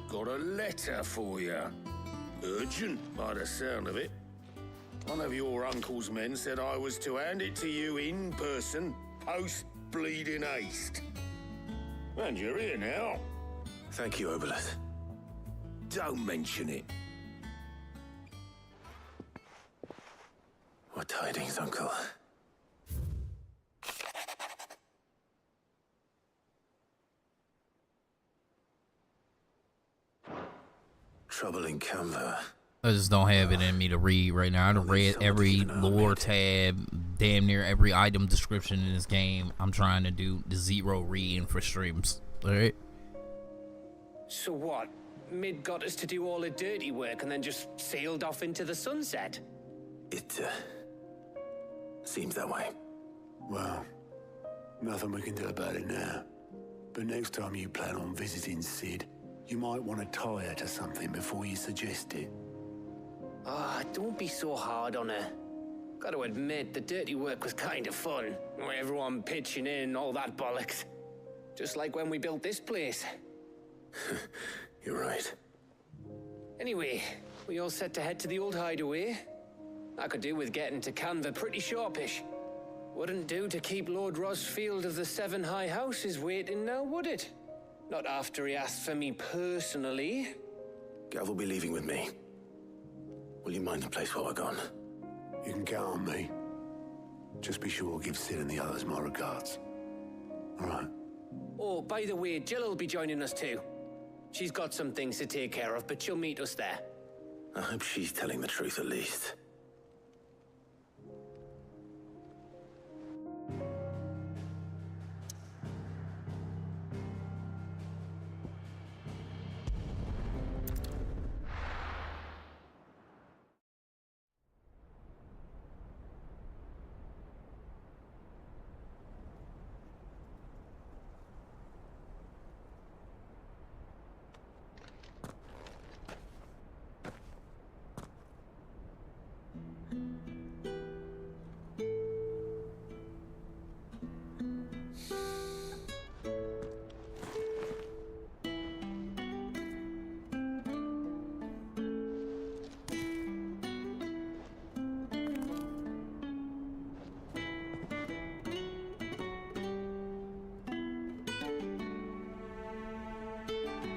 Got a letter for you. Urgent, by the sound of it. One of your uncle's men said I was to hand it to you in person, post-bleeding haste. And you're here now. Thank you, Obelus. Don't mention it. What tidings, Uncle? Trouble in Canva. I just don't have it in me to read right now. I've read every lore tab, damn near every item description in this game. I'm trying to do the zero reading for streams. Alright? So what? Mid got us to do all the dirty work and then just sailed off into the sunset? It, seems that way. Well, nothing we can do about it now. But next time you plan on visiting Sid, you might want to tie her to something before you suggest it. Don't be so hard on her. Gotta admit, the dirty work was kind of fun. Everyone pitching in, all that bollocks. Just like when we built this place. You're right. Anyway, we all set to head to the old hideaway. I could do with getting to Canva pretty sharpish. Wouldn't do to keep Lord Rosfield of the Seven High Houses waiting now, would it? Not after he asked for me personally. Gav will be leaving with me. Will you mind the place while we're gone? You can count on me. Just be sure to give Sid and the others my regards. All right. Oh, by the way, Jill will be joining us too. She's got some things to take care of, but she'll meet us there. I hope she's telling the truth at least.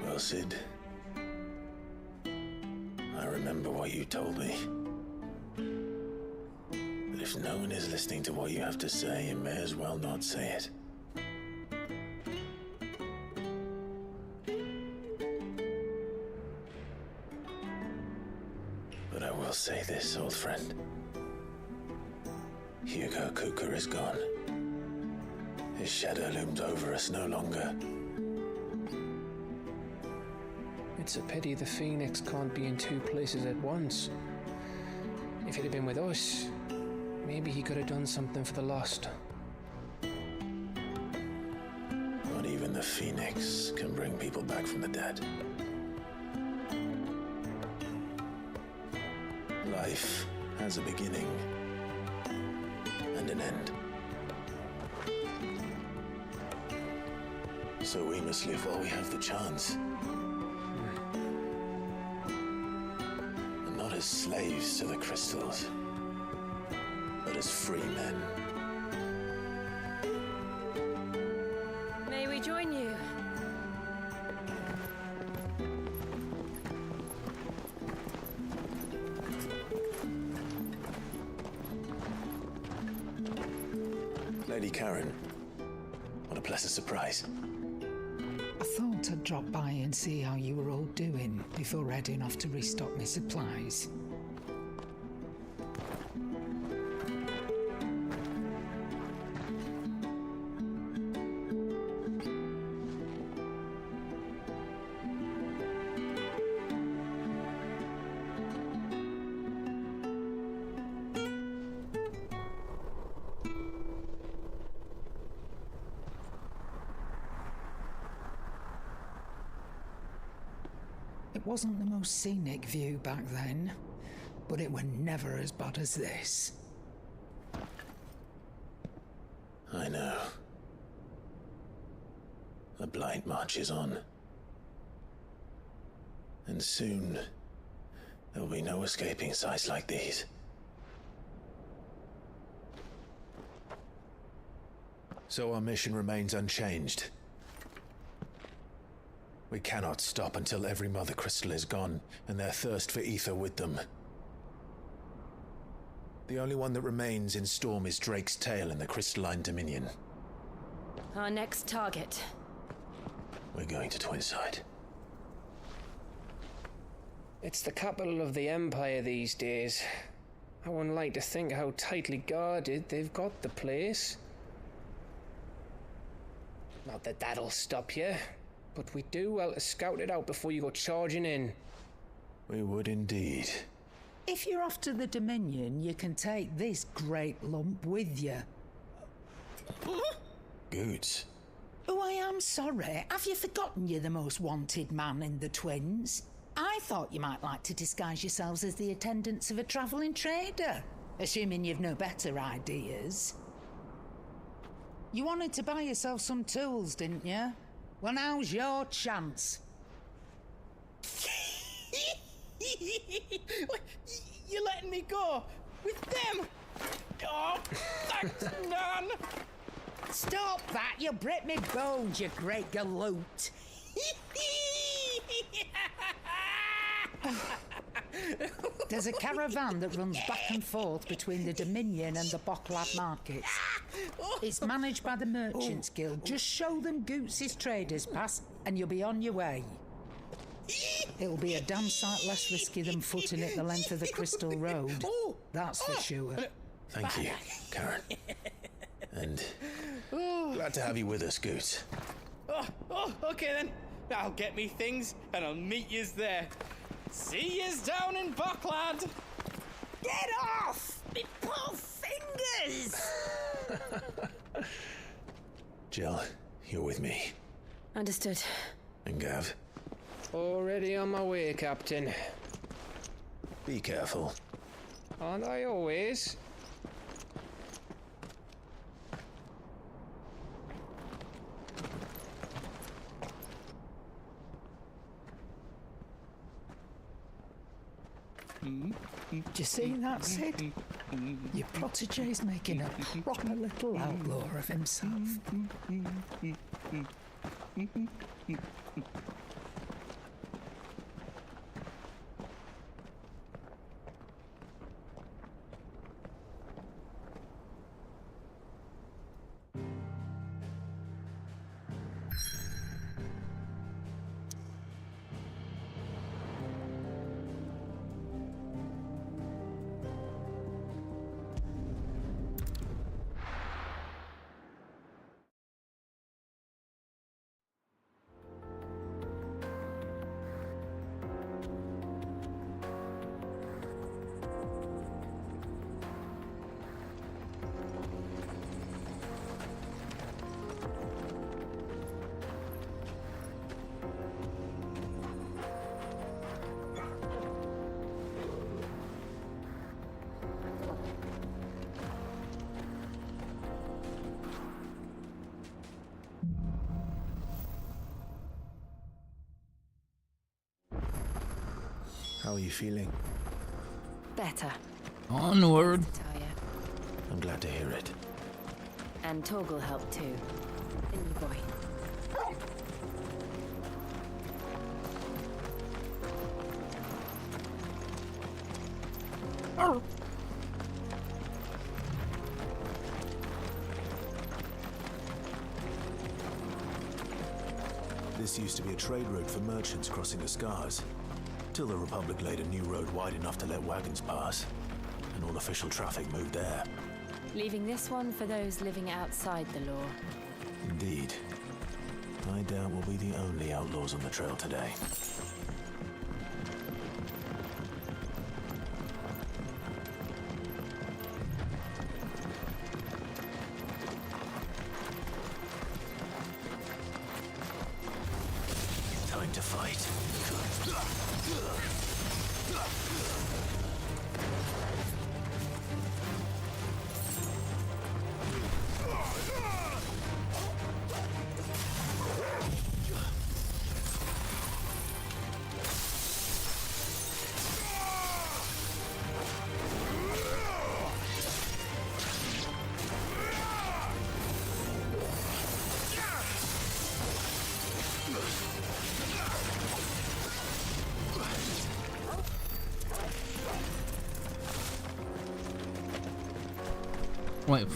Well, Sid, I remember what you told me. But If no one is listening to what you have to say, you may as well not say it. But I will say this, old friend. Hugo Kuka is gone. His shadow looms over us no longer. It's a pity the Phoenix can't be in two places at once. If he'd have been with us, maybe he could have done something for the lost. Not even the Phoenix can bring people back from the dead. Life has a beginning and an end. So we must live while we have the chance. And not as slaves to the crystals, but as free men. May we join you? Lady Karen, what a pleasant surprise. I thought I'd drop by and see how you were all doing before heading off to restock my supplies. It wasn't the most scenic view back then, but it were never as bad as this. I know. The Blight marches on. And soon, there will be no escaping sights like these. So our mission remains unchanged. We cannot stop until every Mother Crystal is gone, and their thirst for ether with them. The only one that remains in Storm is Drake's Tail in the Crystalline Dominion. Our next target. We're going to Twinside. It's the capital of the Empire these days. I wouldn't like to think how tightly guarded they've got the place. Not that that'll stop you, but we do well to scout it out before you go charging in. We would indeed. If you're off to the Dominion, you can take this great lump with you. Goods. Oh, I am sorry. Have you forgotten you're the most wanted man in the Twins? I thought you might like to disguise yourselves as the attendants of a travelling trader, assuming you've no better ideas. You wanted to buy yourself some tools, didn't you? Well, now's your chance. You're letting me go with them? Oh, thanks, Nan. Stop that! You break me bones, you great galoot. There's a caravan that runs back and forth between the Dominion and the Bocklad markets. It's managed by the Merchants Guild. Just show them Goots' traders pass and you'll be on your way. It'll be a damn sight less risky than footing it the length of the Crystal Road. That's for sure. Thank you, Karen. And glad to have you with us, Goots. Okay then. I'll get me things and I'll meet yous there. See yous down in Bocklad. Get off! Me poor fingers! Jill, you're with me. Understood. And Gav? Already on my way, Captain. Be careful. Aren't I always? Do you see that, Sid? Your protégé's making a proper little outlaw of himself. How are you feeling? Better. Onward. I'm glad to hear it. And Torgal helped too. Didn't you, boy? Oh. This used to be a trade route for merchants crossing the Scars, till the Republic laid a new road wide enough to let wagons pass, and all official traffic moved there. Leaving this one for those living outside the law. Indeed. I doubt we'll be the only outlaws on the trail today. Time to fight.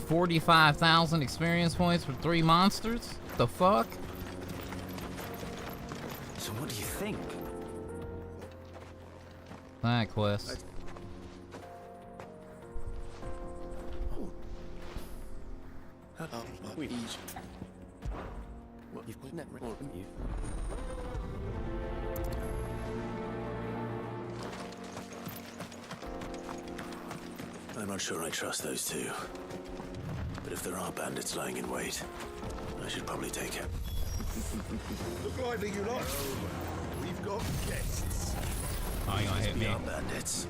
45,000 experience points for 3 monsters? The fuck? So what do you think? That quest. I'm not sure I trust those two. But if there are bandits lying in wait, I should probably take it. Look lively, you lot. We've got guests. Oh, you gonna hit me? Bandits.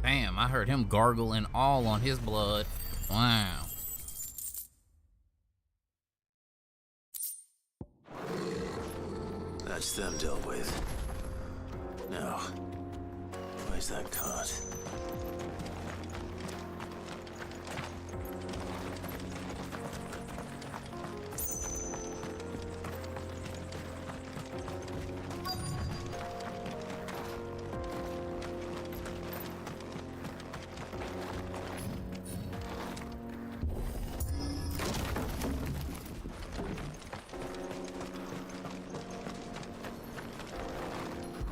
Damn, I heard him gargling all on his blood. Wow. That's them dealt with. Now, where's that cart?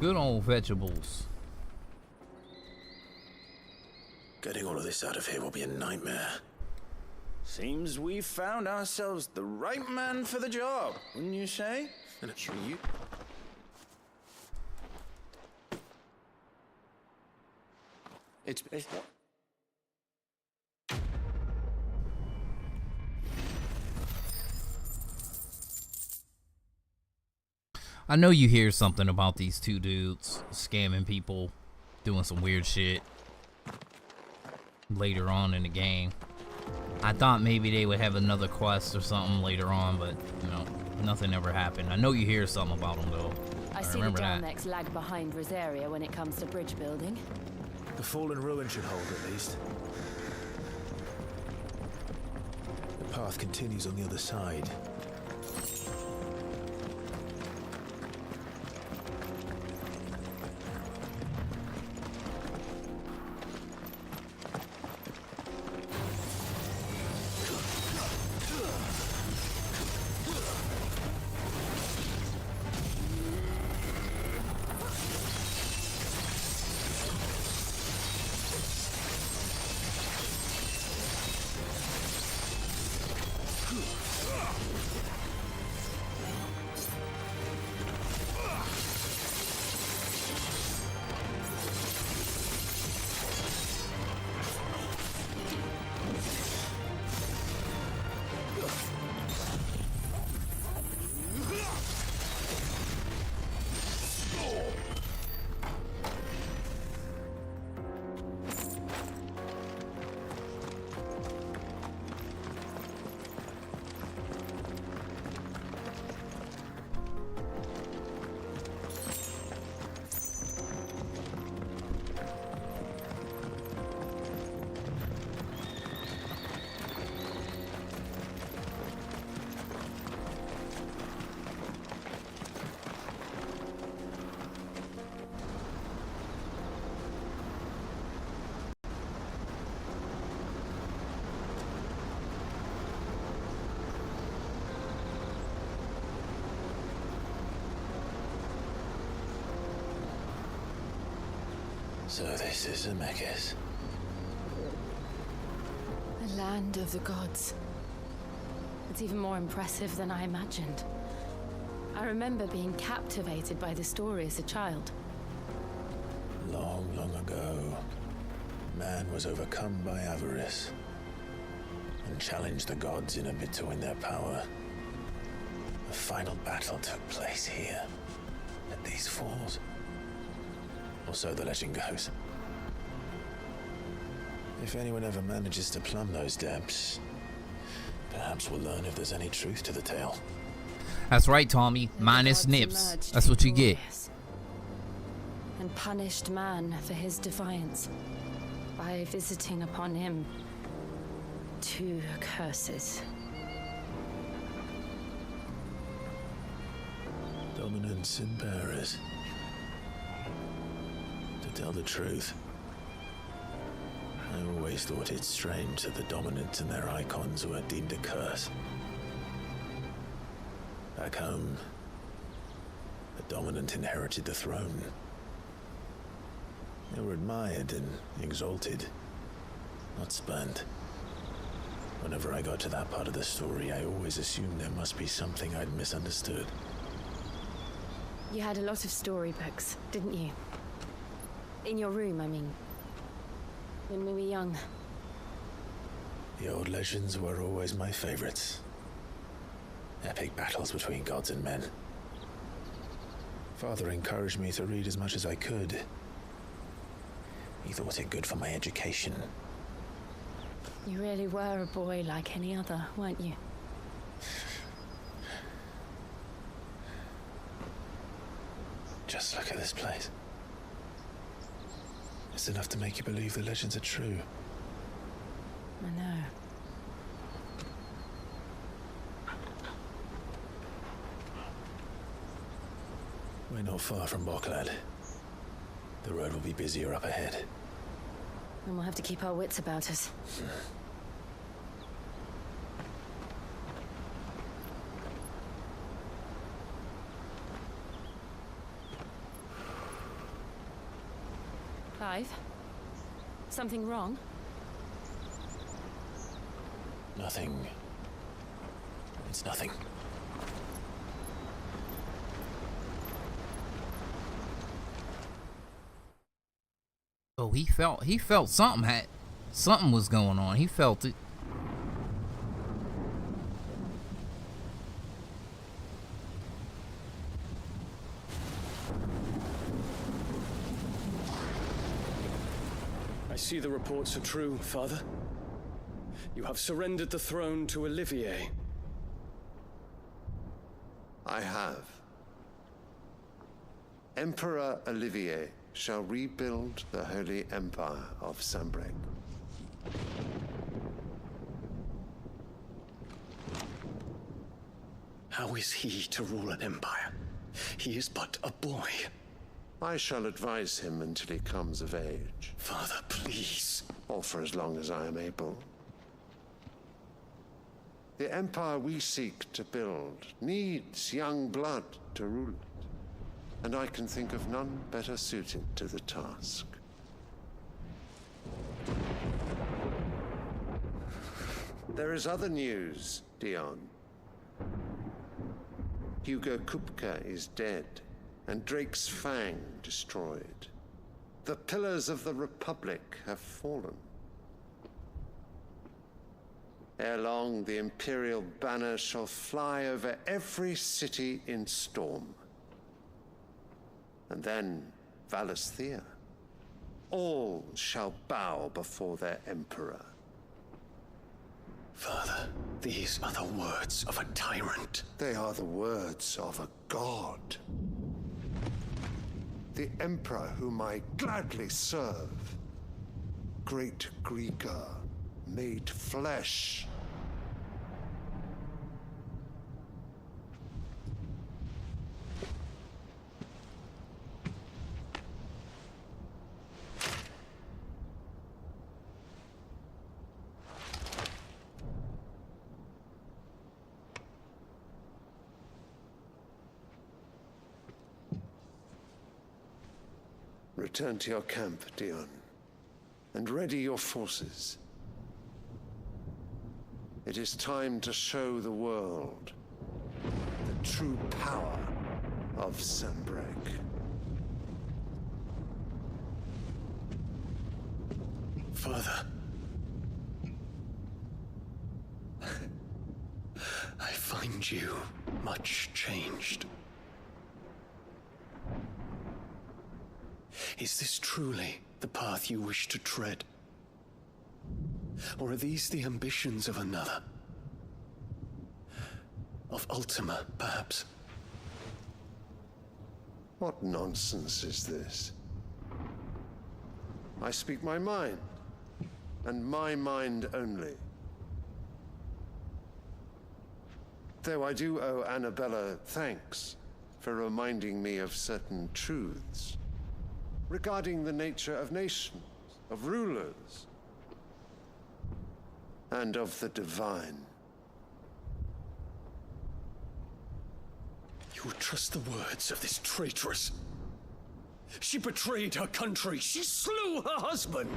Good old vegetables. Getting all of this out of here will be a nightmare. Seems we've found ourselves the right man for the job, wouldn't you say? Sure you... It's I know you hear something about these two dudes scamming people, doing some weird shit later on in the game. I thought maybe they would have another quest or something later on, but you know, nothing ever happened. I know you hear something about them though. I see the remember that. Dalnex lag behind Rosaria when it comes to bridge building. The fallen ruin should hold at least. The path continues on the other side. So this is Zemeckis. The land of the gods. It's even more impressive than I imagined. I remember being captivated by the story as a child. Long, long ago, man was overcome by avarice and challenged the gods in a bid to win their power. The final battle took place here, at these falls. Or so the legend goes. If anyone ever manages to plumb those depths, perhaps we'll learn if there's any truth to the tale. That's right, Tommy. Minus nips. That's what you get. And punished man for his defiance by visiting upon him 2 curses. Dominance and bearers. To tell the truth, I always thought it strange that the dominant and their icons were deemed a curse. Back home, the dominant inherited the throne. They were admired and exalted, not spurned. Whenever I got to that part of the story, I always assumed there must be something I'd misunderstood. You had a lot of storybooks, didn't you? In your room, I mean. When we were young. The old legends were always my favorites. Epic battles between gods and men. Father encouraged me to read as much as I could. He thought it good for my education. You really were a boy like any other, weren't you? Just look at this place. It's enough to make you believe the legends are true. I know. We're not far from Boklad. The road will be busier up ahead. And we'll have to keep our wits about us. Clive? Something wrong? Nothing. It's nothing. Oh, he felt something was going on. He felt it. I see the reports are true, Father. You have surrendered the throne to Olivier. I have. Emperor Olivier shall rebuild the Holy Empire of Sanbreque. How is he to rule an empire? He is but a boy. I shall advise him until he comes of age. Father, please. Or for as long as I am able. The empire we seek to build needs young blood to rule it. And I can think of none better suited to the task. There is other news, Dion. Hugo Kupka is dead, and Drake's Fang destroyed. The pillars of the Republic have fallen. Ere long, the Imperial banner shall fly over every city in Storm. And then Valisthea. All shall bow before their emperor. Father, these are the words of a tyrant. They are the words of a god. The emperor whom I gladly serve. Great Greeker, made flesh. Return to your camp, Dion, and ready your forces. It is time to show the world the true power of Sanbreque. Father. I find you much changed. Is this truly the path you wish to tread? Or are these the ambitions of another? Of Ultima, perhaps? What nonsense is this? I speak my mind, and my mind only. Though I do owe Annabella thanks for reminding me of certain truths regarding the nature of nations, of rulers, and of the divine. You would trust the words of this traitress? She betrayed her country. She slew her husband.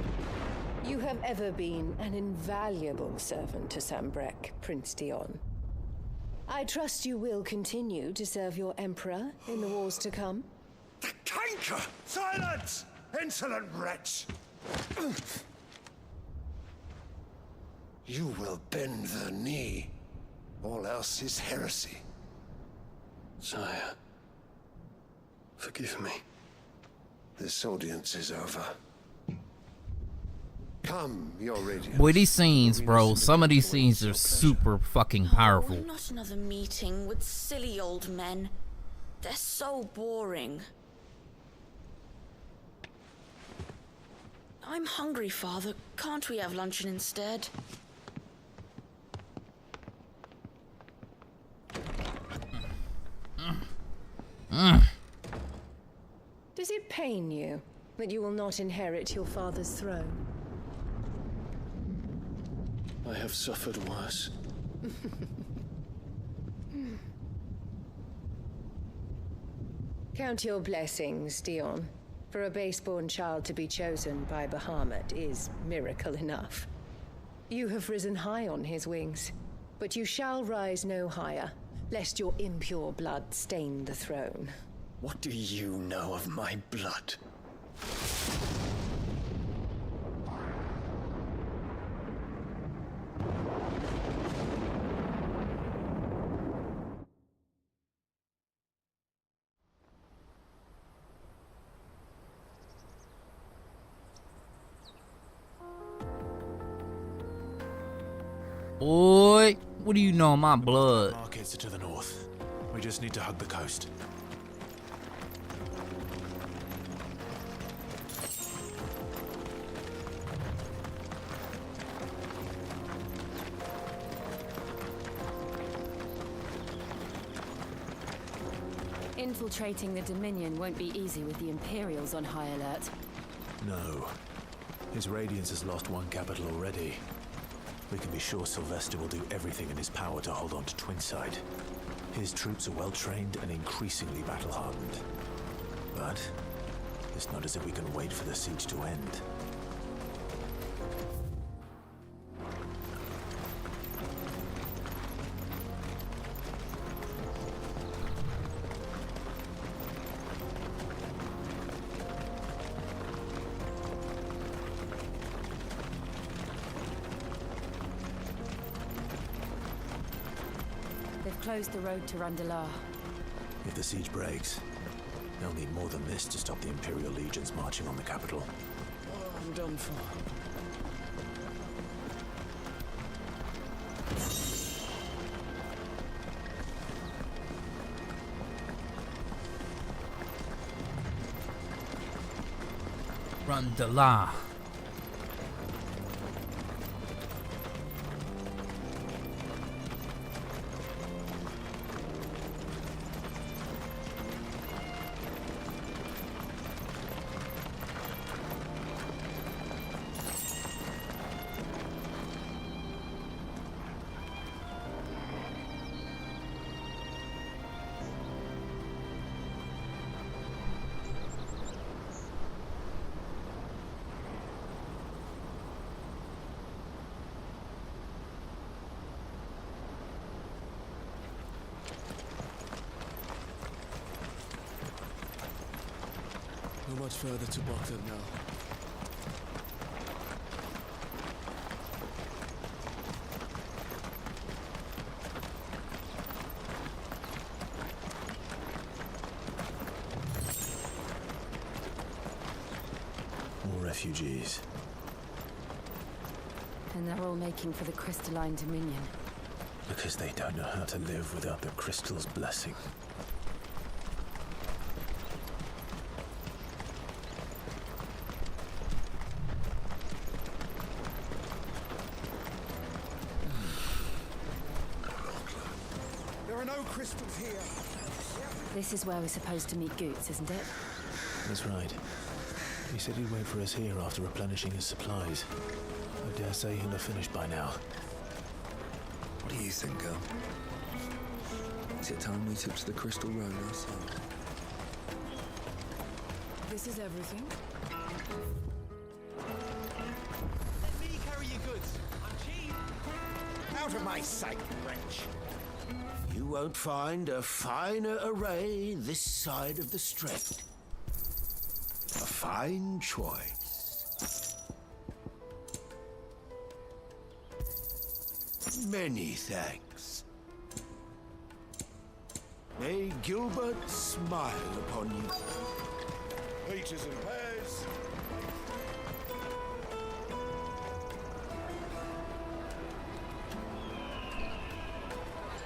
You have ever been an invaluable servant to Sanbreque, Prince Dion. I trust you will continue to serve your emperor in the wars to come. The canker! Silence! Insolent wretch! You will bend the knee. All else is heresy. Sire, forgive me. This audience is over. Come, your radiance. Boy, these scenes, bro, some of these scenes are super fucking powerful. Oh, not another meeting with silly old men. They're so boring. I'm hungry, Father. Can't we have luncheon instead? Does it pain you that you will not inherit your father's throne? I have suffered worse. Count your blessings, Dion. For a base-born child to be chosen by Bahamut is miracle enough. You have risen high on his wings, but you shall rise no higher, lest your impure blood stain the throne. What do you know of my blood? Boy, what do you know of my blood? Markets are to the north. We just need to hug the coast. Infiltrating the Dominion won't be easy with the Imperials on high alert. No. His Radiance has lost one capital already. We can be sure Sylvester will do everything in his power to hold on to Twinside. His troops are well trained and increasingly battle-hardened. But it's not as if we can wait for the siege to end. Closed the road to Randalar. If the siege breaks, they'll need more than this to stop the Imperial legions marching on the capital. Oh, I'm done for. Randalar. Not much further to Bogdan now. More refugees. And they're all making for the Crystalline Dominion. Because they don't know how to live without the Crystal's blessing. Crystals here. This is where we're supposed to meet Goots, isn't it? That's right. He said he'd wait for us here after replenishing his supplies. I dare say he'll have finished by now. What do you think, girl? Is it time we took to the Crystal Road ourselves? This is everything. Let me carry your goods. I'm cheap. Out of my sight, wretch. You won't find a finer array this side of the Strait. A fine choice. Many thanks. May Gilbert smile upon you. Peaches and pears.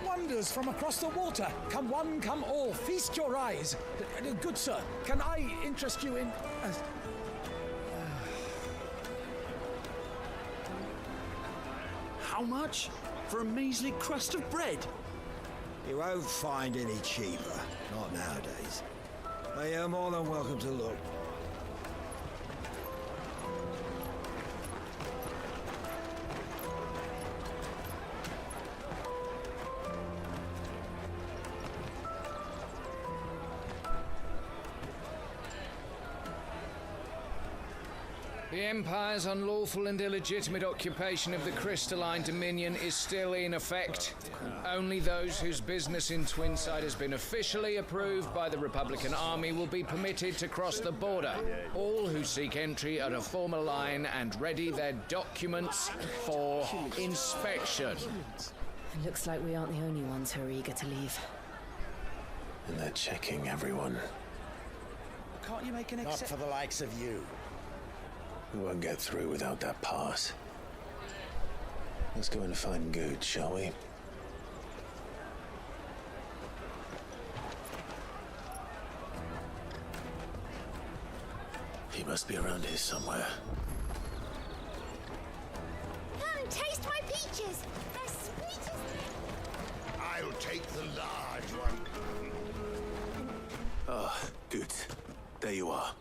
Wonders from across the water. Come one, come all. Feast your eyes. Good sir, can I interest you in... How much? For a measly crust of bread? You won't find any cheaper. Not nowadays. But you're more than welcome to look. The Empire's unlawful and illegitimate occupation of the Crystalline Dominion is still in effect. Only those whose business in Twinside has been officially approved by the Republican Army will be permitted to cross the border. All who seek entry are to form a line and ready their documents for inspection. It looks like we aren't the only ones who are eager to leave. And they're checking everyone. Can't you make an Not for the likes of you. We won't get through without that pass. Let's go and find Good, shall we? He must be around here somewhere. Come, taste my peaches. They're sweet as... I'll take the large one. Ah, Good. There you are.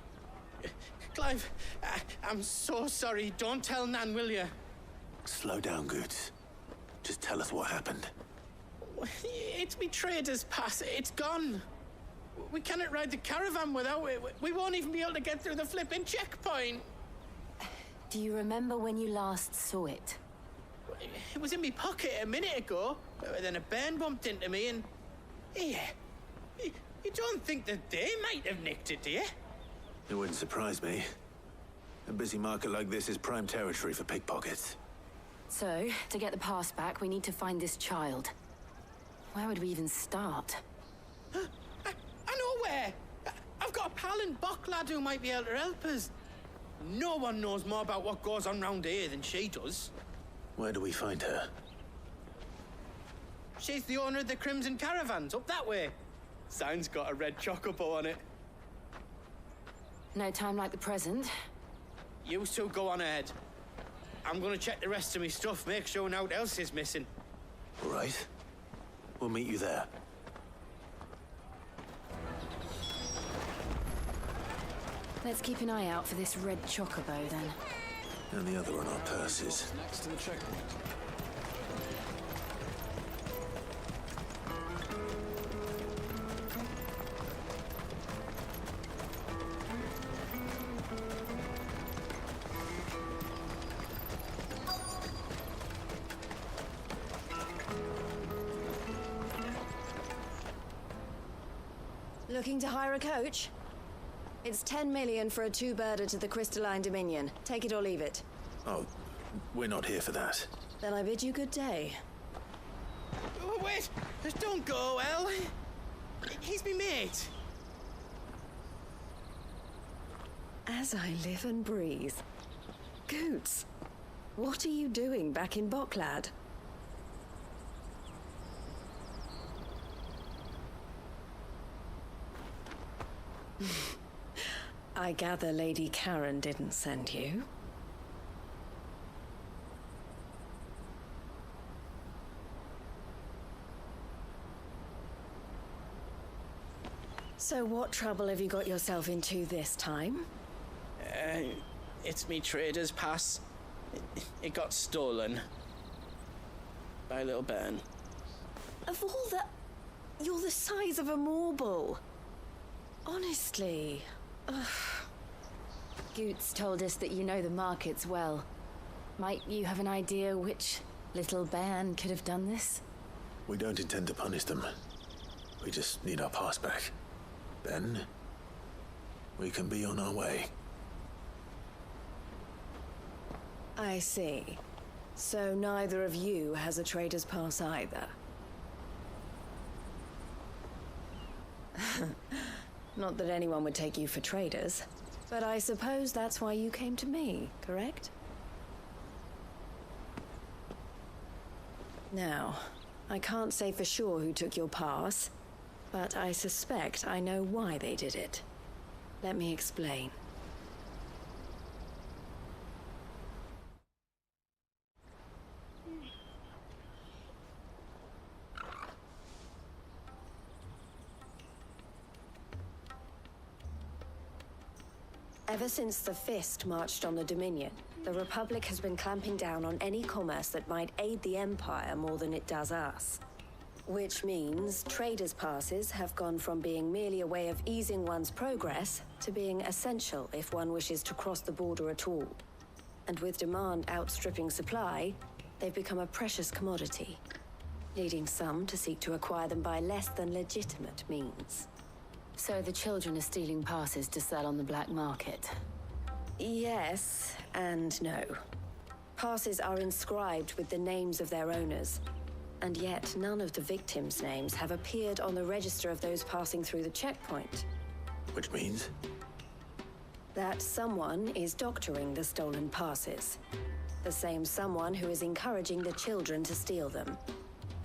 Clive, I'm so sorry. Don't tell Nan, will you? Slow down, Good. Just tell us what happened. It's me trader's pass. It's gone. We cannot ride the caravan without it. We won't even be able to get through the flipping checkpoint. Do you remember when you last saw it? It was in my pocket a minute ago. Then a bairn bumped into me and... Yeah. You don't think that they might have nicked it, do you? It wouldn't surprise me. A busy market like this is prime territory for pickpockets. So, to get the pass back, we need to find this child. Where would we even start? I know where! I've got a pal in Bocklad who might be able to help us. No one knows more about what goes on round here than she does. Where do we find her? She's the owner of the Crimson Caravans, up that way. Sign's got a red chocobo on it. No time like the present. You two go on ahead. I'm gonna check the rest of my stuff, make sure nothing else is missing. All right. We'll meet you there. Let's keep an eye out for this red chocobo, then. And the other on our purses. Next to the checkpoint. Looking to hire a coach? It's 10 million for a two-birder to the Crystalline Dominion. Take it or leave it. Oh, we're not here for that. Then I bid you good day. Oh, wait! Don't go, El. He's me mate. As I live and breathe. Goots, what are you doing back in Bocklad? I gather Lady Karen didn't send you. So what trouble have you got yourself into this time? It's me trader's pass. It got stolen. By a little bairn. Of all the... You're the size of a marble. Honestly. Ugh. Goots told us that you know the markets well. Might you have an idea which little bairn could have done this? We don't intend to punish them. We just need our pass back. Then, we can be on our way. I see. So neither of you has a trader's pass either. Not that anyone would take you for traders, but I suppose that's why you came to me, correct? Now, I can't say for sure who took your pass, but I suspect I know why they did it. Let me explain. Ever since the Fist marched on the Dominion, the Republic has been clamping down on any commerce that might aid the Empire more than it does us. Which means traders' passes have gone from being merely a way of easing one's progress to being essential if one wishes to cross the border at all. And with demand outstripping supply, they've become a precious commodity, leading some to seek to acquire them by less than legitimate means. So the children are stealing passes to sell on the black market? Yes and no. Passes are inscribed with the names of their owners, and yet none of the victims' names have appeared on the register of those passing through the checkpoint. Which means? That someone is doctoring the stolen passes. The same someone who is encouraging the children to steal them.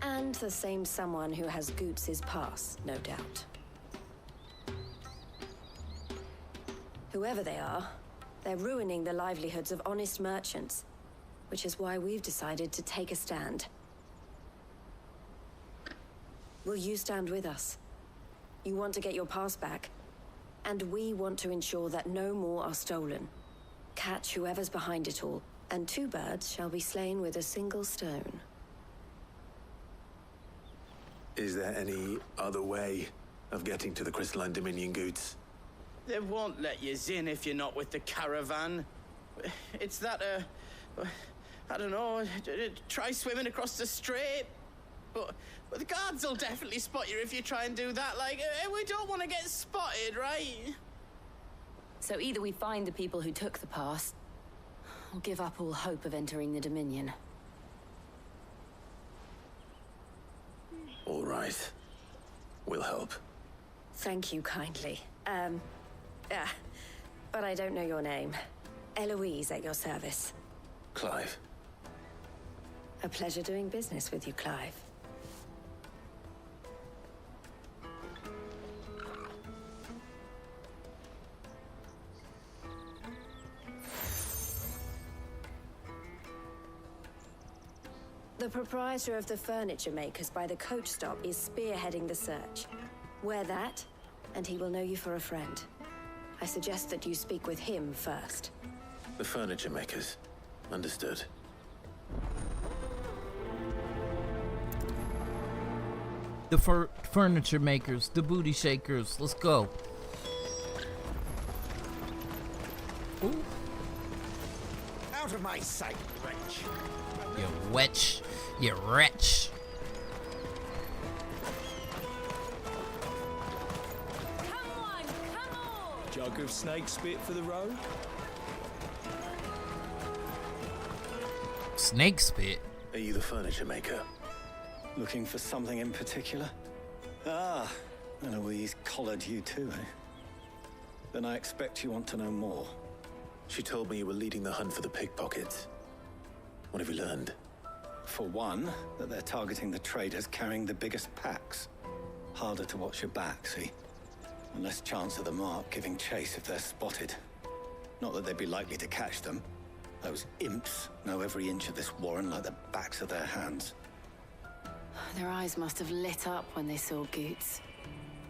And the same someone who has Goots' pass, no doubt. Whoever they are, they're ruining the livelihoods of honest merchants, which is why we've decided to take a stand. Will you stand with us? You want to get your pass back, and we want to ensure that no more are stolen. Catch whoever's behind it all, and 2 birds shall be slain with a single stone. Is there any other way of getting to the Crystalline Dominion Goots? They won't let you in if you're not with the caravan. It's that, I don't know, try swimming across the strait. But the guards will definitely spot you if you try and do that. Like, we don't want to get spotted, right? So either we find the people who took the pass, or give up all hope of entering the Dominion. All right. We'll help. Thank you kindly. But I don't know your name. Eloise at your service. Clive. A pleasure doing business with you, Clive. The proprietor of the furniture makers by the coach stop is spearheading the search. Wear that, and he will know you for a friend. I suggest that you speak with him first. The furniture makers. Understood. The furniture makers, the booty shakers. Let's go. Ooh. Out of my sight, wretch. You wretch. You wretch. Jug of snake spit for the road? Snake spit? Are you the furniture maker? Looking for something in particular? Ah, Eloise collared you too, eh? Then I expect you want to know more. She told me you were leading the hunt for the pickpockets. What have you learned? For one, that they're targeting the traders carrying the biggest packs. Harder to watch your back, see? And less chance of the mark giving chase if they're spotted. Not that they'd be likely to catch them. Those imps know every inch of this warren like the backs of their hands. Their eyes must have lit up when they saw Goots.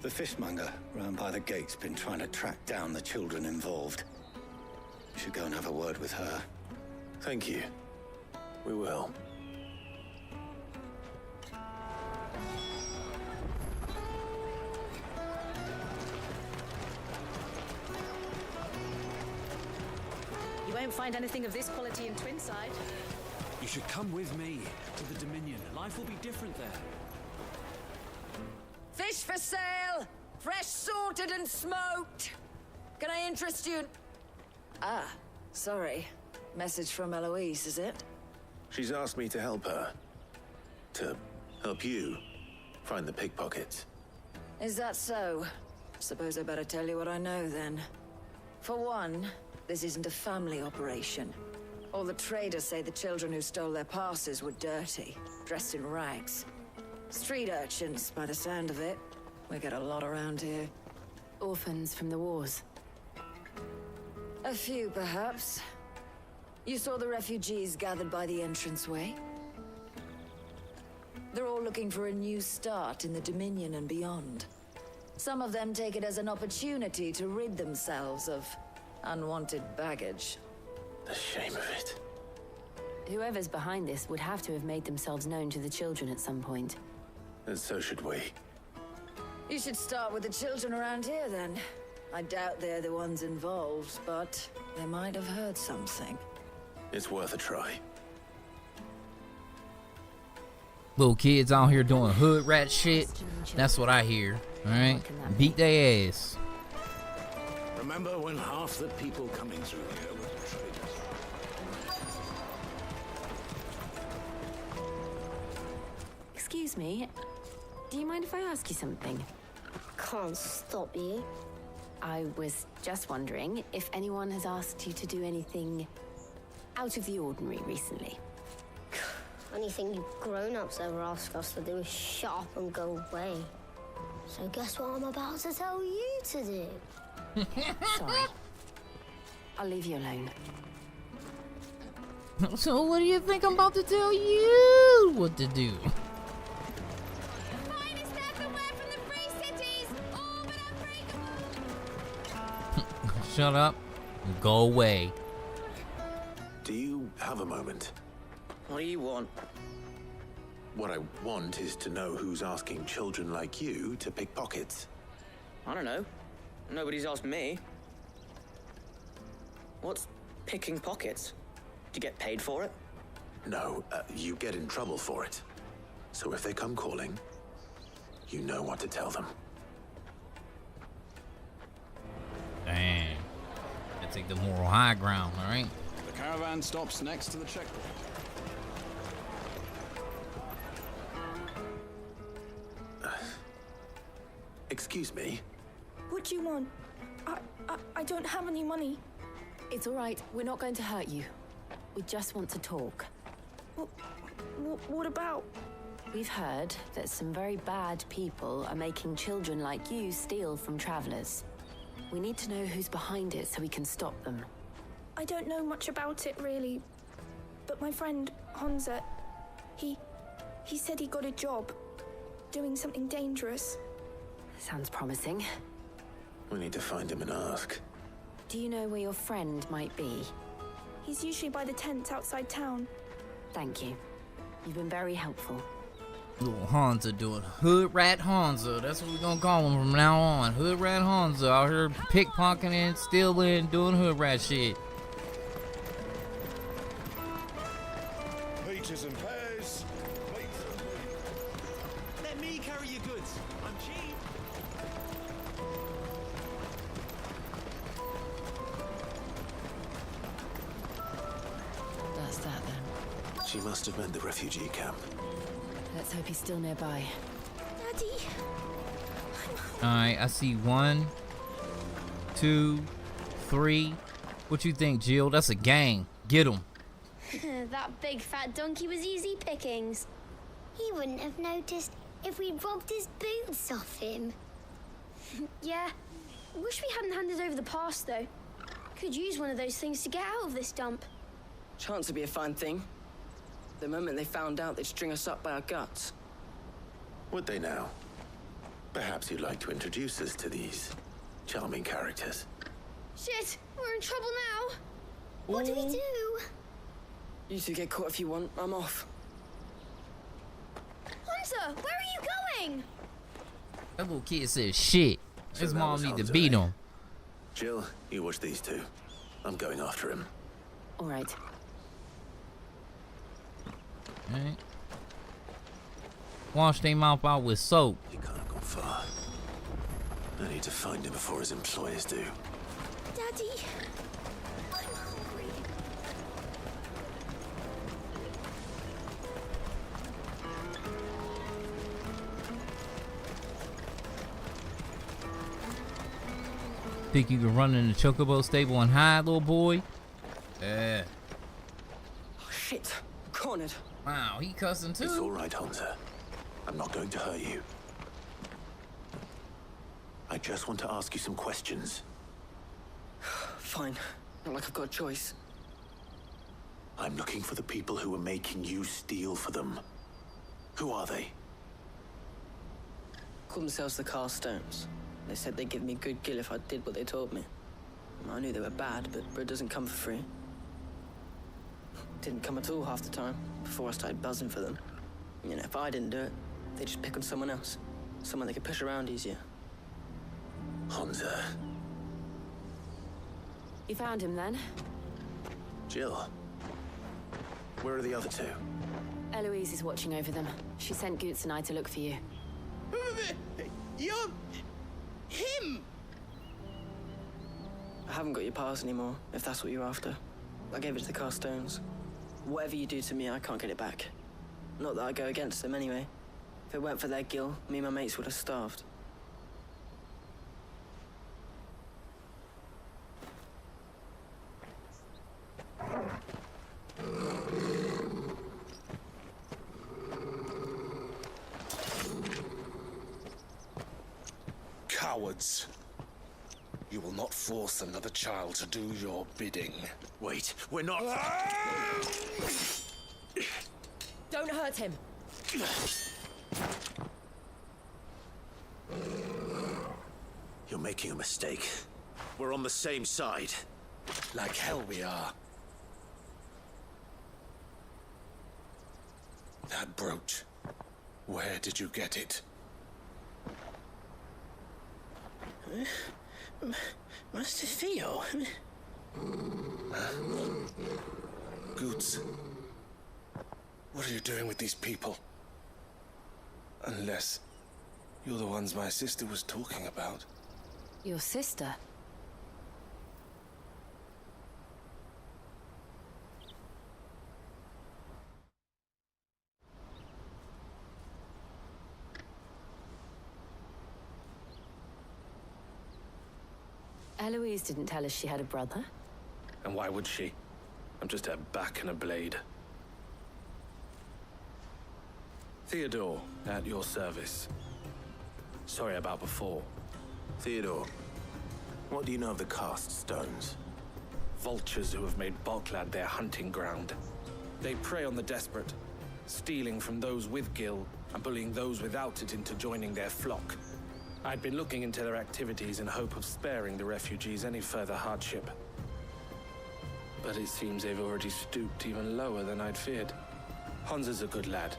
The fishmonger round by the gate's been trying to track down the children involved. You should go and have a word with her. Thank you. We will. You won't find anything of this quality in Twinside. You should come with me to the Dominion. Life will be different there. Fish for sale! Fresh sorted and smoked! Can I interest you in... Ah, sorry. Message from Eloise, is it? She's asked me to help her. To help you find the pickpockets. Is that so? Suppose I better tell you what I know, then. For one, this isn't a family operation. All the traders say the children who stole their passes were dirty, dressed in rags. Street urchins, by the sound of it. We get a lot around here. Orphans from the wars? A few, perhaps. You saw the refugees gathered by the entranceway? They're all looking for a new start in the Dominion and beyond. Some of them take it as an opportunity to rid themselves of unwanted baggage. The shame of it. Whoever's behind this would have to have made themselves known to the children at some point. And so should we. You should start with the children around here, then. I doubt they're the ones involved, but they might have heard something. It's worth a try. Little kids out here doing hood rat shit. That's what I hear. Alright? Beat their ass. Remember when half the people coming through here were traders? Excuse me. Do you mind if I ask you something? Can't stop you. I was just wondering if anyone has asked you to do anything out of the ordinary recently. Anything you grown-ups ever ask us to do is shut up and go away. So guess what I'm about to tell you to do? Sorry. I'll leave you alone. So what do you think I'm about to tell you what to do? Shut up and go away. Do you have a moment? What do you want? What I want is to know who's asking children like you to pick pockets. I don't know. Nobody's asked me. What's picking pockets? Do you get paid for it? No, you get in trouble for it. So if they come calling, you know what to tell them. Dang. I take the moral high ground, alright? The caravan stops next to the checkpoint. Excuse me? What do you want? I don't have any money. It's all right. We're not going to hurt you. We just want to talk. What about? We've heard that some very bad people are making children like you steal from travelers. We need to know who's behind it so we can stop them. I don't know much about it, really. But my friend, Honza, he said he got a job doing something dangerous. Sounds promising. We need to find him and ask. Do you know where your friend might be? He's usually by the tents outside town. Thank you. You've been very helpful. Little Hansa doing hood rat Hansa. That's what we're gonna call him from now on. Hood rat Hansa out here pickpocketing, stealing, doing hood rat shit. Peaches and pears. Let me carry your goods. I'm cheap. That's that then. She must have meant the refugee camp. Let's hope he's still nearby. Daddy. Alright, I see 1, 2, 3. What you think, Jill? That's a gang. Get him. That big fat donkey was easy pickings. He wouldn't have noticed if we robbed his boots off him. Yeah. Wish we hadn't handed over the pass, though. Could use one of those things to get out of this dump. Chance would be a fine thing. The moment they found out, they'd string us up by our guts. Would they now? Perhaps you'd like to introduce us to these charming characters. Shit, we're in trouble now. What do we do? You two get caught if you want. I'm off. Hunter, where are you going? That little kid says shit. So His that mom was need to Hunter, beat eh? him. Jill, you watch these two. I'm going after him. All right. Alright. Wash their mouth out with soap. He can't have gone far. I need to find him before his employers do. Daddy. I'm hungry. Think you can run in the chocobo stable and hide, little boy? Yeah. Oh, shit. Cornered. Wow, he cussing too. It's all right, Hunter. I'm not going to hurt you. I just want to ask you some questions. Fine. Not like I've got a choice. I'm looking for the people who are making you steal for them. Who are they? Call themselves the Carstones. They said they'd give me good gill if I did what they told me. I knew they were bad, but bread doesn't come for free. Didn't come at all half the time, before I started buzzing for them. You know, if I didn't do it, They just pick on someone else. Someone they can push around easier. Honza. You found him then? Jill. Where are the other two? Eloise is watching over them. She sent Goots and I to look for you. You're... him! I haven't got your pass anymore, if that's what you're after. I gave it to the Carstones. Whatever you do to me, I can't get it back. Not that I go against them anyway. If it weren't for their guild, me and my mates would have starved. Cowards. You will not force another child to do your bidding. Wait, we're not... Don't hurt him. You're making a mistake. We're on the same side. Like hell we are. That brooch. Where did you get it? Master Theo. Goots. What are you doing with these people? Unless you're the ones my sister was talking about. Your sister? Eloise didn't tell us she had a brother. And why would she? I'm just a back and a blade. Theodore, at your service. Sorry about before. Theodore, what do you know of the Cast Stones? Vultures who have made Boklad their hunting ground. They prey on the desperate, stealing from those with gil and bullying those without it into joining their flock. I'd been looking into their activities in hope of sparing the refugees any further hardship. But it seems they've already stooped even lower than I'd feared. Honza's a good lad.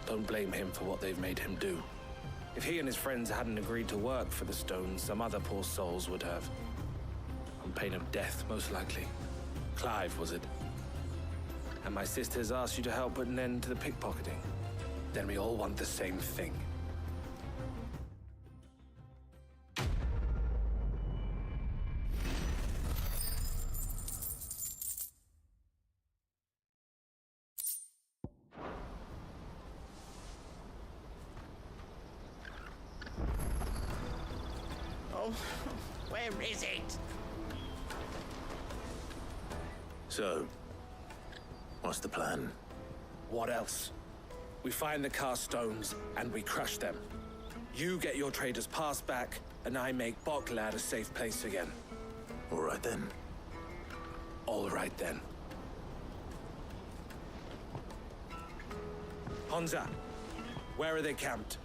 Don't blame him for what they've made him do. If he and his friends hadn't agreed to work for the Stones, some other poor souls would have. On pain of death, most likely. Clive, was it? And my sisters asked you to help put an end to the pickpocketing. Then we all want the same thing. Where is it? So, what's the plan? What else? We find the Cast Stones and we crush them. You get your trader's pass back, and I make Boklad a safe place again. All right then. All right then. Honza, where are they camped?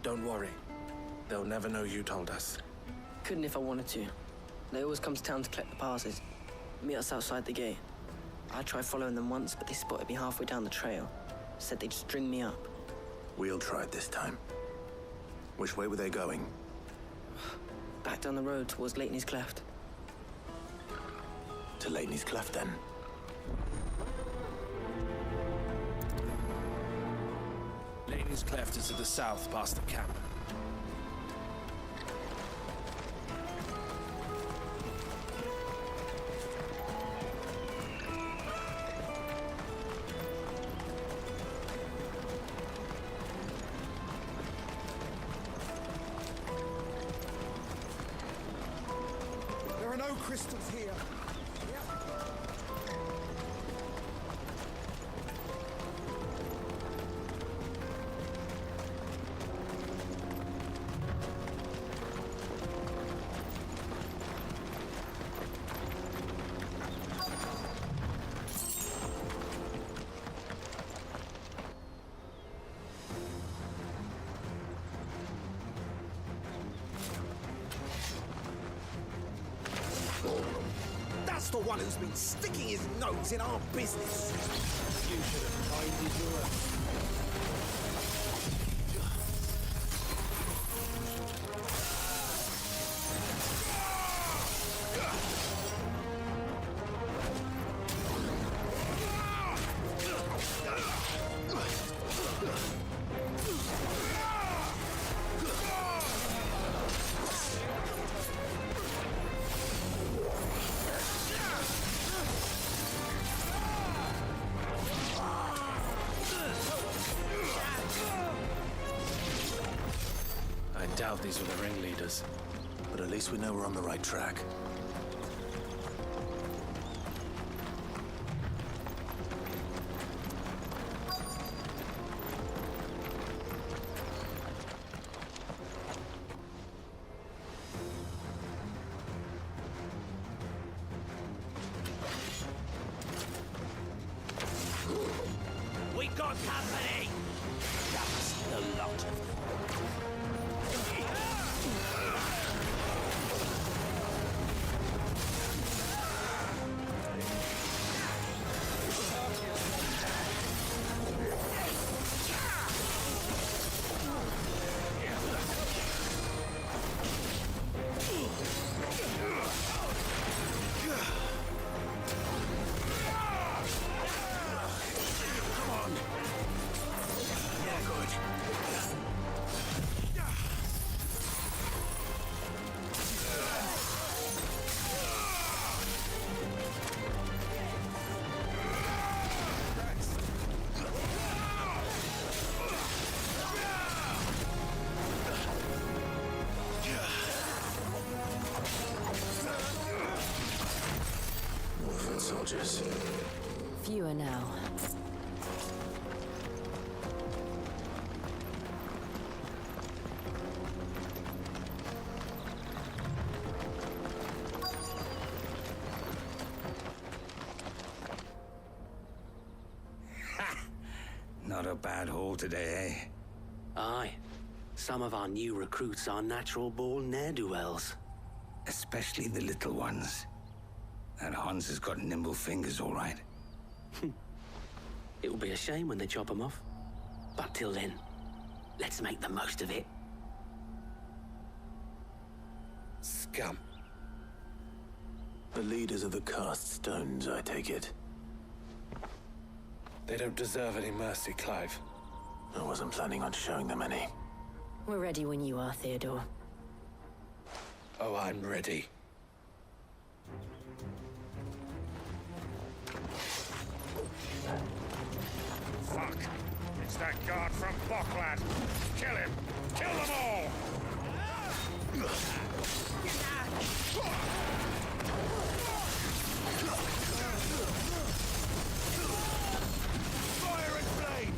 Don't worry. They'll never know you told us. Couldn't if I wanted to. They always come to town to collect the passes. Meet us outside the gate. I tried following them once, but they spotted me halfway down the trail. Said they'd string me up. We'll try it this time. Which way were they going? Back down the road towards Lateney's Cleft. To Lateney's Cleft, then? Lateney's Cleft is to the south, past the camp. There are no crystals here. That's the one who's been sticking his nose in our business. You should have minded your own. Those were the ringleaders. But at least we know we're on the right track. We got company! Just the lot of them. Soldiers. Fewer now. Not a bad haul today, eh? Aye. Some of our new recruits are natural-born ne'er-do-wells. Especially the little ones. That Hans has got nimble fingers, all right. It will be a shame when they chop them off. But till then, let's make the most of it. Scum. The leaders of the cast stones, I take it. They don't deserve any mercy, Clive. I wasn't planning on showing them any. We're ready when you are, Theodore. Oh, I'm ready. Fuck! It's that guard from Boklad! Kill him! Kill them all! Fire and flame!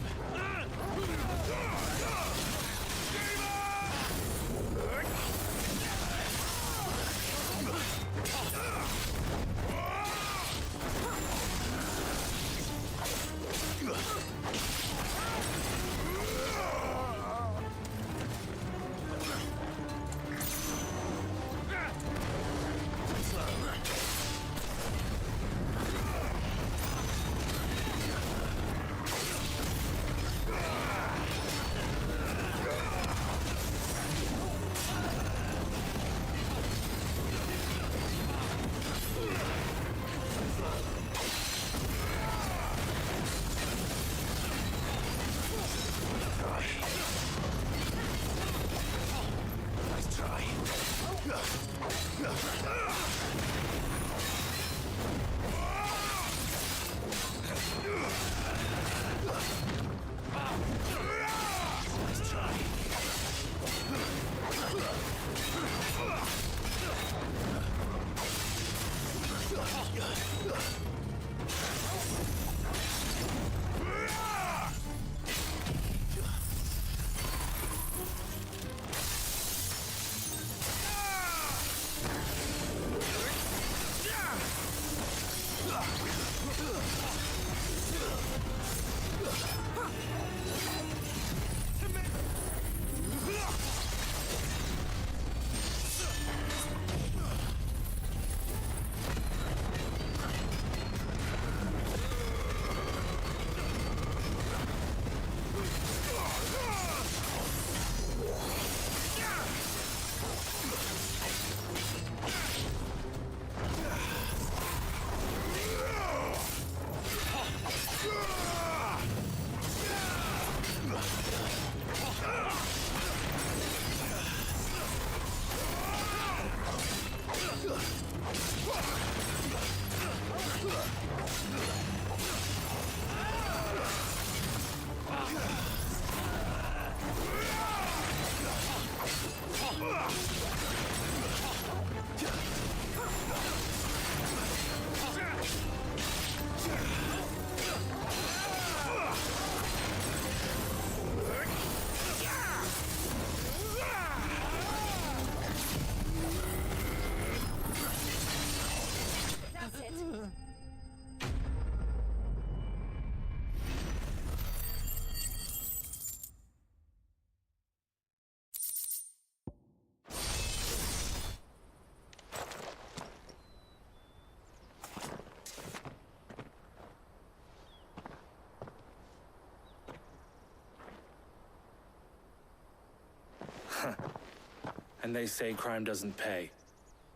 And they say crime doesn't pay.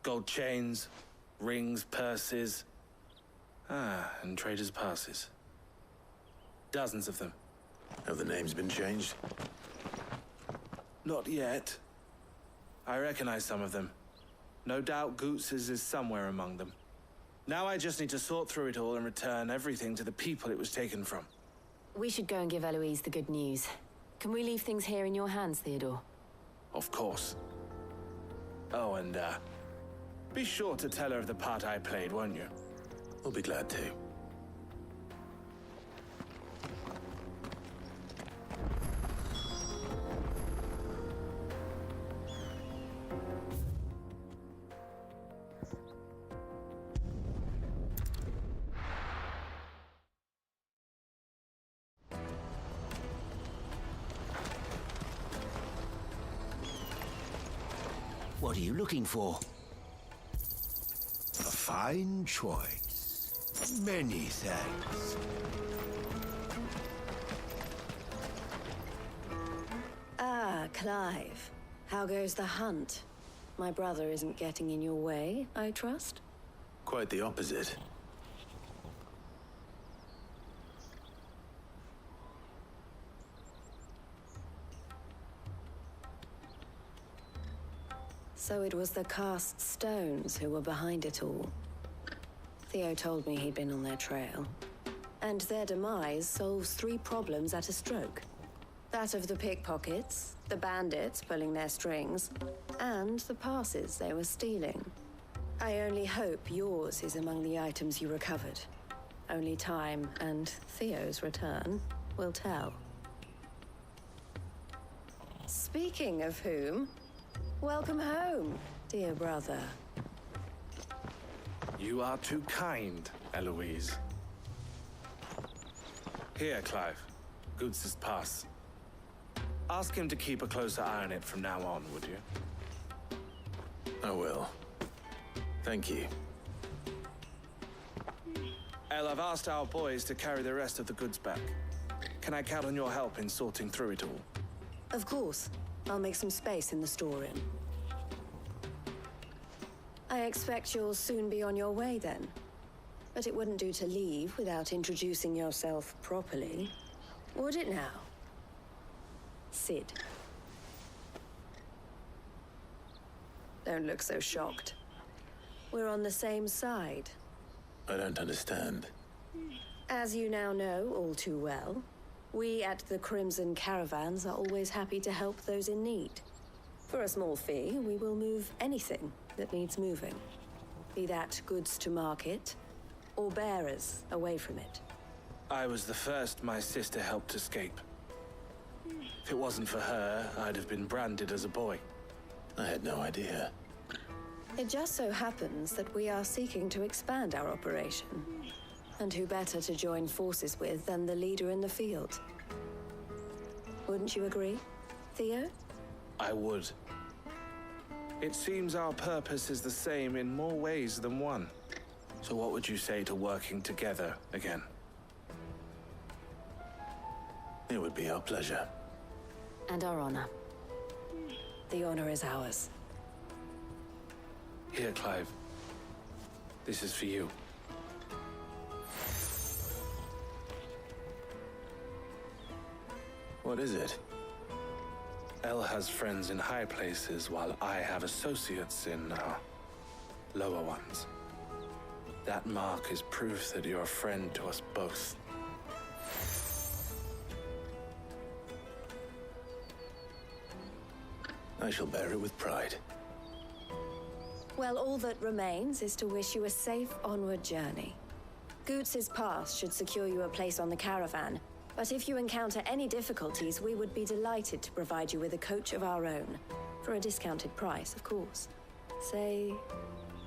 Gold chains, rings, purses. And traders' passes. Dozens of them. Have the names been changed? Not yet. I recognize some of them. No doubt Goots's is somewhere among them. Now I just need to sort through it all and return everything to the people it was taken from. We should go and give Eloise the good news. Can we leave things here in your hands, Theodore? Of course. Oh, and, be sure to tell her of the part I played, won't you? We'll be glad to. What are you looking for? A fine choice. Many thanks. Ah, Clive. How goes the hunt? My brother isn't getting in your way, I trust? Quite the opposite. So it was the cast stones who were behind it all. Theo told me he'd been on their trail. And their demise solves 3 problems at a stroke. That of the pickpockets, the bandits pulling their strings, and the passes they were stealing. I only hope yours is among the items you recovered. Only time and Theo's return will tell. Speaking of whom, welcome home, dear brother. You are too kind, Eloise. Here, Clive. Goots's pass. Ask him to keep a closer eye on it from now on, would you? I will. Thank you. El, I've asked our boys to carry the rest of the goods back. Can I count on your help in sorting through it all? Of course. I'll make some space in the storeroom. I expect you'll soon be on your way then. But it wouldn't do to leave without introducing yourself properly, would it now? Sid. Don't look so shocked. We're on the same side. I don't understand. As you now know all too well, we at the Crimson Caravans are always happy to help those in need. For a small fee, we will move anything that needs moving. Be that goods to market, or bearers away from it. I was the first my sister helped escape. If it wasn't for her, I'd have been branded as a boy. I had no idea. It just so happens that we are seeking to expand our operation. And who better to join forces with than the leader in the field? Wouldn't you agree, Theo? I would. It seems our purpose is the same in more ways than one. So what would you say to working together again? It would be our pleasure. And our honor. The honor is ours. Here, Clive. This is for you. What is it? El has friends in high places, while I have associates in, lower ones. That mark is proof that you're a friend to us both. I shall bear it with pride. Well, all that remains is to wish you a safe onward journey. Goots's pass should secure you a place on the caravan, but if you encounter any difficulties, we would be delighted to provide you with a coach of our own. For a discounted price, of course. Say,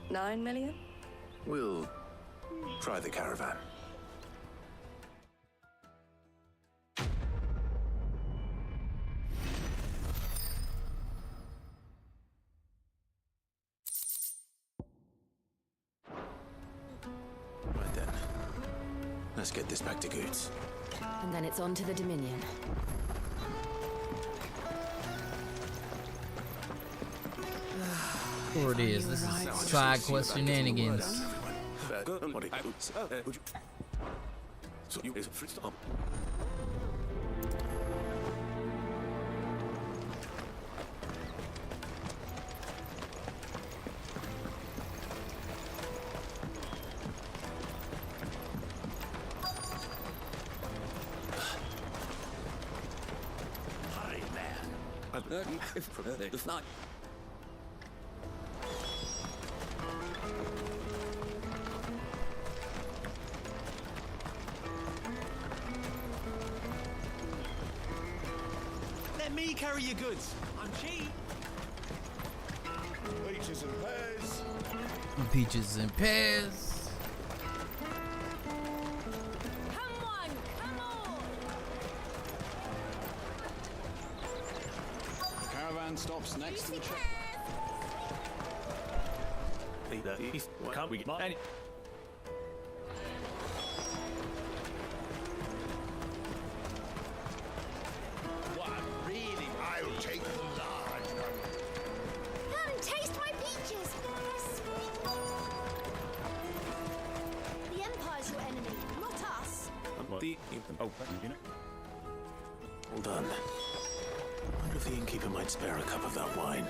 9 million? We'll try the caravan. Right then. Let's get this back to Goots. And then it's on to the Dominion. Sure it is. This is side quest shenanigans. If not. Let me carry your goods. I'm cheap. Peaches and pears. Peaches and pears. Caravan stops next to the check. Can't we get any? What? Really? I'll take the large one. Come, taste my peaches. The Empire's your enemy, not us. Hold on. I wonder if the innkeeper might spare a cup of that wine.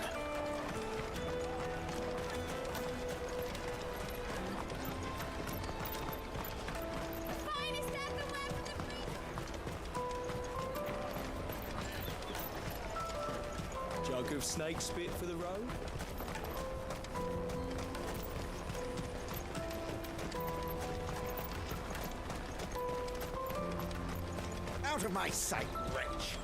Jug of snake spit for the road? Out of my sight, wretch!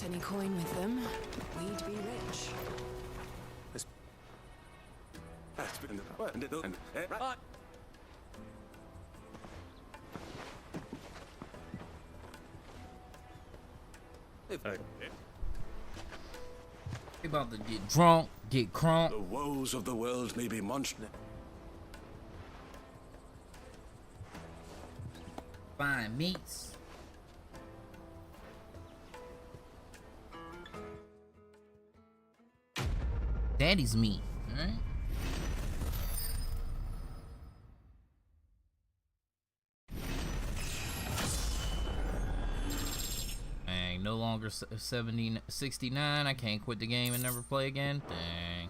Any coin with them, we'd be rich. We about to get drunk, get crunk. The woes of the world may be monstrous. Fine meats. Daddy's meat, alright? Dang, no longer 69. I can't quit the game and never play again. Dang.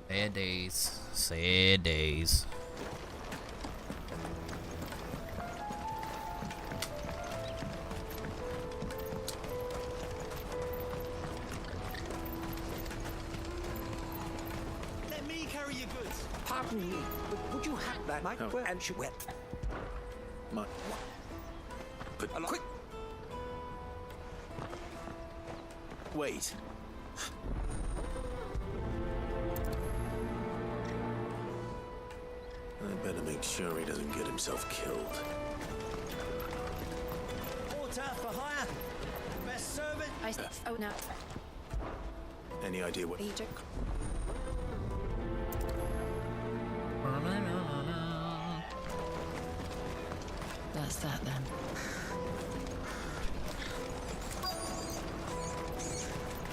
Sad days. Sad days. Pardon me, but would you have that? No. And she went. My... But quick! Wait. I better make sure he doesn't get himself killed. Water for hire. Best servant. Oh no. Any idea what... Egypt. That's that then.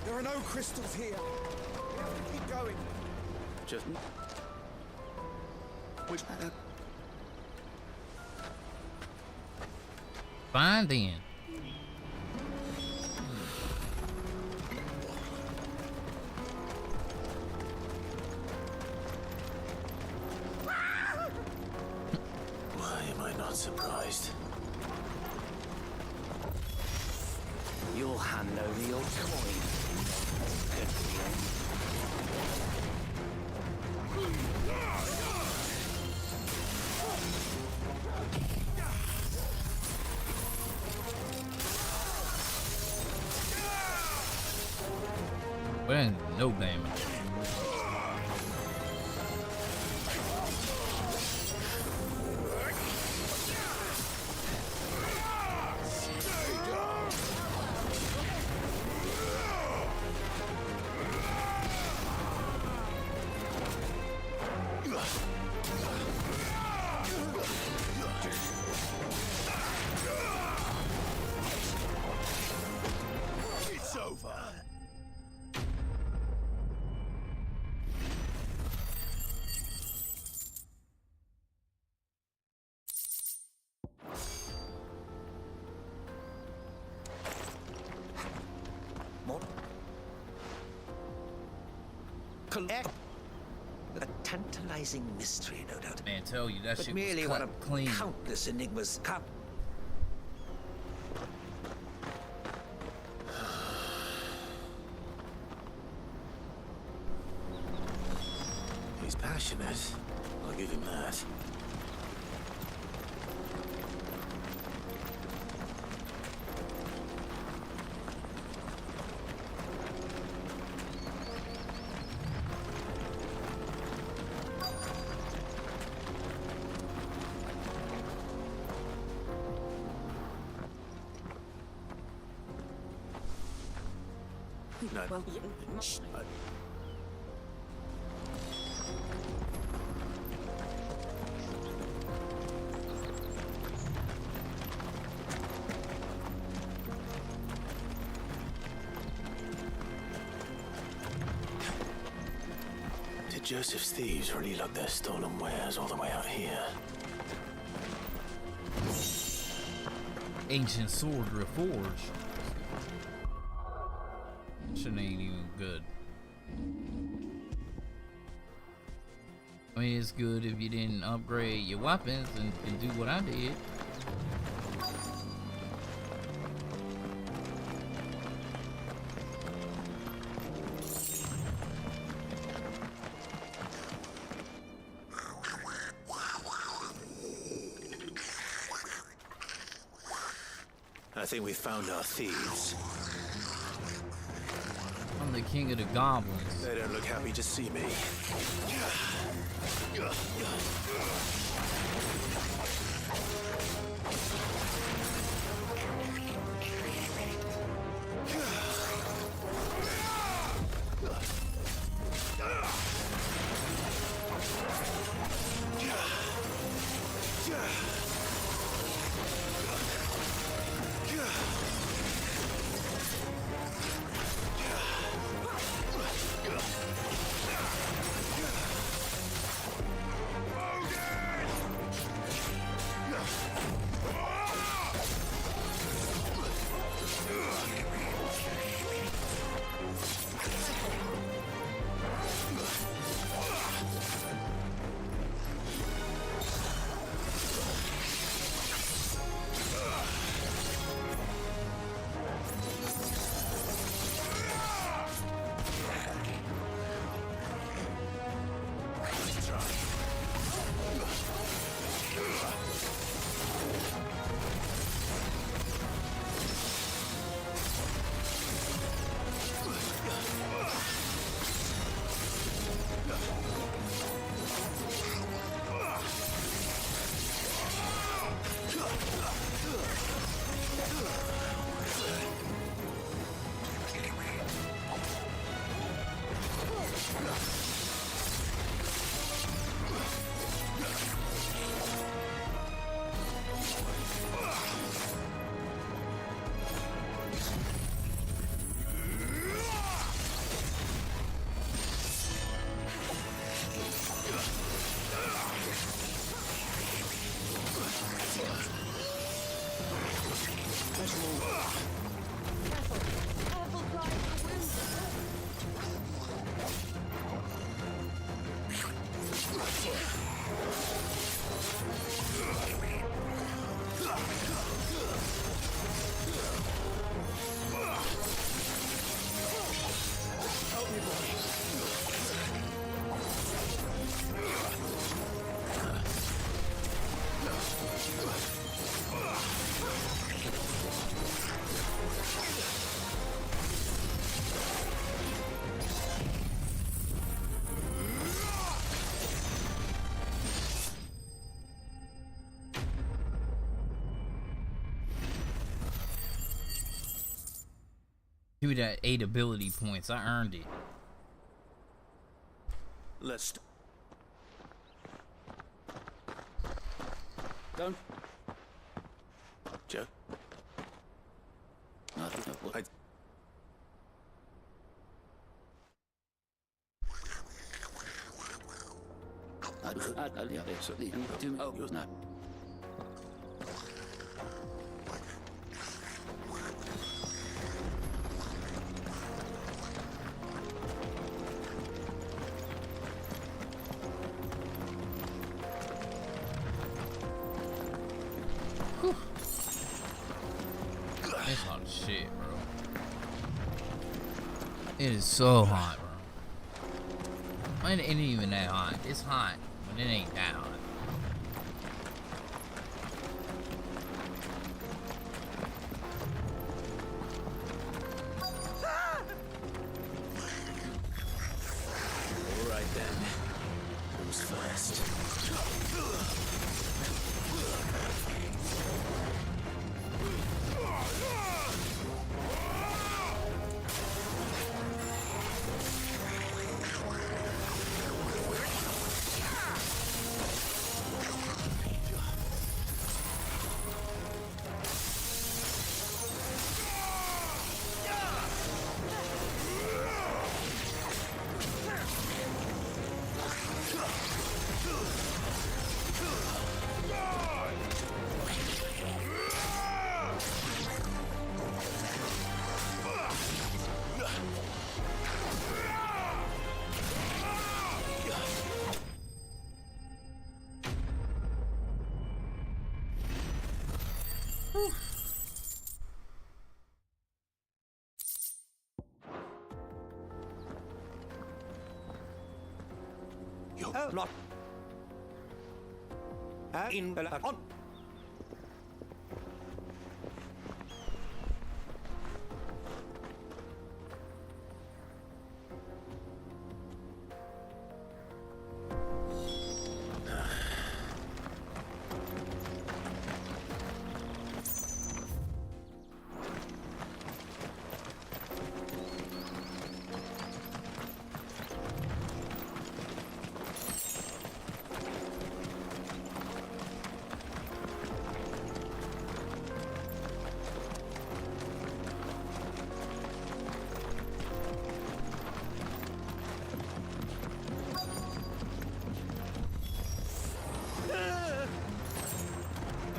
There are no crystals here. We have to keep going. Just... Which... Fine then. Why am I not surprised? You'll hand over your coin. Well, no damage. A tantalizing mystery, no doubt. Man, tell you that but shit merely was one cut of clean. countless enigmas. He's passionate. I'll give him that. No. Well, Did Joseph's thieves really lug their stolen wares all the way out here? Ancient sword reforged. Shit ain't even good. I mean, it's good if you didn't upgrade your weapons and do what I did. I think we found our thieves. I'm the king of the goblins. They don't look happy to see me. Give me that 8 ability points. I earned it. Let's. Don't. Joe? I don't know what. Oh, no. It is so hot, bro. It ain't even that hot. It's hot, but it ain't that hot. All right then. Who's first? Not. In on.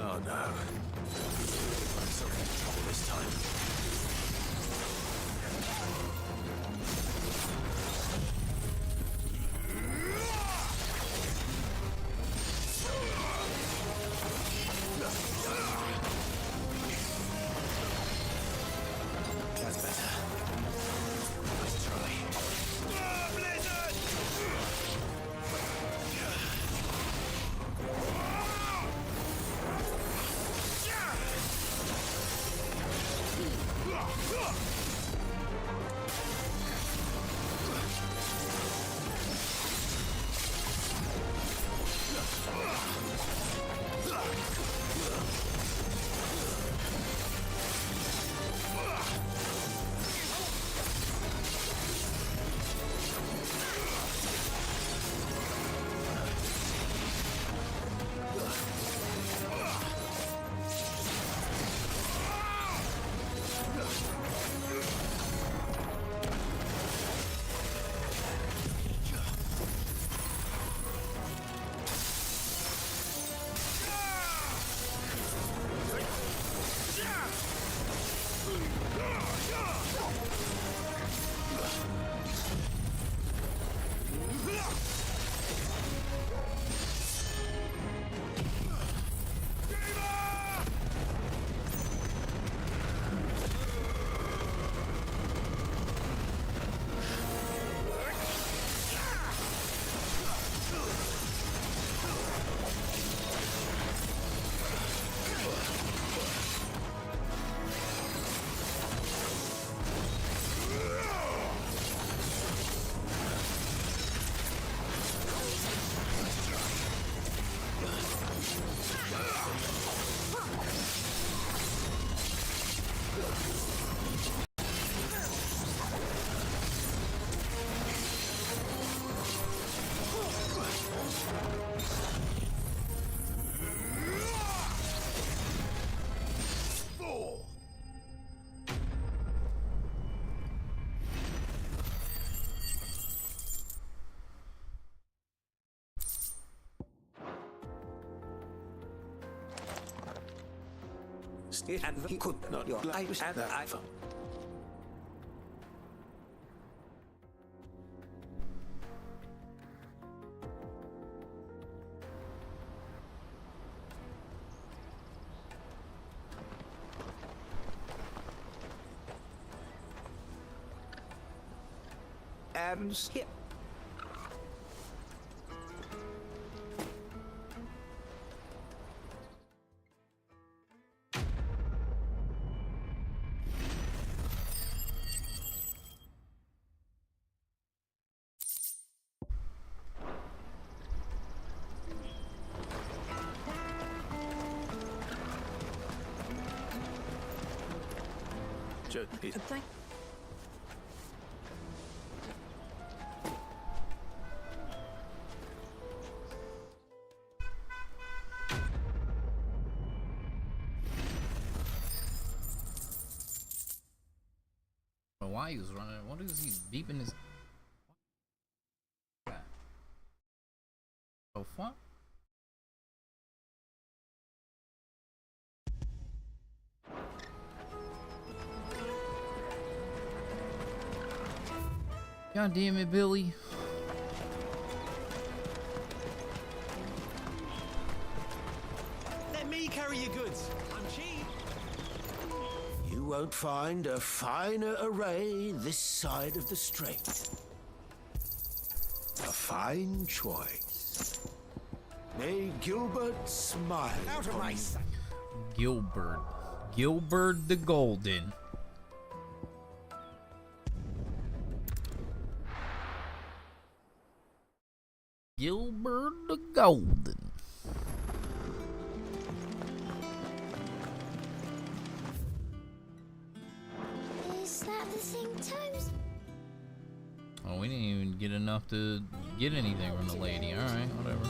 Oh no. I'm so in trouble this time. That's better. Nice try. And he could not. Your lives and I. hands. Here. Thank. Why he was running? What is he beeping his? Oh fuck! God damn it, Billy. Let me carry your goods. I'm cheap. You won't find a finer array this side of the strait. A fine choice. May Gilbert smile. Out of my sight. Gilbert the Golden. Gilbert the Golden. Is that the thing, Tomes? Oh, we didn't even get enough to get anything from the lady. Alright, whatever.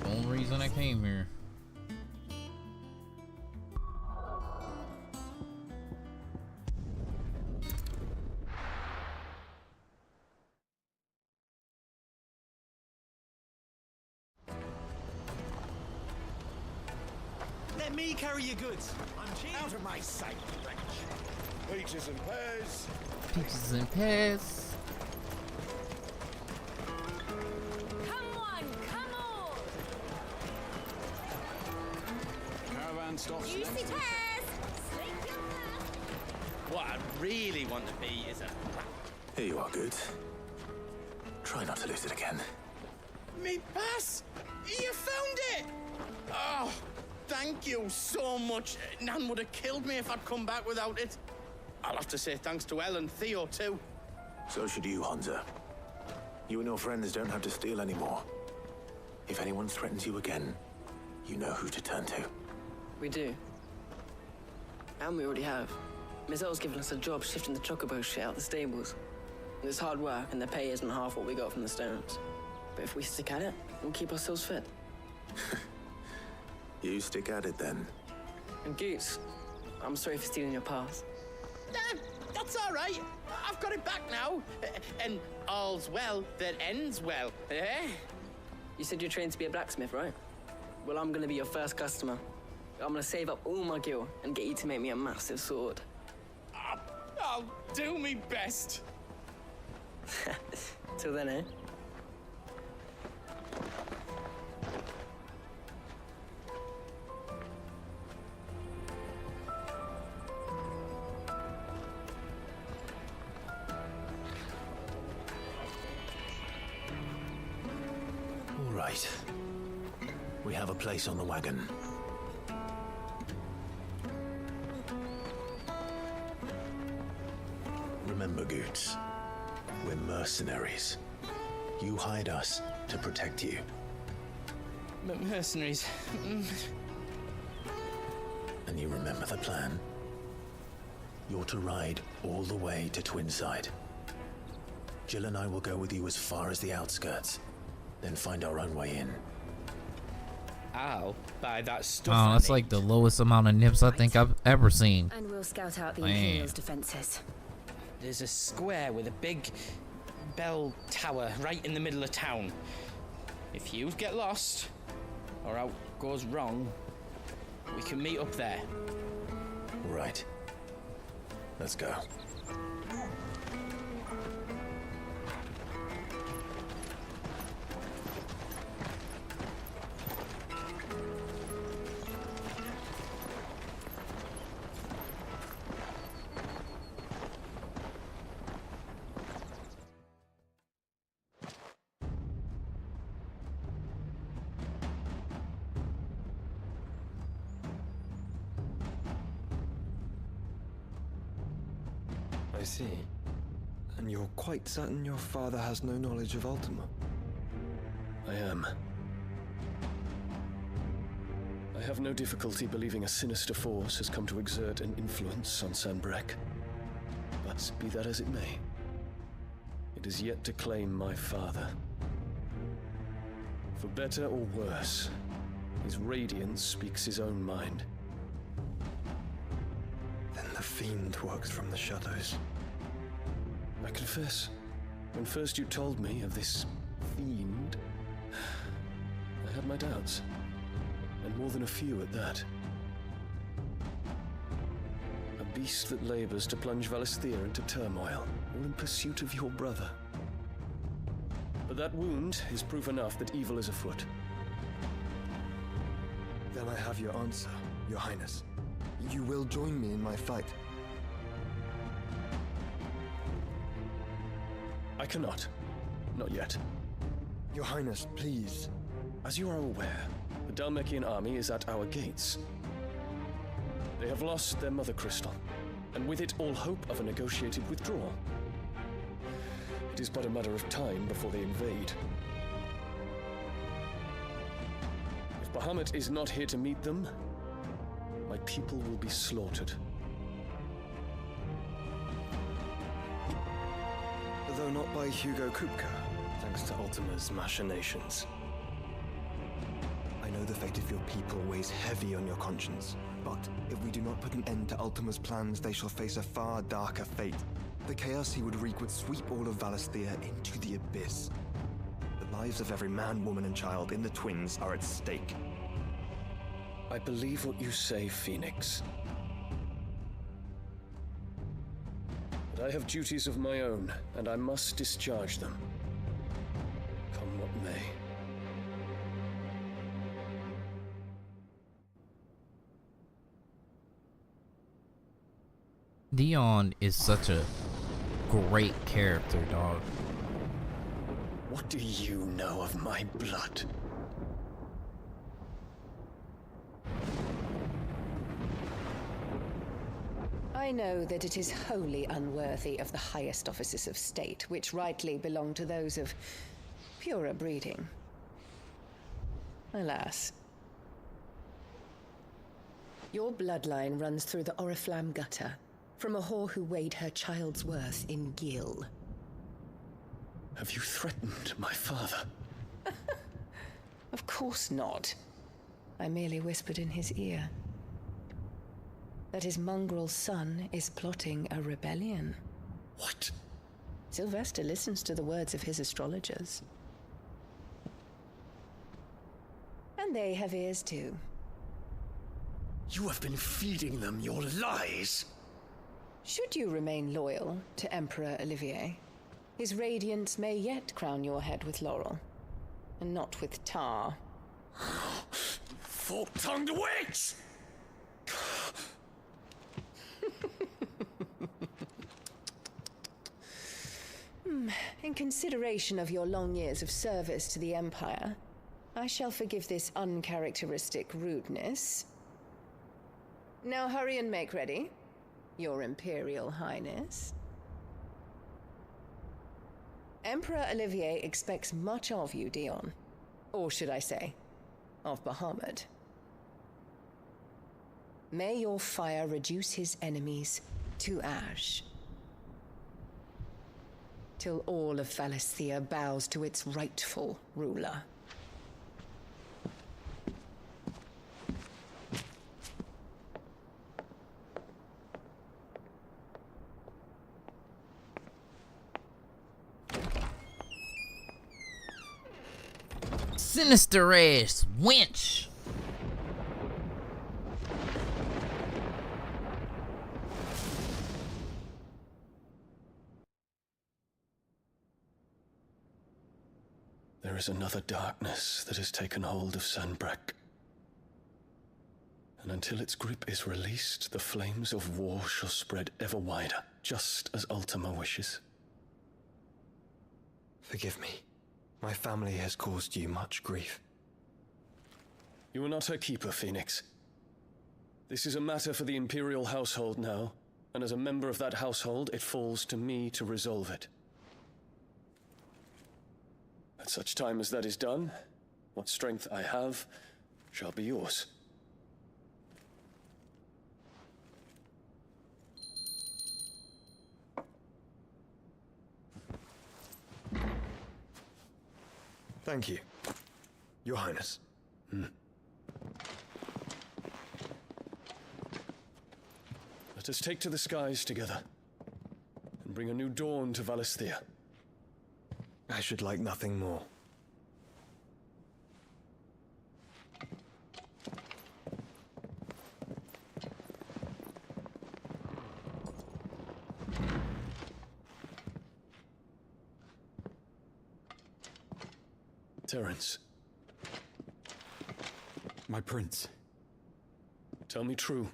The only reason I came here. Let me carry your goods. I'm cheap. Out of my sight, wretch. Peaches and pears. Peaches and pears. Come on, come on! Caravan stops Juicy next. pears! Sleep your ass! What I really want to be is a... Here you are, Goods. Try not to lose it again. Me pass! You found it! Oh, thank you so much. Nan would have killed me if I'd come back without it. I'll have to say thanks to Elle and Theo, too. So should you, Honza. You and your friends don't have to steal anymore. If anyone threatens you again, you know who to turn to. We do. And we already have. Miss Elle's given us a job shifting the chocobo shit out the stables. It's hard work, and the pay isn't half what we got from the stones. But if we stick at it, we'll keep ourselves fit. You stick at it, then. And Goose, I'm sorry for stealing your pass. That's all right. I've got it back now. And all's well that ends well, eh? You said you're trained to be a blacksmith, right? Well, I'm gonna be your first customer. I'm gonna save up all my gil and get you to make me a massive sword. I'll do me best. Till then, eh? All right. We have a place on the wagon. Remember, Goots, we're mercenaries. You hired us to protect you. But mercenaries... And you remember the plan? You're to ride all the way to Twinside. Jill and I will go with you as far as the outskirts, then find our own way in. I'll buy that stuff. Oh, that's like the lowest amount of nips I think I've ever seen. And we'll scout out the Man. Imperial's defenses. There's a square with a big bell tower right in the middle of town. If you get lost, or out goes wrong, we can meet up there. Right. Let's go. I see. And you're quite certain your father has no knowledge of Ultima? I am. I have no difficulty believing a sinister force has come to exert an influence on Sanbreque. But be that as it may, it is yet to claim my father. For better or worse, his radiance speaks his own mind. Then the fiend works from the shadows. I confess, when first you told me of this fiend, I had my doubts. And more than a few at that. A beast that labors to plunge Valisthea into turmoil, all in pursuit of your brother. But that wound is proof enough that evil is afoot. Then I have your answer, Your Highness. You will join me in my fight. I cannot. Not yet. Your Highness, please. As you are aware, the Dhalmekian army is at our gates. They have lost their mother crystal, and with it all hope of a negotiated withdrawal. It is but a matter of time before they invade. If Bahamut is not here to meet them, my people will be slaughtered. Though not by Hugo Kupka, thanks to Ultima's machinations. I know the fate of your people weighs heavy on your conscience, but if we do not put an end to Ultima's plans, they shall face a far darker fate. The chaos he would wreak would sweep all of Valisthea into the abyss. The lives of every man, woman, and child in the Twins are at stake. I believe what you say, Phoenix. But I have duties of my own, and I must discharge them. Come what may. Dion is such a great character, dog. What do you know of my blood? I know that it is wholly unworthy of the highest offices of state, which rightly belong to those of purer breeding. Alas. Your bloodline runs through the Oriflamme gutter, from a whore who weighed her child's worth in gil. Have you threatened my father? Of course not. I merely whispered in his ear that his mongrel son is plotting a rebellion. What? Sylvester listens to the words of his astrologers. And they have ears too. You have been feeding them your lies! Should you remain loyal to Emperor Olivier, his radiance may yet crown your head with laurel, and not with tar. Fork-tongued witch! In consideration of your long years of service to the Empire, I shall forgive this uncharacteristic rudeness. Now hurry and make ready, Your Imperial Highness. Emperor Olivier expects much of you, Dion. Or should I say, of Bahamut. May your fire reduce his enemies to ash, till all of Valisthea bows to its rightful ruler. Sinister ass wench. There is another darkness that has taken hold of Sanbreque. And until its grip is released, the flames of war shall spread ever wider, just as Ultima wishes. Forgive me. My family has caused you much grief. You are not her keeper, Phoenix. This is a matter for the Imperial household now, and as a member of that household, it falls to me to resolve it. At such time as that is done, what strength I have shall be yours. Thank you, Your Highness. Let us take to the skies together, and bring a new dawn to Valisthea. I should like nothing more. Terence. My prince. Tell me true.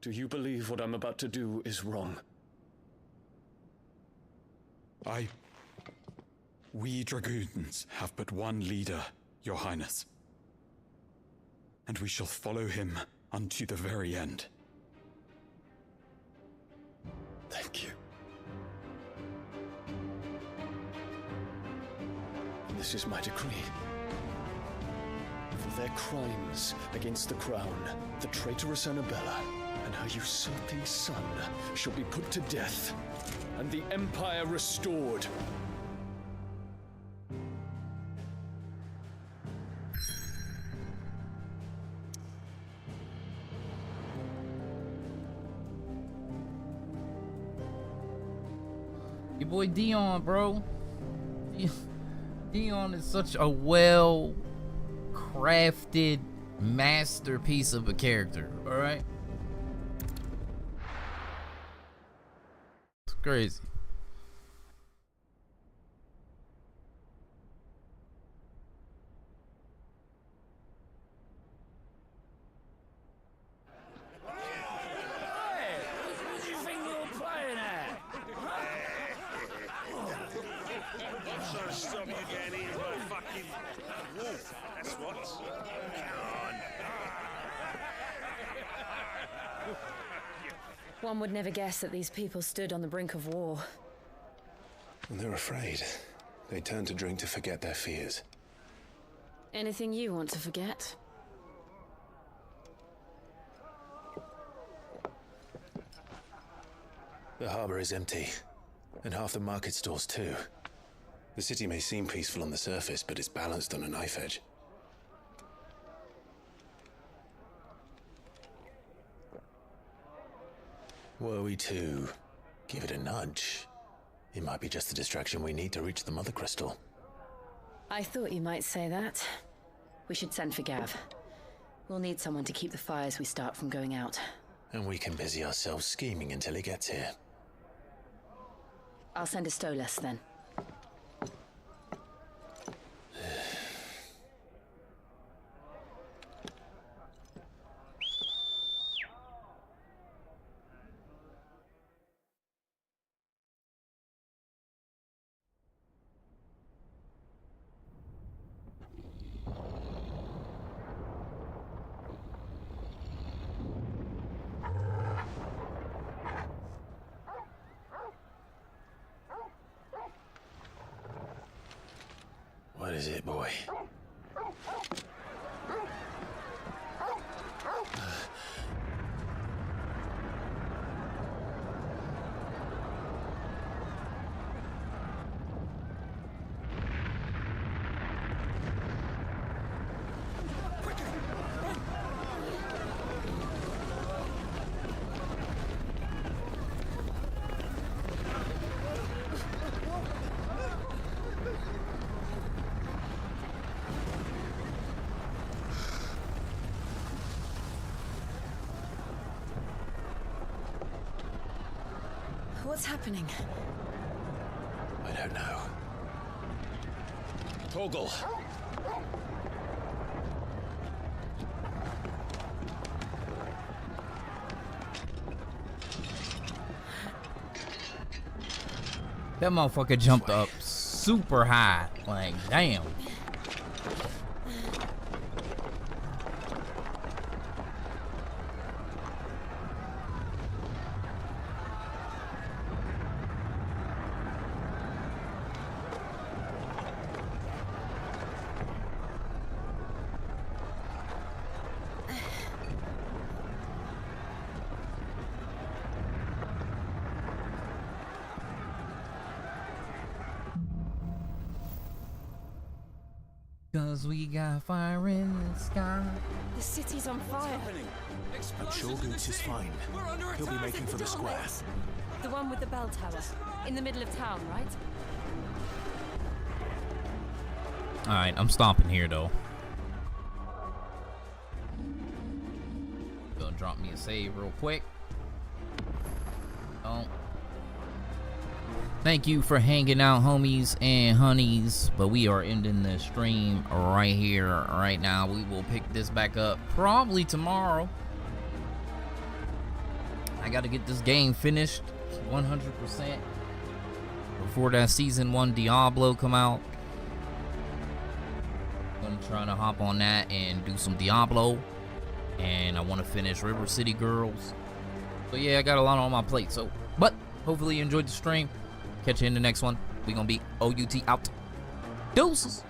Do you believe what I'm about to do is wrong? We dragoons have but one leader, Your Highness. And we shall follow him unto the very end. Thank you. This is my decree. For their crimes against the crown, the traitorous Annabella and her usurping son shall be put to death, and the Empire restored. Your boy Dion, bro. Dion is such a well-crafted masterpiece of a character, alright? It's crazy. Stop you getting eaten by a fucking wolf. That's what. Come on. One would never guess that these people stood on the brink of war. And they're afraid. They turn to drink to forget their fears. Anything you want to forget? The harbor is empty, and half the market stalls too. The city may seem peaceful on the surface, but it's balanced on a knife edge. Were we to give it a nudge, it might be just the distraction we need to reach the Mother Crystal. I thought you might say that. We should send for Gav. We'll need someone to keep the fires we start from going out. And we can busy ourselves scheming until he gets here. I'll send a Stolas then. What is it, boy? What's happening? I don't know. Torgal! That motherfucker jumped up super high. Like, damn. 'Cause we got fire in the sky. The city's on fire. But Shogun's is fine. He'll be making for the square. The one with the bell tower. In the middle of town, right? Alright, I'm stopping here though. Gonna drop me a save real quick. Oh. Thank you for hanging out, homies and honeys. But we are ending the stream right here, right now. We will pick this back up probably tomorrow. I gotta get this game finished 100% before that Season 1 Diablo come out. I'm trying to hop on that and do some Diablo. And I want to finish River City Girls. So yeah, I got a lot on my plate. So, but hopefully you enjoyed the stream. Catch you in the next one. We gonna be OUT out. Deuces.